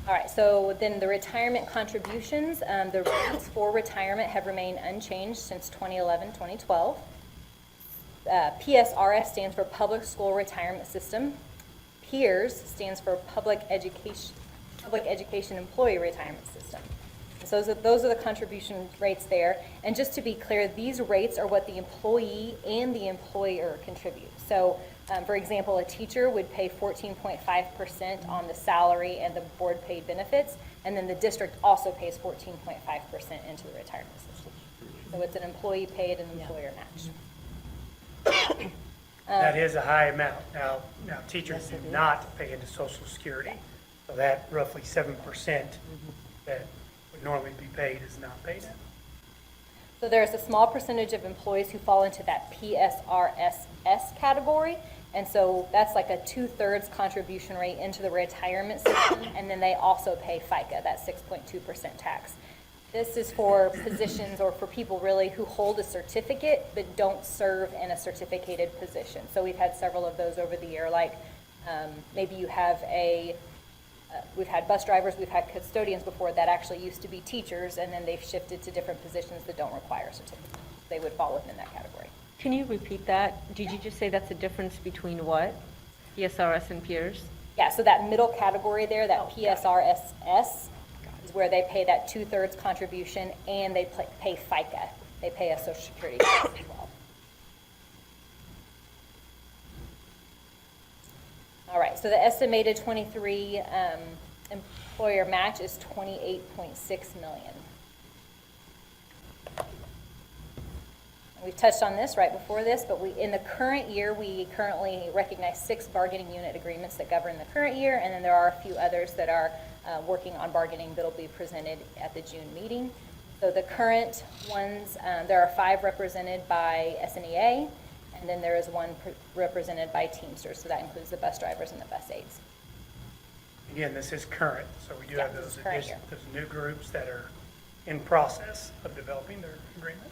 All right, so then the retirement contributions, the rates for retirement have remained unchanged since 2011-2012. PSRS stands for Public School Retirement System. PEERS stands for Public Education Employee Retirement System. So those are the contribution rates there. And just to be clear, these rates are what the employee and the employer contribute. So, for example, a teacher would pay 14.5% on the salary and the board paid benefits, and then the district also pays 14.5% into the retirement system. So it's an employee paid and employer match. That is a high amount. Now teachers do not pay into Social Security, so that roughly 7% that would normally be paid is not paid in. So there's a small percentage of employees who fall into that PSRSS category, and so that's like a 2/3 contribution rate into the retirement system, and then they also pay FICA, that 6.2% tax. This is for positions or for people really who hold a certificate but don't serve in a certificated position. So we've had several of those over the year, like maybe you have we've had bus drivers, we've had custodians before that actually used to be teachers, and then they've shifted to different positions that don't require certificates. They would fall within that category. Can you repeat that? Did you just say that's a difference between what? PSRS and PEERS? Yeah, so that middle category there, that PSRSS, is where they pay that 2/3 contribution, and they pay FICA. They pay a Social Security tax as well. All right, so the estimated 23 employer match is $28.6 million. touched on this right before this, but in the current year, we currently recognize 6 bargaining unit agreements that govern the current year, and then there are a few others that are working on bargaining that'll be presented at the June meeting. So the current ones, there are 5 represented by SNEA, and then there is 1 represented by Teamsters, so that includes the bus drivers and the bus aides. Again, this is current, so we do have this those is current year. those new groups that are in process of developing their agreement.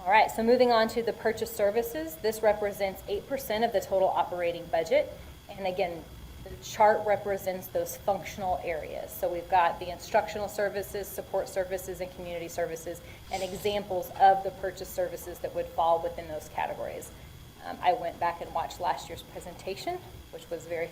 All right, so moving on to the purchase services, this represents 8% of the total operating budget. And again, the chart represents those functional areas. So we've got the instructional services, support services, and community services, and examples of the purchase services that would fall within those categories. I went back and watched last year's presentation, which was very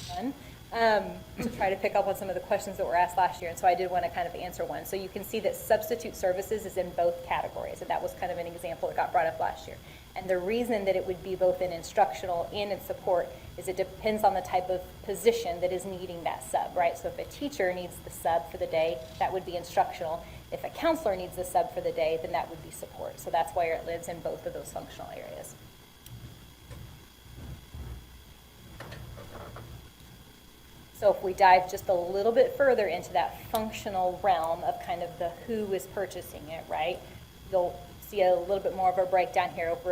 fun, to try to pick up on some of the questions that were asked last year. And so I did want to kind of answer one. So you can see that substitute services is in both categories, and that was kind of an example that got brought up last year. And the reason that it would be both in instructional and in support is it depends on the type of position that is needing that sub, right? So if a teacher needs the sub for the day, that would be instructional. If a counselor needs the sub for the day, then that would be support. So that's why it lives in both of those functional areas. So if we dive just a little bit further into that functional realm of kind of the who is purchasing it, right? You'll see a little bit more of a breakdown here over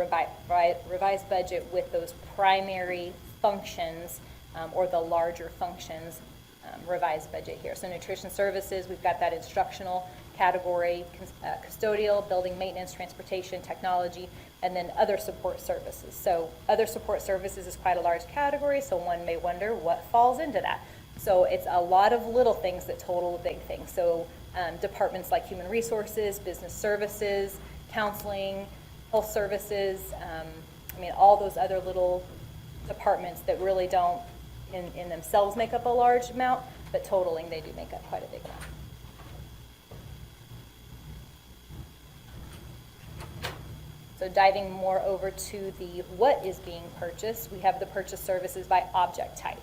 revised budget with those primary functions or the larger functions revised budget here. So nutrition services, we've got that instructional category, custodial, building maintenance, transportation, technology, and then other support services. So other support services is quite a large category, so one may wonder what falls into that. So it's a lot of little things that total a big thing. So departments like human resources, business services, counseling, health services, I mean, all those other little departments that really don't in themselves make up a large amount, but totaling they do make up quite a big amount. So diving more over to the what is being purchased, we have the purchase services by object type.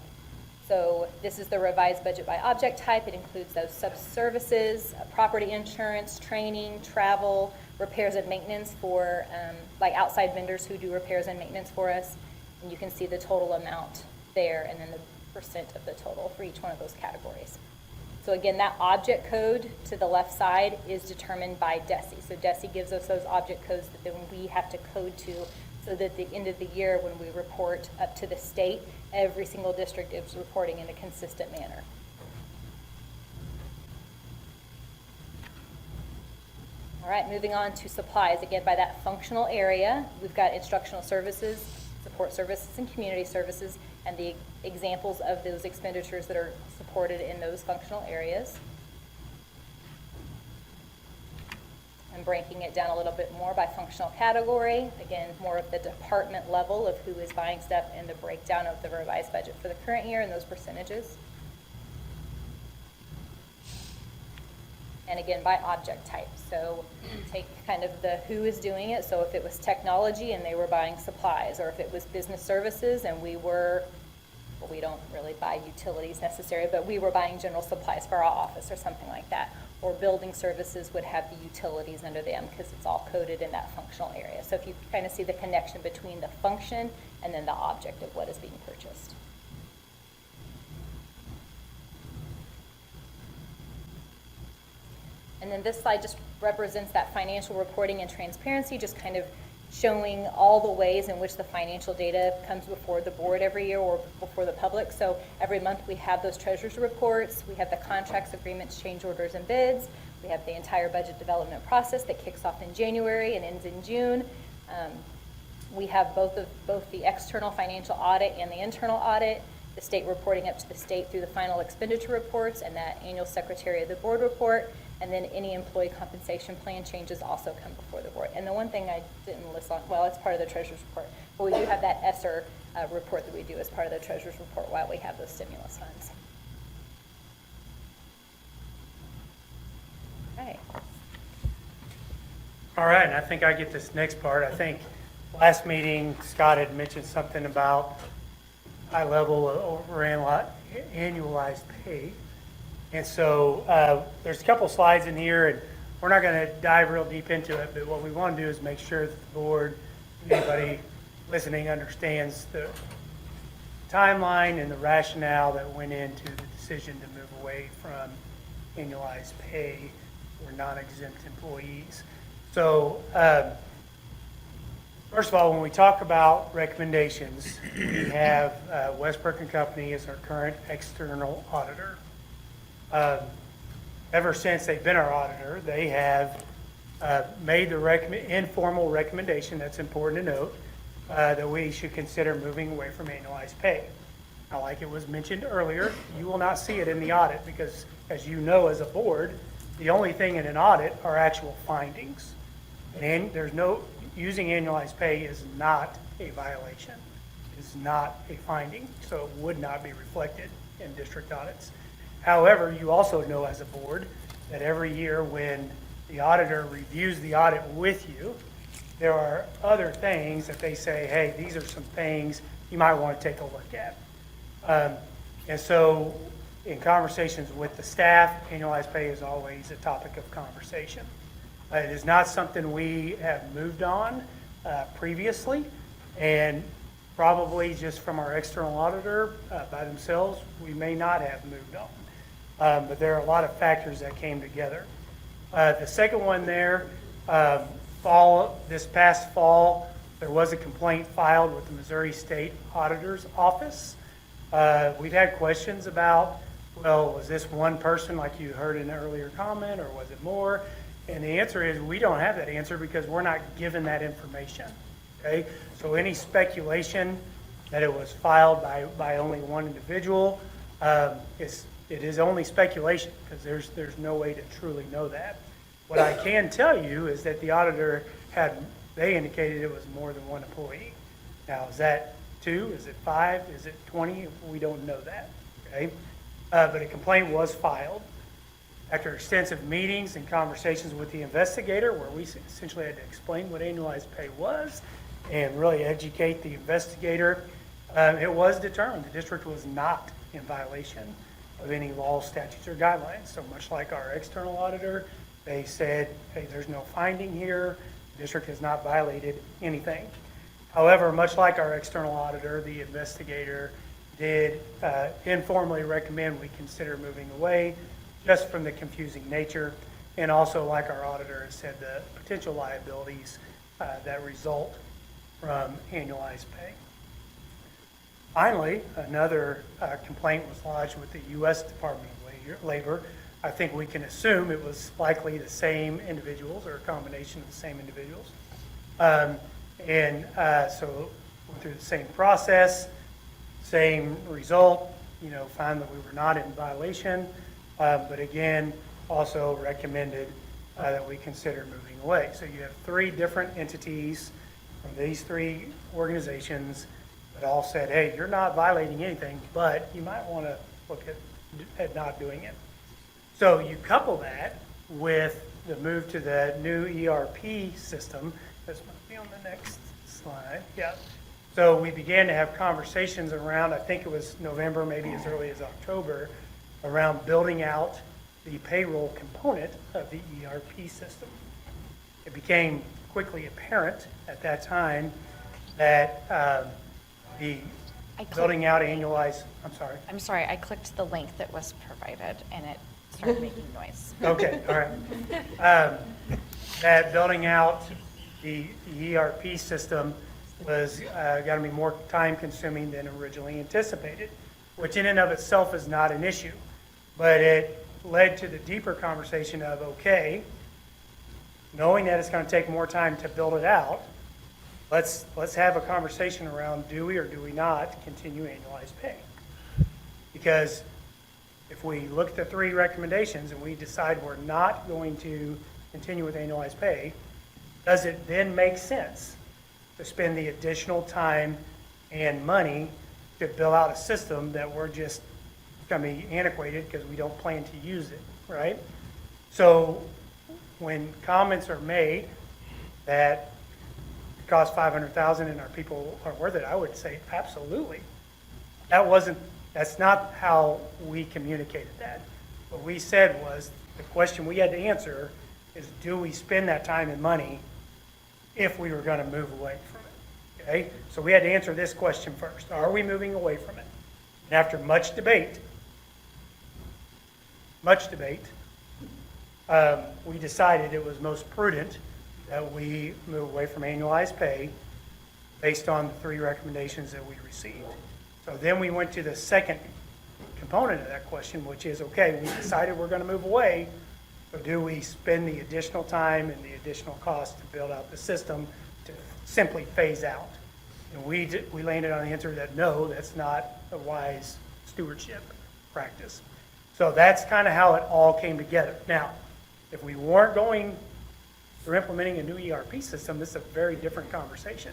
So this is the revised budget by object type. It includes those sub-services, property insurance, training, travel, repairs and maintenance for like outside vendors who do repairs and maintenance for us. And you can see the total amount there and then the percent of the total for each one of those categories. So again, that object code to the left side is determined by DESE. So DESE gives us those object codes that then we have to code to so that at the end of the year when we report up to the state, every single district is reporting in a consistent manner. All right, moving on to supplies. Again, by that functional area, we've got instructional services, support services, and community services, and the examples of those expenditures that are supported in those functional areas. I'm breaking it down a little bit more by functional category. Again, more of the department level of who is buying stuff and the breakdown of the revised budget for the current year and those percentages. And again, by object type. So take kind of the who is doing it. So if it was technology and they were buying supplies, or if it was business services and we were, well, we don't really buy utilities necessarily, but we were buying general supplies for our office or something like that. Or building services would have the utilities under them because it's all coded in that functional area. So if you kind of see the connection between the function and then the object of what is being purchased. And then this slide just represents that financial reporting and transparency, just kind of showing all the ways in which the financial data comes before the board every year or before the public. So every month we have those treasurer's reports, we have the contracts, agreements, change orders, and bids. We have the entire budget development process that kicks off in January and ends in June. We have both the external financial audit and the internal audit, the state reporting up to the state through the final expenditure reports and that annual secretary of the board report. And then any employee compensation plan changes also come before the board. And the one thing I didn't list on, well, it's part of the treasurer's report, but we do have that ESSER report that we do as part of the treasurer's report while we have those stimulus funds. Okay. All right, and I think I get this next part. I think last meeting, Scott had mentioned something about high level over annualized pay. And so there's a couple slides in here, and we're not going to dive real deep into it, but what we want to do is make sure that the board, anybody listening understands the timeline and the rationale that went into the decision to move away from annualized pay for non-exempt employees. So, first of all, when we talk about recommendations, we have Westbrook and Company as our current external auditor. Ever since they've been our auditor, they have made the informal recommendation, that's important to note, that we should consider moving away from annualized pay. Now, like it was mentioned earlier, you will not see it in the audit because, as you know as a board, the only thing in an audit are actual findings. And there's no, using annualized pay is not a violation. It's not a finding, so it would not be reflected in district audits. However, you also know as a board that every year when the auditor reviews the audit with you, there are other things that they say, hey, these are some things you might want to take a look at. And so in conversations with the staff, annualized pay is always a topic of conversation. It is not something we have moved on previously, and probably just from our external auditor by themselves, we may not have moved on. But there are a lot of factors that came together. The second one there, this past fall, there was a complaint filed with the Missouri State Auditor's Office. We've had questions about, well, was this one person like you heard in an earlier comment, or was it more? And the answer is we don't have that answer because we're not given that information. Okay, so any speculation that it was filed by only one individual, it is only speculation because there's no way to truly know that. What I can tell you is that the auditor they indicated it was more than one employee. Now, is that 2? Is it 5? Is it 20? We don't know that. Okay, but a complaint was filed. After extensive meetings and conversations with the investigator, where we essentially had to explain what annualized pay was and really educate the investigator, it was determined the district was not in violation of any law, statutes, or guidelines. So much like our external auditor, they said, hey, there's no finding here. The district has not violated anything. However, much like our external auditor, the investigator did informally recommend we consider moving away just from the confusing nature, and also like our auditor has said, the potential liabilities that result from annualized pay. Finally, another complaint was lodged with the U.S. Department of Labor. I think we can assume it was likely the same individuals or a combination of the same individuals. So went through the same process, same result, found that we were not in violation, but again, also recommended that we consider moving away. So you have 3 different entities from these 3 organizations that all said, hey, you're not violating anything, but you might want to look at not doing it. So you couple that with the move to the new ERP system. This might be on the next slide. Yeah. So we began to have conversations around, I think it was November, maybe as early as October, around building out the payroll component of the ERP system. It became quickly apparent at that time that the building out annualized, I'm sorry, I clicked the link that was provided and it started making noise. Okay, all right. That building out the ERP system was going to be more time consuming than originally anticipated, which in and of itself is not an issue. But it led to the deeper conversation of, okay, knowing that it's going to take more time to build it out, let's have a conversation around do we or do we not continue annualized pay? Because if we look at the 3 recommendations and we decide we're not going to continue with annualized pay, does it then make sense to spend the additional time and money to build out a system that we're just going to be antiquated because we don't plan to use it, right? So when comments are made that it costs $500,000 and our people are worth it, I would say absolutely. That's not how we communicated that. What we said was the question we had to answer is do we spend that time and money if we were going to move away from it? Okay, so we had to answer this question first. Are we moving away from it? And after much debate, we decided it was most prudent that we move away from annualized pay based on the 3 recommendations that we received. So then we went to the second component of that question, which is, okay, we decided we're going to move away, so do we spend the additional time and the additional cost to build out the system to simply phase out? And we landed on the answer that no, that's not a wise stewardship practice. So that's kind of how it all came together. Now, if we weren't going through implementing a new ERP system, this is a very different conversation.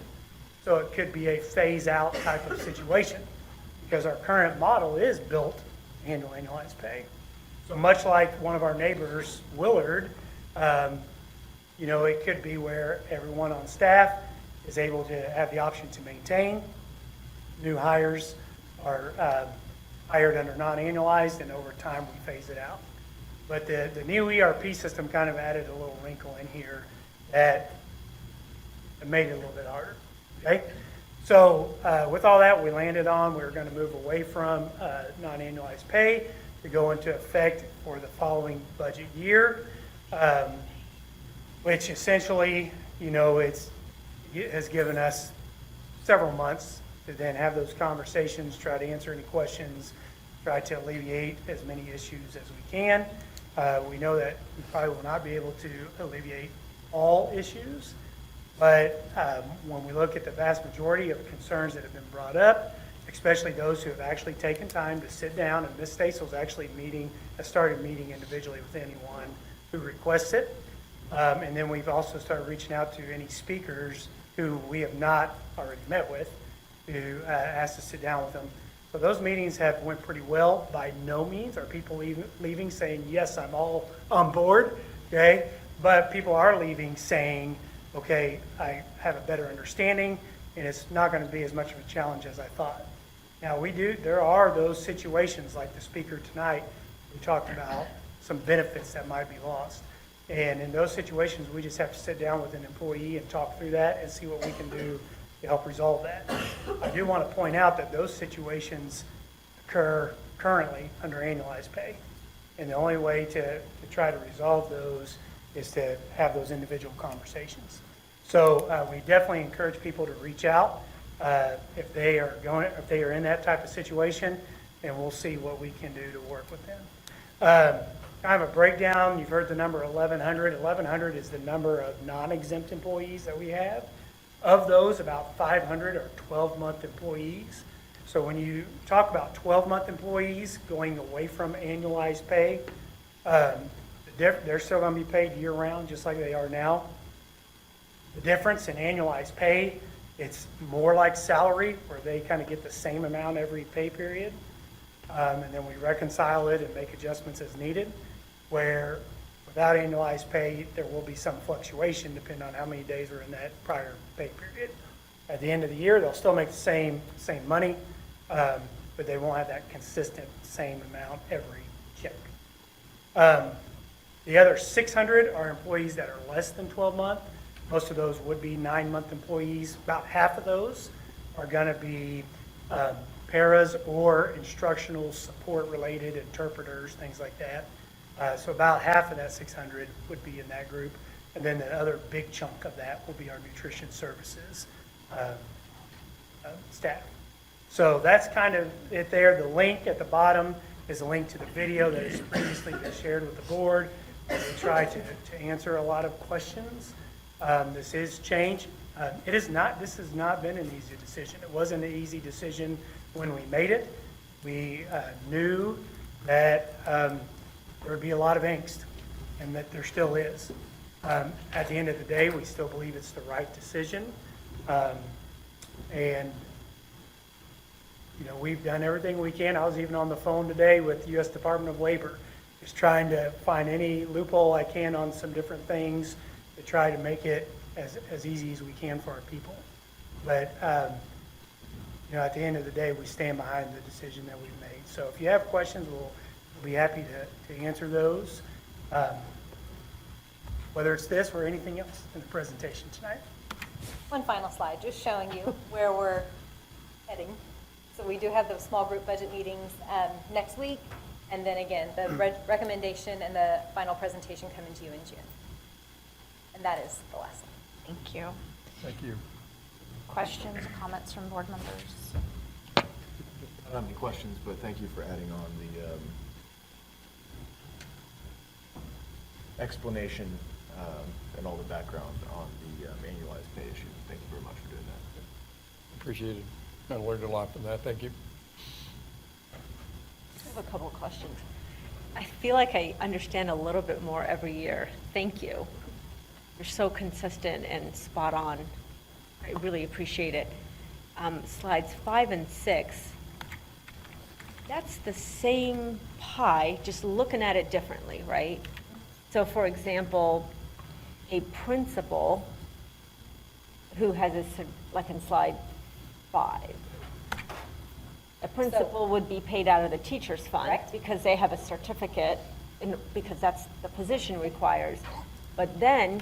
So it could be a phase out type of situation because our current model is built to handle annualized pay. So much like one of our neighbors, Willard, it could be where everyone on staff is able to have the option to maintain. New hires are hired under non-annualized, and over time we phase it out. But the new ERP system kind of added a little wrinkle in here that made it a little bit harder. Okay? So with all that, we landed on we're going to move away from non-annualized pay to go into effect for the following budget year, which essentially, it has given us several months to then have those conversations, try to answer any questions, try to alleviate as many issues as we can. We know that we probably will not be able to alleviate all issues, but when we look at the vast majority of concerns that have been brought up, especially those who have actually taken time to sit down, and Ms. Stasel has started meeting individually with anyone who requests it. And then we've also started reaching out to any speakers who we have not already met with, to ask to sit down with them. So those meetings have went pretty well. By no means are people leaving saying, yes, I'm all on board, okay? But people are leaving saying, okay, I have a better understanding, and it's not going to be as much of a challenge as I thought. Now, there are those situations like the speaker tonight who talked about some benefits that might be lost. And in those situations, we just have to sit down with an employee and talk through that and see what we can do to help resolve that. I do want to point out that those situations occur currently under annualized pay. And the only way to try to resolve those is to have those individual conversations. So we definitely encourage people to reach out if they are in that type of situation, and we'll see what we can do to work with them. Kind of a breakdown, you've heard the number 1,100. 1,100 is the number of non-exempt employees that we have. Of those, about 500 are 12-month employees. So when you talk about 12-month employees going away from annualized pay, they're still going to be paid year-round just like they are now. The difference in annualized pay, it's more like salary where they kind of get the same amount every pay period. And then we reconcile it and make adjustments as needed, where without annualized pay, there will be some fluctuation depending on how many days are in that prior pay period. At the end of the year, they'll still make the same money, but they won't have that consistent same amount every check. The other 600 are employees that are less than 12 months. Most of those would be 9-month employees. About half of those are going to be paras or instructional support related, interpreters, things like that. So about half of that 600 would be in that group. And then the other big chunk of that will be our nutrition services staff. So that's kind of it there. The link at the bottom is a link to the video that has previously been shared with the board. We try to answer a lot of questions. This is change. This has not been an easy decision. It wasn't an easy decision when we made it. We knew that there would be a lot of angst, and that there still is. At the end of the day, we still believe it's the right decision. And we've done everything we can. I was even on the phone today with the U.S. Department of Labor, just trying to find any loophole I can on some different things to try to make it as easy as we can for our people. But at the end of the day, we stand behind the decision that we've made. So if you have questions, we'll be happy to answer those. whether it's this or anything else in the presentation tonight. One final slide, just showing you where we're heading. So we do have those small group budget meetings next week, and then again, the recommendation and the final presentation coming to you in June. And that is the last slide. Thank you. Thank you. Questions, comments from board members? I don't have any questions, but thank you for adding on the explanation and all the background on the annualized pay issue. Thank you very much for doing that. Appreciate it. I learned a lot from that. Thank you. I have a couple of questions. I feel like I understand a little bit more every year. Thank you. You're so consistent and spot on. I really appreciate it. Slides 5 and 6, that's the same pie, just looking at it differently, right? So for example, a principal who has like in slide 5, a principal would be paid out of the teacher's fund. Correct. Because they have a certificate, because that's the position requires. But then,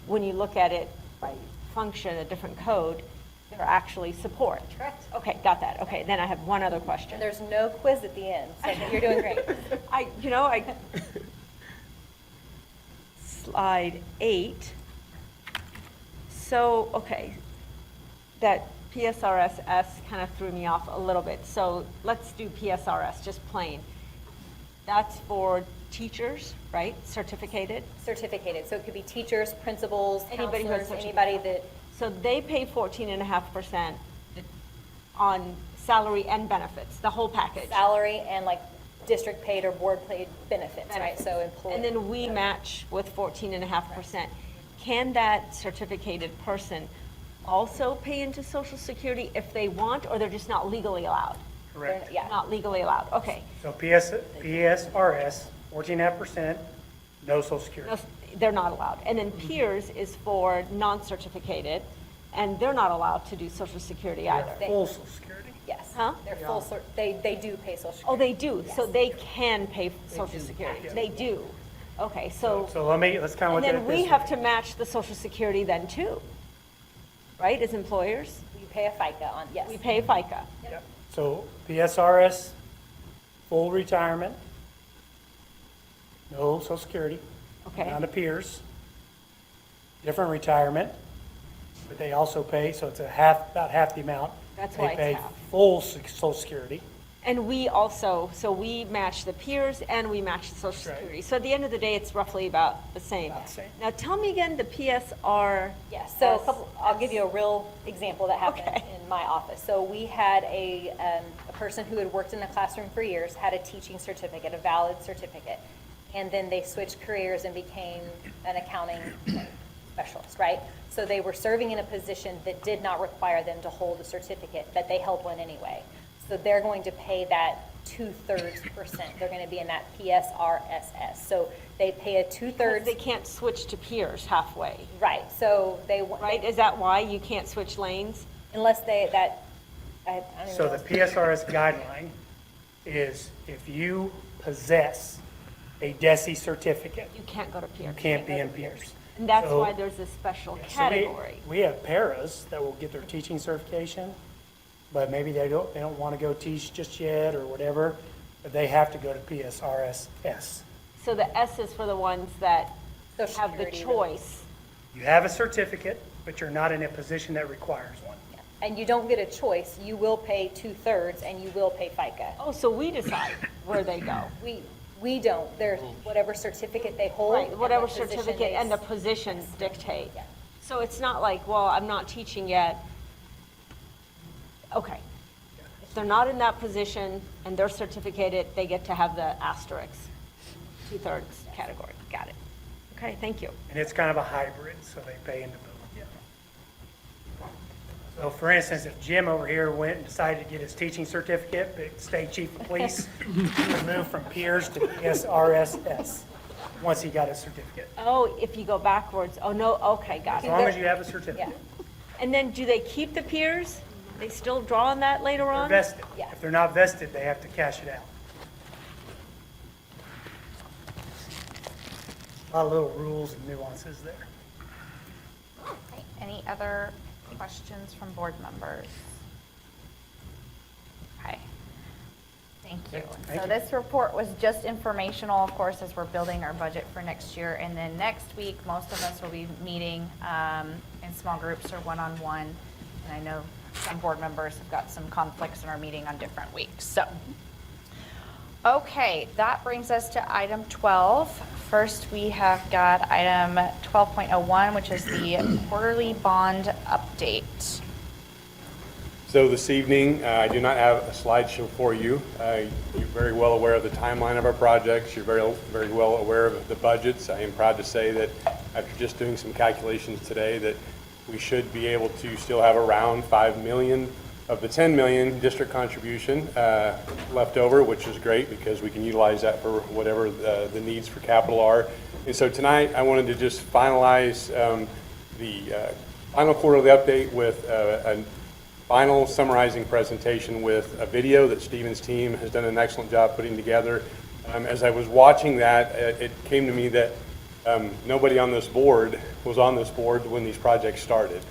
when you look at it by function, a different code, they're actually support. Correct. Okay, got that. Okay, then I have one other question. And there's no quiz at the end, so you're doing great. Slide 8. So, okay, that PSRSS kind of threw me off a little bit. So let's do PSRS, just plain. That's for teachers, right? Certificated? Certificated, so it could be teachers, principals, Anybody who has counselors, anybody that, So they pay 14.5% on salary and benefits, the whole package. salary and like district paid or board paid benefits, right? So employee. And then we match with 14.5%. Can that certificated person also pay into Social Security if they want, or they're just not legally allowed? Correct. Yeah. Not legally allowed, okay. So PSRS, 14.5%, no Social Security. No, they're not allowed. And then peers is for non-certificated, and they're not allowed to do Social Security either. Full Social Security. Yes. Huh? They're full, they do pay Social Security. Oh, they do, so they can pay Social Security. They do. Okay, so. So let's kind of look at And it then this we way. have to match the Social Security then too, right, as employers? We pay a FICA on, yes. We pay FICA. Yep. So PSRS, full retirement, no Social Security. Okay. Down to peers, different retirement, but they also pay, so it's about half the amount. That's why it's They half. pay full Social Security. And we also, so we match the peers and we match the Social Right. Security. So at the end of the day, it's roughly about the same. About the same. Now, tell me again, the PSR. Yes, so I'll give you a real example that happened Okay. in my office. So we had a person who had worked in the classroom for years, had a teaching certificate, a valid certificate, and then they switched careers and became an accounting specialist, right? So they were serving in a position that did not require them to hold a certificate, but they held one anyway. So they're going to pay that 2/3%. They're going to be in that PSRSS. So they pay a 2/3. They can't switch to peers halfway, Right, so they. right? Is that why you can't switch lanes? Unless I don't even So know. the PSRS guideline is if you possess a DESI certificate, You can't go to peers. you can't be in peers. And that's So- why there's a special So category. we have paras that will get their teaching certification, but maybe they don't want to go teach just yet or whatever, but they have to go to PSRSS. So the S is for the ones that Social have the Security, choice. You have a certificate, but you're not in a position that requires one. And you don't get a choice, you will pay 2/3 and you will pay FICA. Oh, so we decide where they go. We don't, there's whatever certificate they hold. Right, and whatever what position certificate they- and the position dictate. Yeah. So it's not like, well, I'm not teaching yet. Okay. If they're not in that position and they're certificated, they get to have the asterisk, 2/3 category. Got it. Okay, thank you. And it's kind of a hybrid, so they pay into both. So for instance, if Jim over here went and decided to get his teaching certificate, but stayed chief of police, he would move from peers to PSRSS once he got his certificate. Oh, if you go backwards, oh, no, okay, got As long as it. you have a certificate. And then do they keep the peers? They still draw on that later They're on? vested. Yeah. If they're not vested, they have to cash it out. A lot of little rules and nuances there. Okay, any other questions from board members? Okay, thank you. Thank So you. this report was just informational, of course, as we're building our budget for next year. And then next week, most of us will be meeting in small groups or one-on-one. And I know some board members have got some conflicts and are meeting on different weeks. So, okay, that brings us to item 12. First, we have got item 12.01, which is the quarterly bond update. So this evening, I do not have a slideshow for you. You're very well aware of the timeline of our projects. You're very well aware of the budgets. I am proud to say that after just doing some calculations today, that we should be able to still have around 5 million of the 10 million district contribution left over, which is great because we can utilize that for whatever the needs for capital are. And so tonight, I wanted to just finalize the final quarterly update with a final summarizing presentation with a video that Stephen's team has done an excellent job putting together. As I was watching that, it came to me that nobody on this board was on this board when these projects started.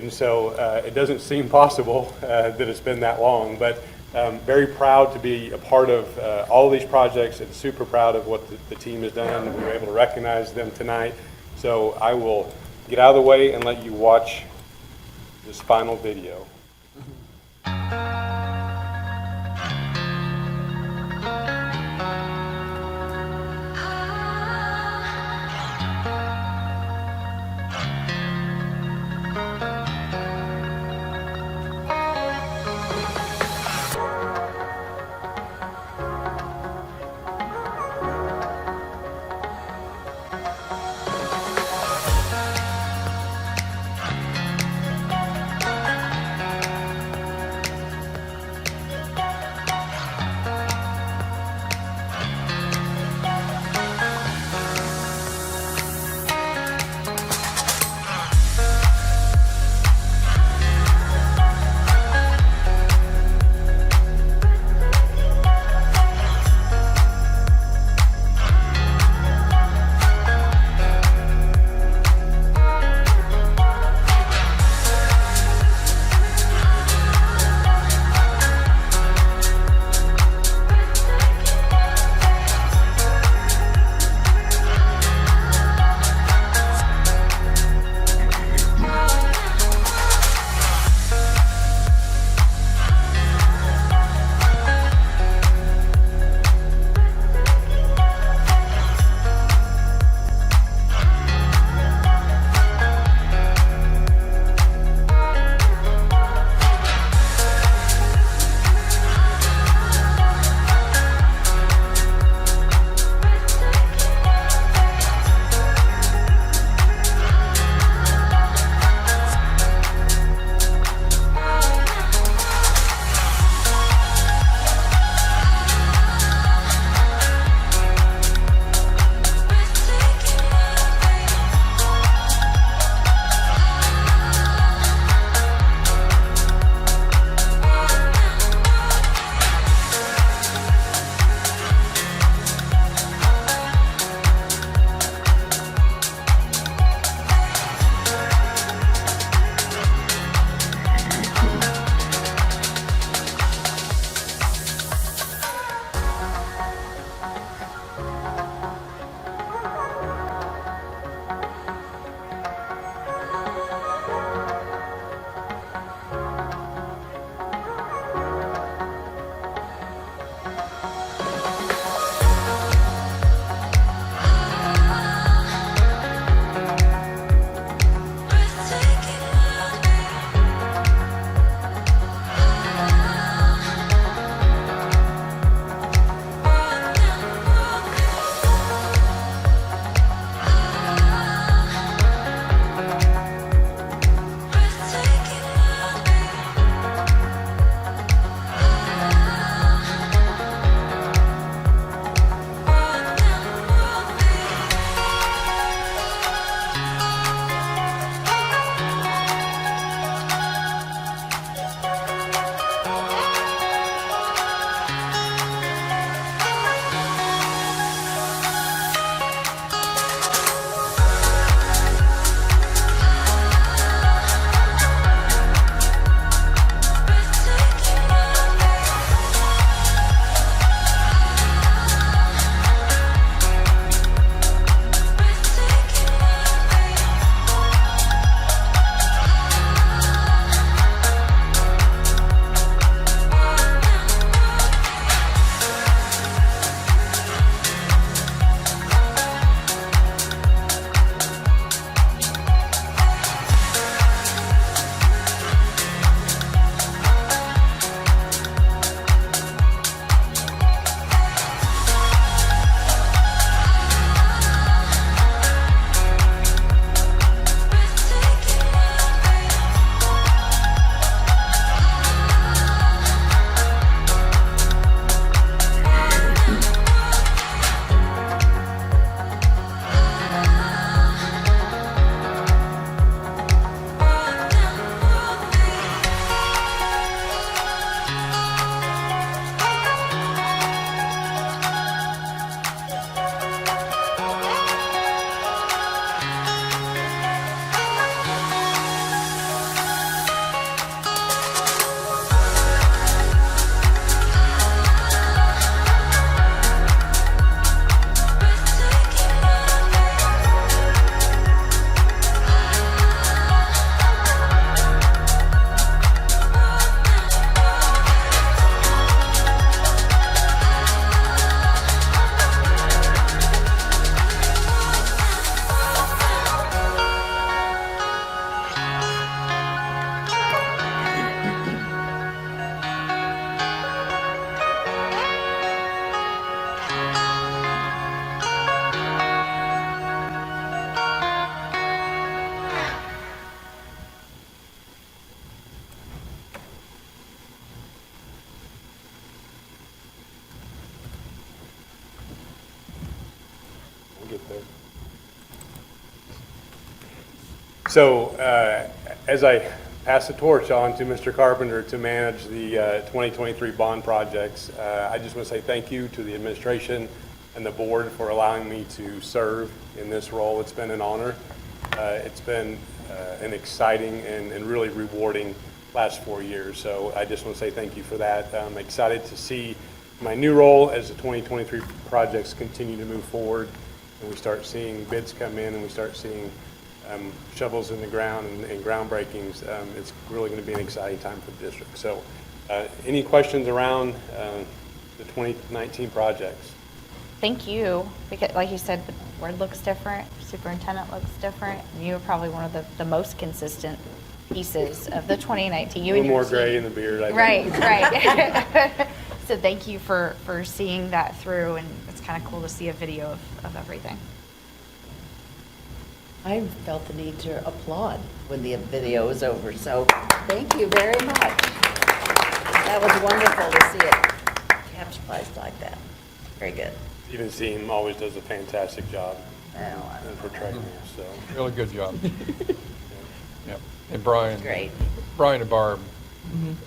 And so it doesn't seem possible that it's been that long, but very proud to be a part of all of these projects and super proud of what the team has done. We were able to recognize them tonight. So I will get out of the way and let you watch this final video. there. So as I pass the torch on to Mr. Carpenter to manage the 2023 bond projects, I just want to say thank you to the administration and the board for allowing me to serve in this role. It's been an honor. It's been an exciting and really rewarding last 4 years. So I just want to say thank you for that. I'm excited to see my new role as the 2023 projects continue to move forward, and we start seeing bids come in, and we start seeing shovels in the ground and groundbreakings. It's really going to be an exciting time for the district. So any questions around the 2019 projects? Thank you, because like you said, the board looks different, superintendent looks different. You are probably one of the most consistent pieces of the 2019. A little more gray in the beard, I think. Right. So thank you for seeing that through, and it's kind of cool to see a video of everything. I felt the need to applaud when the video was over, so thank you very much. That was wonderful to see it capitalized like that. Very good. Even Seam always does a fantastic job in portraying you, so. Really good job. Yep. And Brian. Great. Brian and Barb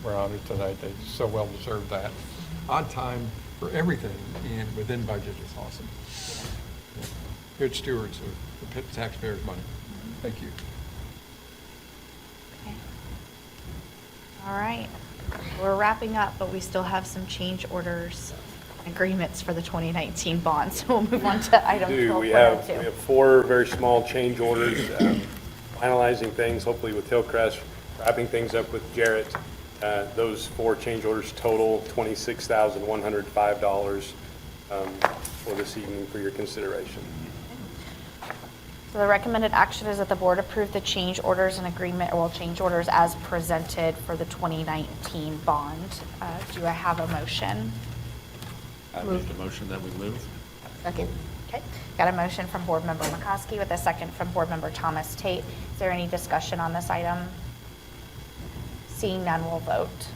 were honored tonight. They so well deserved that. On time for everything and within budget is awesome. Yeah. Good stewards of the taxpayers' money. Thank you. Okay. All right. We're wrapping up, but we still have some change orders agreements for the 2019 bonds. So we'll move on to item 12.02. We have 4 very small change orders, finalizing things, hopefully with Hillcrest, wrapping things up with Jarrett. Those 4 change orders total $26,105 for this evening for your consideration. So the recommended action is that the board approve the change orders and agreement, or change orders as presented for the 2019 bond. Do I have a motion? I make the motion that we move. Second. Okay. Got a motion from Board Member McCoskey with a second from Board Member Thomas Tate. Is there any discussion on this item? Seeing none, we'll vote.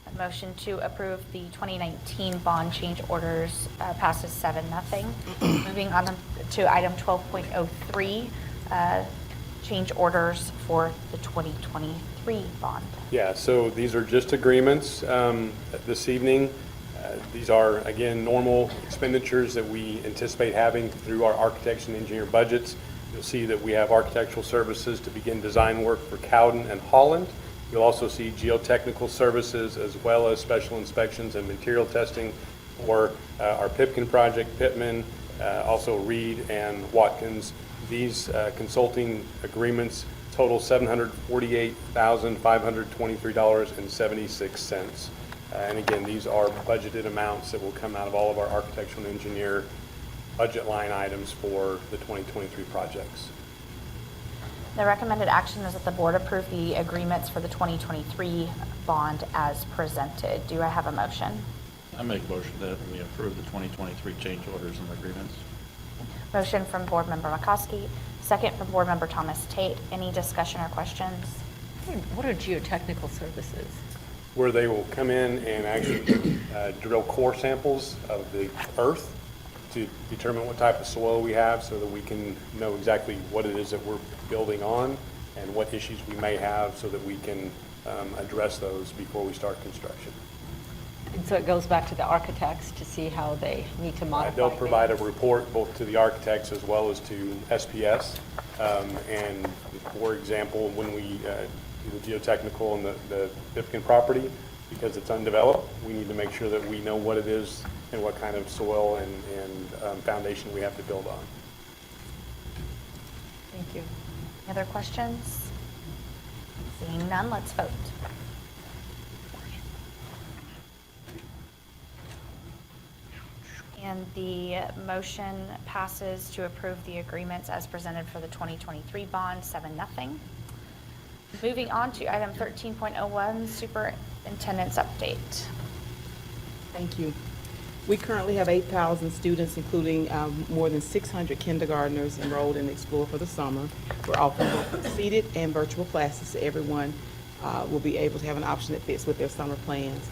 A motion to approve the 2019 bond change orders passes 7-0. Moving on to item 12.03, change orders for the 2023 bond. Yeah, so these are just agreements this evening. These are, again, normal expenditures that we anticipate having through our architects and engineer budgets. You'll see that we have architectural services to begin design work for Cowden and Holland. You'll also see geotechnical services as well as special inspections and material testing for our Pipkin project, Pittman, also Reed and Watkins. These consulting agreements total $748,523.76. And again, these are budgeted amounts that will come out of all of our architectural and engineer budget line items for the 2023 projects. The recommended action is that the board approve the agreements for the 2023 bond as presented. Do I have a motion? I make a motion that we approve the 2023 change orders and agreements. Motion from Board Member McCoskey, second from Board Member Thomas Tate. Any discussion or questions? What are geotechnical services? Where they will come in and actually drill core samples of the earth to determine what type of soil we have so that we can know exactly what it is that we're building on and what issues we may have so that we can address those before we start construction. And so it goes back to the architects to see how they need to modify. They'll provide a report both to the architects as well as to SPS. And for example, when we do the geotechnical and the Pipkin property, because it's undeveloped, we need to make sure that we know what it is and what kind of soil and foundation we have to build on. Thank you. Any other questions? Seeing none, let's vote. And the motion passes to approve the agreements as presented for the 2023 bond, 7-0. Moving on to item 13.01, superintendent's update. Thank you. We currently have 8,000 students, including more than 600 kindergartners enrolled in Explore for the summer. We're offering both seated and virtual classes, so everyone will be able to have an option that fits with their summer plans.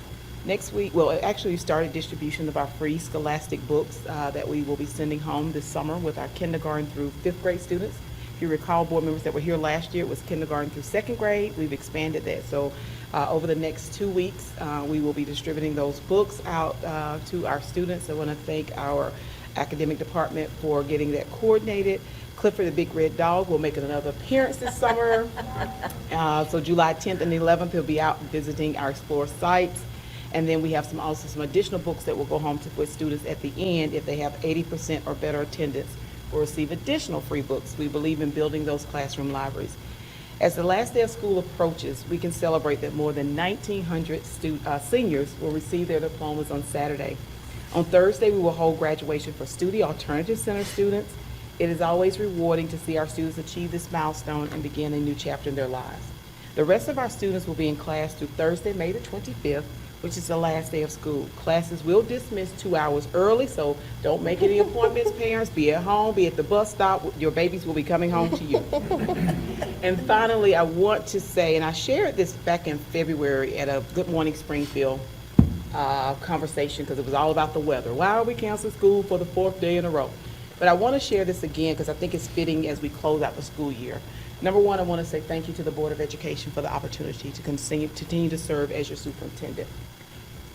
Next week, well, actually, we started distribution of our free scholastic books that we will be sending home this summer with our kindergarten through 5th grade students. If you recall, board members that were here last year, it was kindergarten through 2nd grade. We've expanded that. So over the next 2 weeks, we will be distributing those books out to our students. I want to thank our academic department for getting that coordinated. Clifford the Big Red Dog will make another appearance this summer. So July 10th and 11th, he'll be out visiting our Explore sites. And then we have also some additional books that will go home with students at the end. If they have 80% or better attendance, will receive additional free books. We believe in building those classroom libraries. As the last day of school approaches, we can celebrate that more than 1,900 seniors will receive their diplomas on Saturday. On Thursday, we will hold graduation for Studi Alternative Center students. It is always rewarding to see our students achieve this milestone and begin a new chapter in their lives. The rest of our students will be in class through Thursday, May the 25th, which is the last day of school. Classes will dismiss 2 hours early, so don't make any appointments, parents. Be at home, be at the bus stop. Your babies will be coming home to you. And finally, I want to say, and I shared this back in February at a Good Morning Springfield conversation, because it was all about the weather. Why are we canceling school for the 4th day in a row? But I want to share this again because I think it's fitting as we close out the school year. Number one, I want to say thank you to the Board of Education for the opportunity to continue to serve as your superintendent.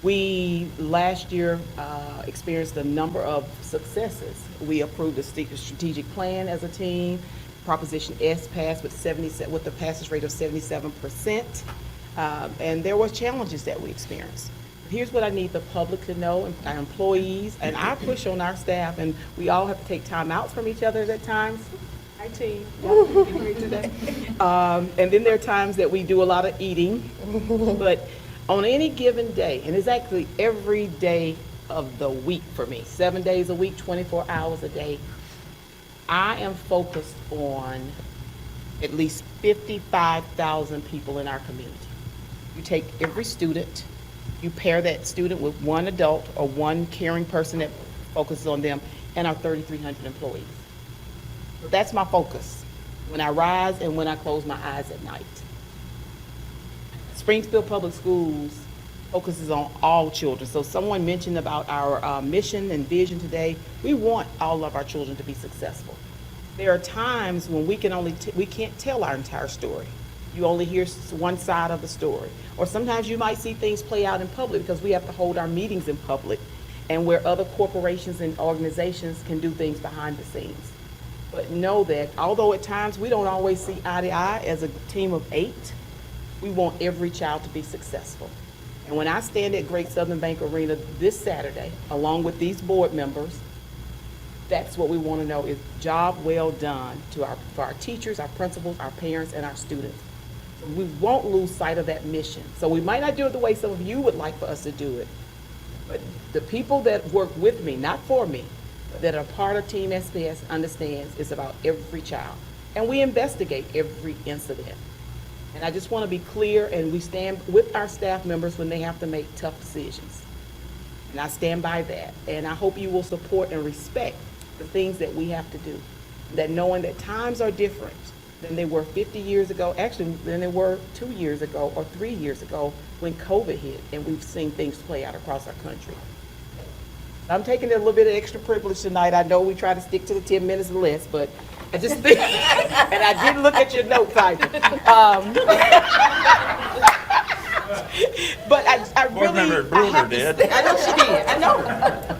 We, last year, experienced a number of successes. We approved a strategic plan as a team. Proposition S passed with a passage rate of 77%. And there were challenges that we experienced. Here's what I need the public to know, and our employees, and I push on our staff, and we all have to take time outs from each other at times. Hi, team. Today. And then there are times that we do a lot of eating, but on any given day, and it's actually every day of the week for me, 7 days a week, 24 hours a day, I am focused on at least 55,000 people in our community. You take every student, you pair that student with one adult or one caring person that focuses on them, and our 3,300 employees. So that's my focus when I rise and when I close my eyes at night. Springfield Public Schools focuses on all children. So someone mentioned about our mission and vision today. We want all of our children to be successful. There are times when we can't tell our entire story. You only hear one side of the story. Or sometimes you might see things play out in public because we have to hold our meetings in public, and where other corporations and organizations can do things behind the scenes. But know that although at times we don't always see eye to eye as a team of 8, we want every child to be successful. And when I stand at Great Southern Bank Arena this Saturday, along with these board members, that's what we want to know is job well done for our teachers, our principals, our parents, and our students. We won't lose sight of that mission. So we might not do it the way some of you would like for us to do it, but the people that work with me, not for me, but that are part of Team SPS understands it's about every child. And we investigate every incident. And I just want to be clear, and we stand with our staff members when they have to make tough decisions. And I stand by that. And I hope you will support and respect the things that we have to do. That knowing that times are different than they were 50 years ago, actually than they were 2 years ago or 3 years ago when COVID hit, and we've seen things play out across our country. I'm taking a little bit of extra privilege tonight. I know we try to stick to the 10 minutes or less, but I just think, and I did look at your notes, Ivan. But I really, I have to say, I know she did,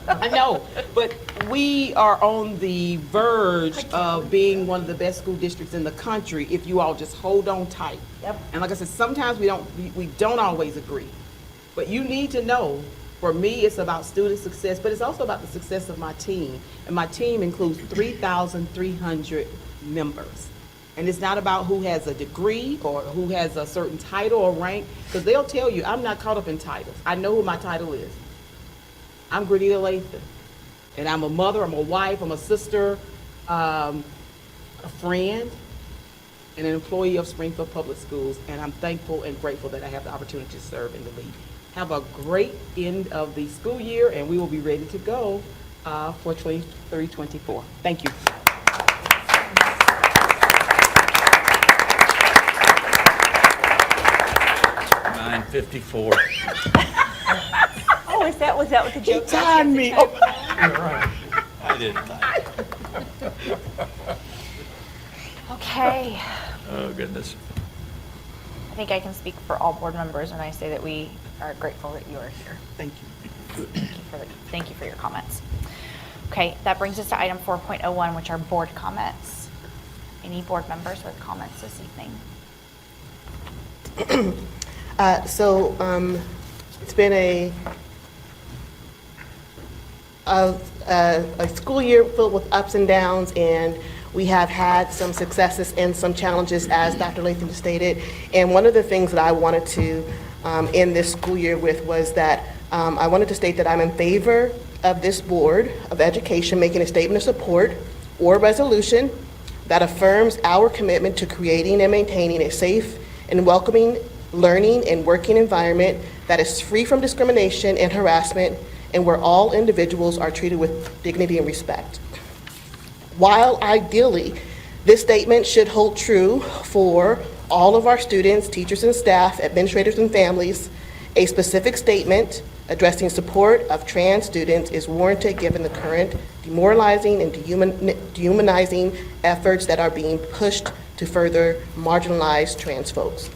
I know. But we are on the verge of being one of the best school districts in the country if you all just hold on tight. Yep. And like I said, sometimes we don't always agree. But you need to know, for me, it's about student success, but it's also about the success of my team. And my team includes 3,300 members. And it's not about who has a degree or who has a certain title or rank, because they'll tell you, I'm not caught up in titles. I know who my title is. I'm Grenita Lathan. And I'm a mother, I'm a wife, I'm a sister, a friend, and an employee of Springfield Public Schools. And I'm thankful and grateful that I have the opportunity to serve in the lead. have a great end of the school year, and we will be ready to go for 23-24. Thank you. $9.54. Oh, was that what the joke was? Timed me. You're right. I didn't. Okay. Oh, goodness. I think I can speak for all board members when I say that we are grateful that you are here. Thank you. Thank you for your comments. Okay, that brings us to item 4.01, which are board comments. Any board members with comments this evening? It's been a school year filled with ups and downs, and we have had some successes and some challenges, as Dr. Latham stated. And one of the things that I wanted to end this school year with was that I wanted to state that I'm in favor of this Board of Education making a statement of support or resolution that affirms our commitment to creating and maintaining a safe and welcoming learning and working environment that is free from discrimination and harassment, and where all individuals are treated with dignity and respect. While ideally, this statement should hold true for all of our students, teachers and staff, administrators and families, a specific statement addressing support of trans students is warranted given the current demoralizing and dehumanizing efforts that are being pushed to further marginalize trans folks.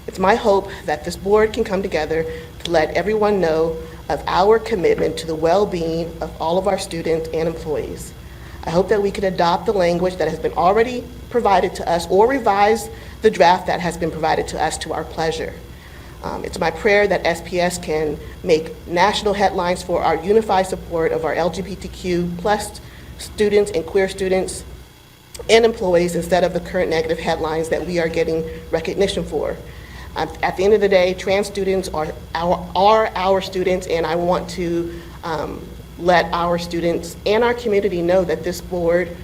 It's my hope that this board can come together to let everyone know of our commitment to the well-being of all of our students and employees. I hope that we can adopt the language that has been already provided to us or revise the draft that has been provided to us to our pleasure. It's my prayer that SPS can make national headlines for our unified support of our LGBTQ plus students and queer students and employees instead of the current negative headlines that we are getting recognition for. At the end of the day, trans students are our students, and I want to let our students and our community know that this board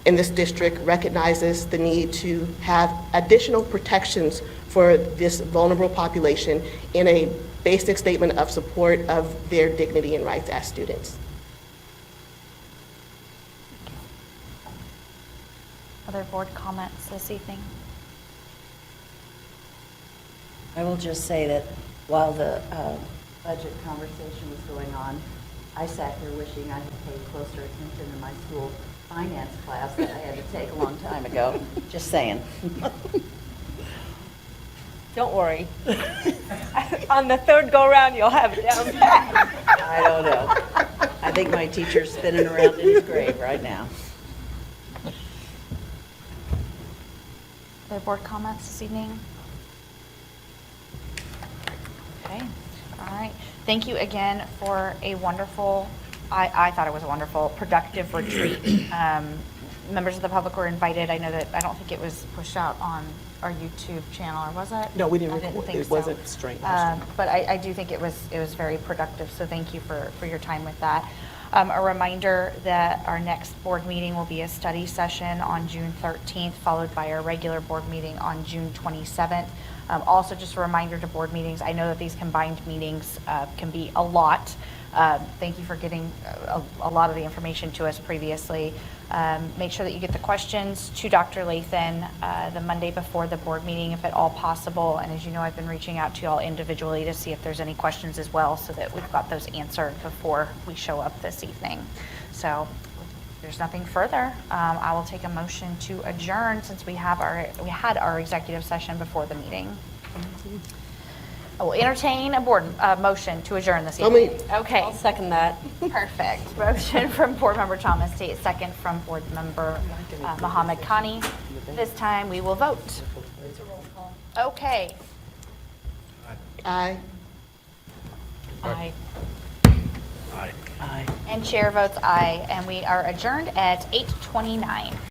in this district recognizes the need to have additional protections for this vulnerable population in a basic statement of support of their dignity and rights as students. Other board comments this evening? I will just say that while the budget conversation was going on, I sat here wishing I had paid closer attention in my school finance class that I had to take a long time ago. Just saying. Don't worry. On the third go-round, you'll have it down pat. I don't know. I think my teacher's spinning around in his grave right now. Other board comments this evening? Okay, all right. Thank you again for a wonderful, I thought it was a wonderful, productive retreat. Members of the public were invited. I know that, I don't think it was pushed out on our YouTube channel, or was it? No, we didn't I record. think It so. wasn't streamed. But I do think it was very productive, so thank you for your time with that. A reminder that our next board meeting will be a study session on June 13th, followed by our regular board meeting on June 27th. Also, just a reminder to board meetings, I know that these combined meetings can be a lot. Thank you for getting a lot of the information to us previously. Make sure that you get the questions to Dr. Lathan the Monday before the board meeting, if at all possible. And as you know, I've been reaching out to you all individually to see if there's any questions as well, so that we've got those answered before we show up this evening. So if there's nothing further, I will take a motion to adjourn, since we had our executive session before the meeting. I will entertain a board motion to adjourn this evening. Okay. I'll second that. Perfect. Motion from Board Member Thomas Tate, second from Board Member Mohammed Khani. This time we will vote. Okay. Aye. Aye. Aye. Aye. And chair votes aye, and we are adjourned at 8:29.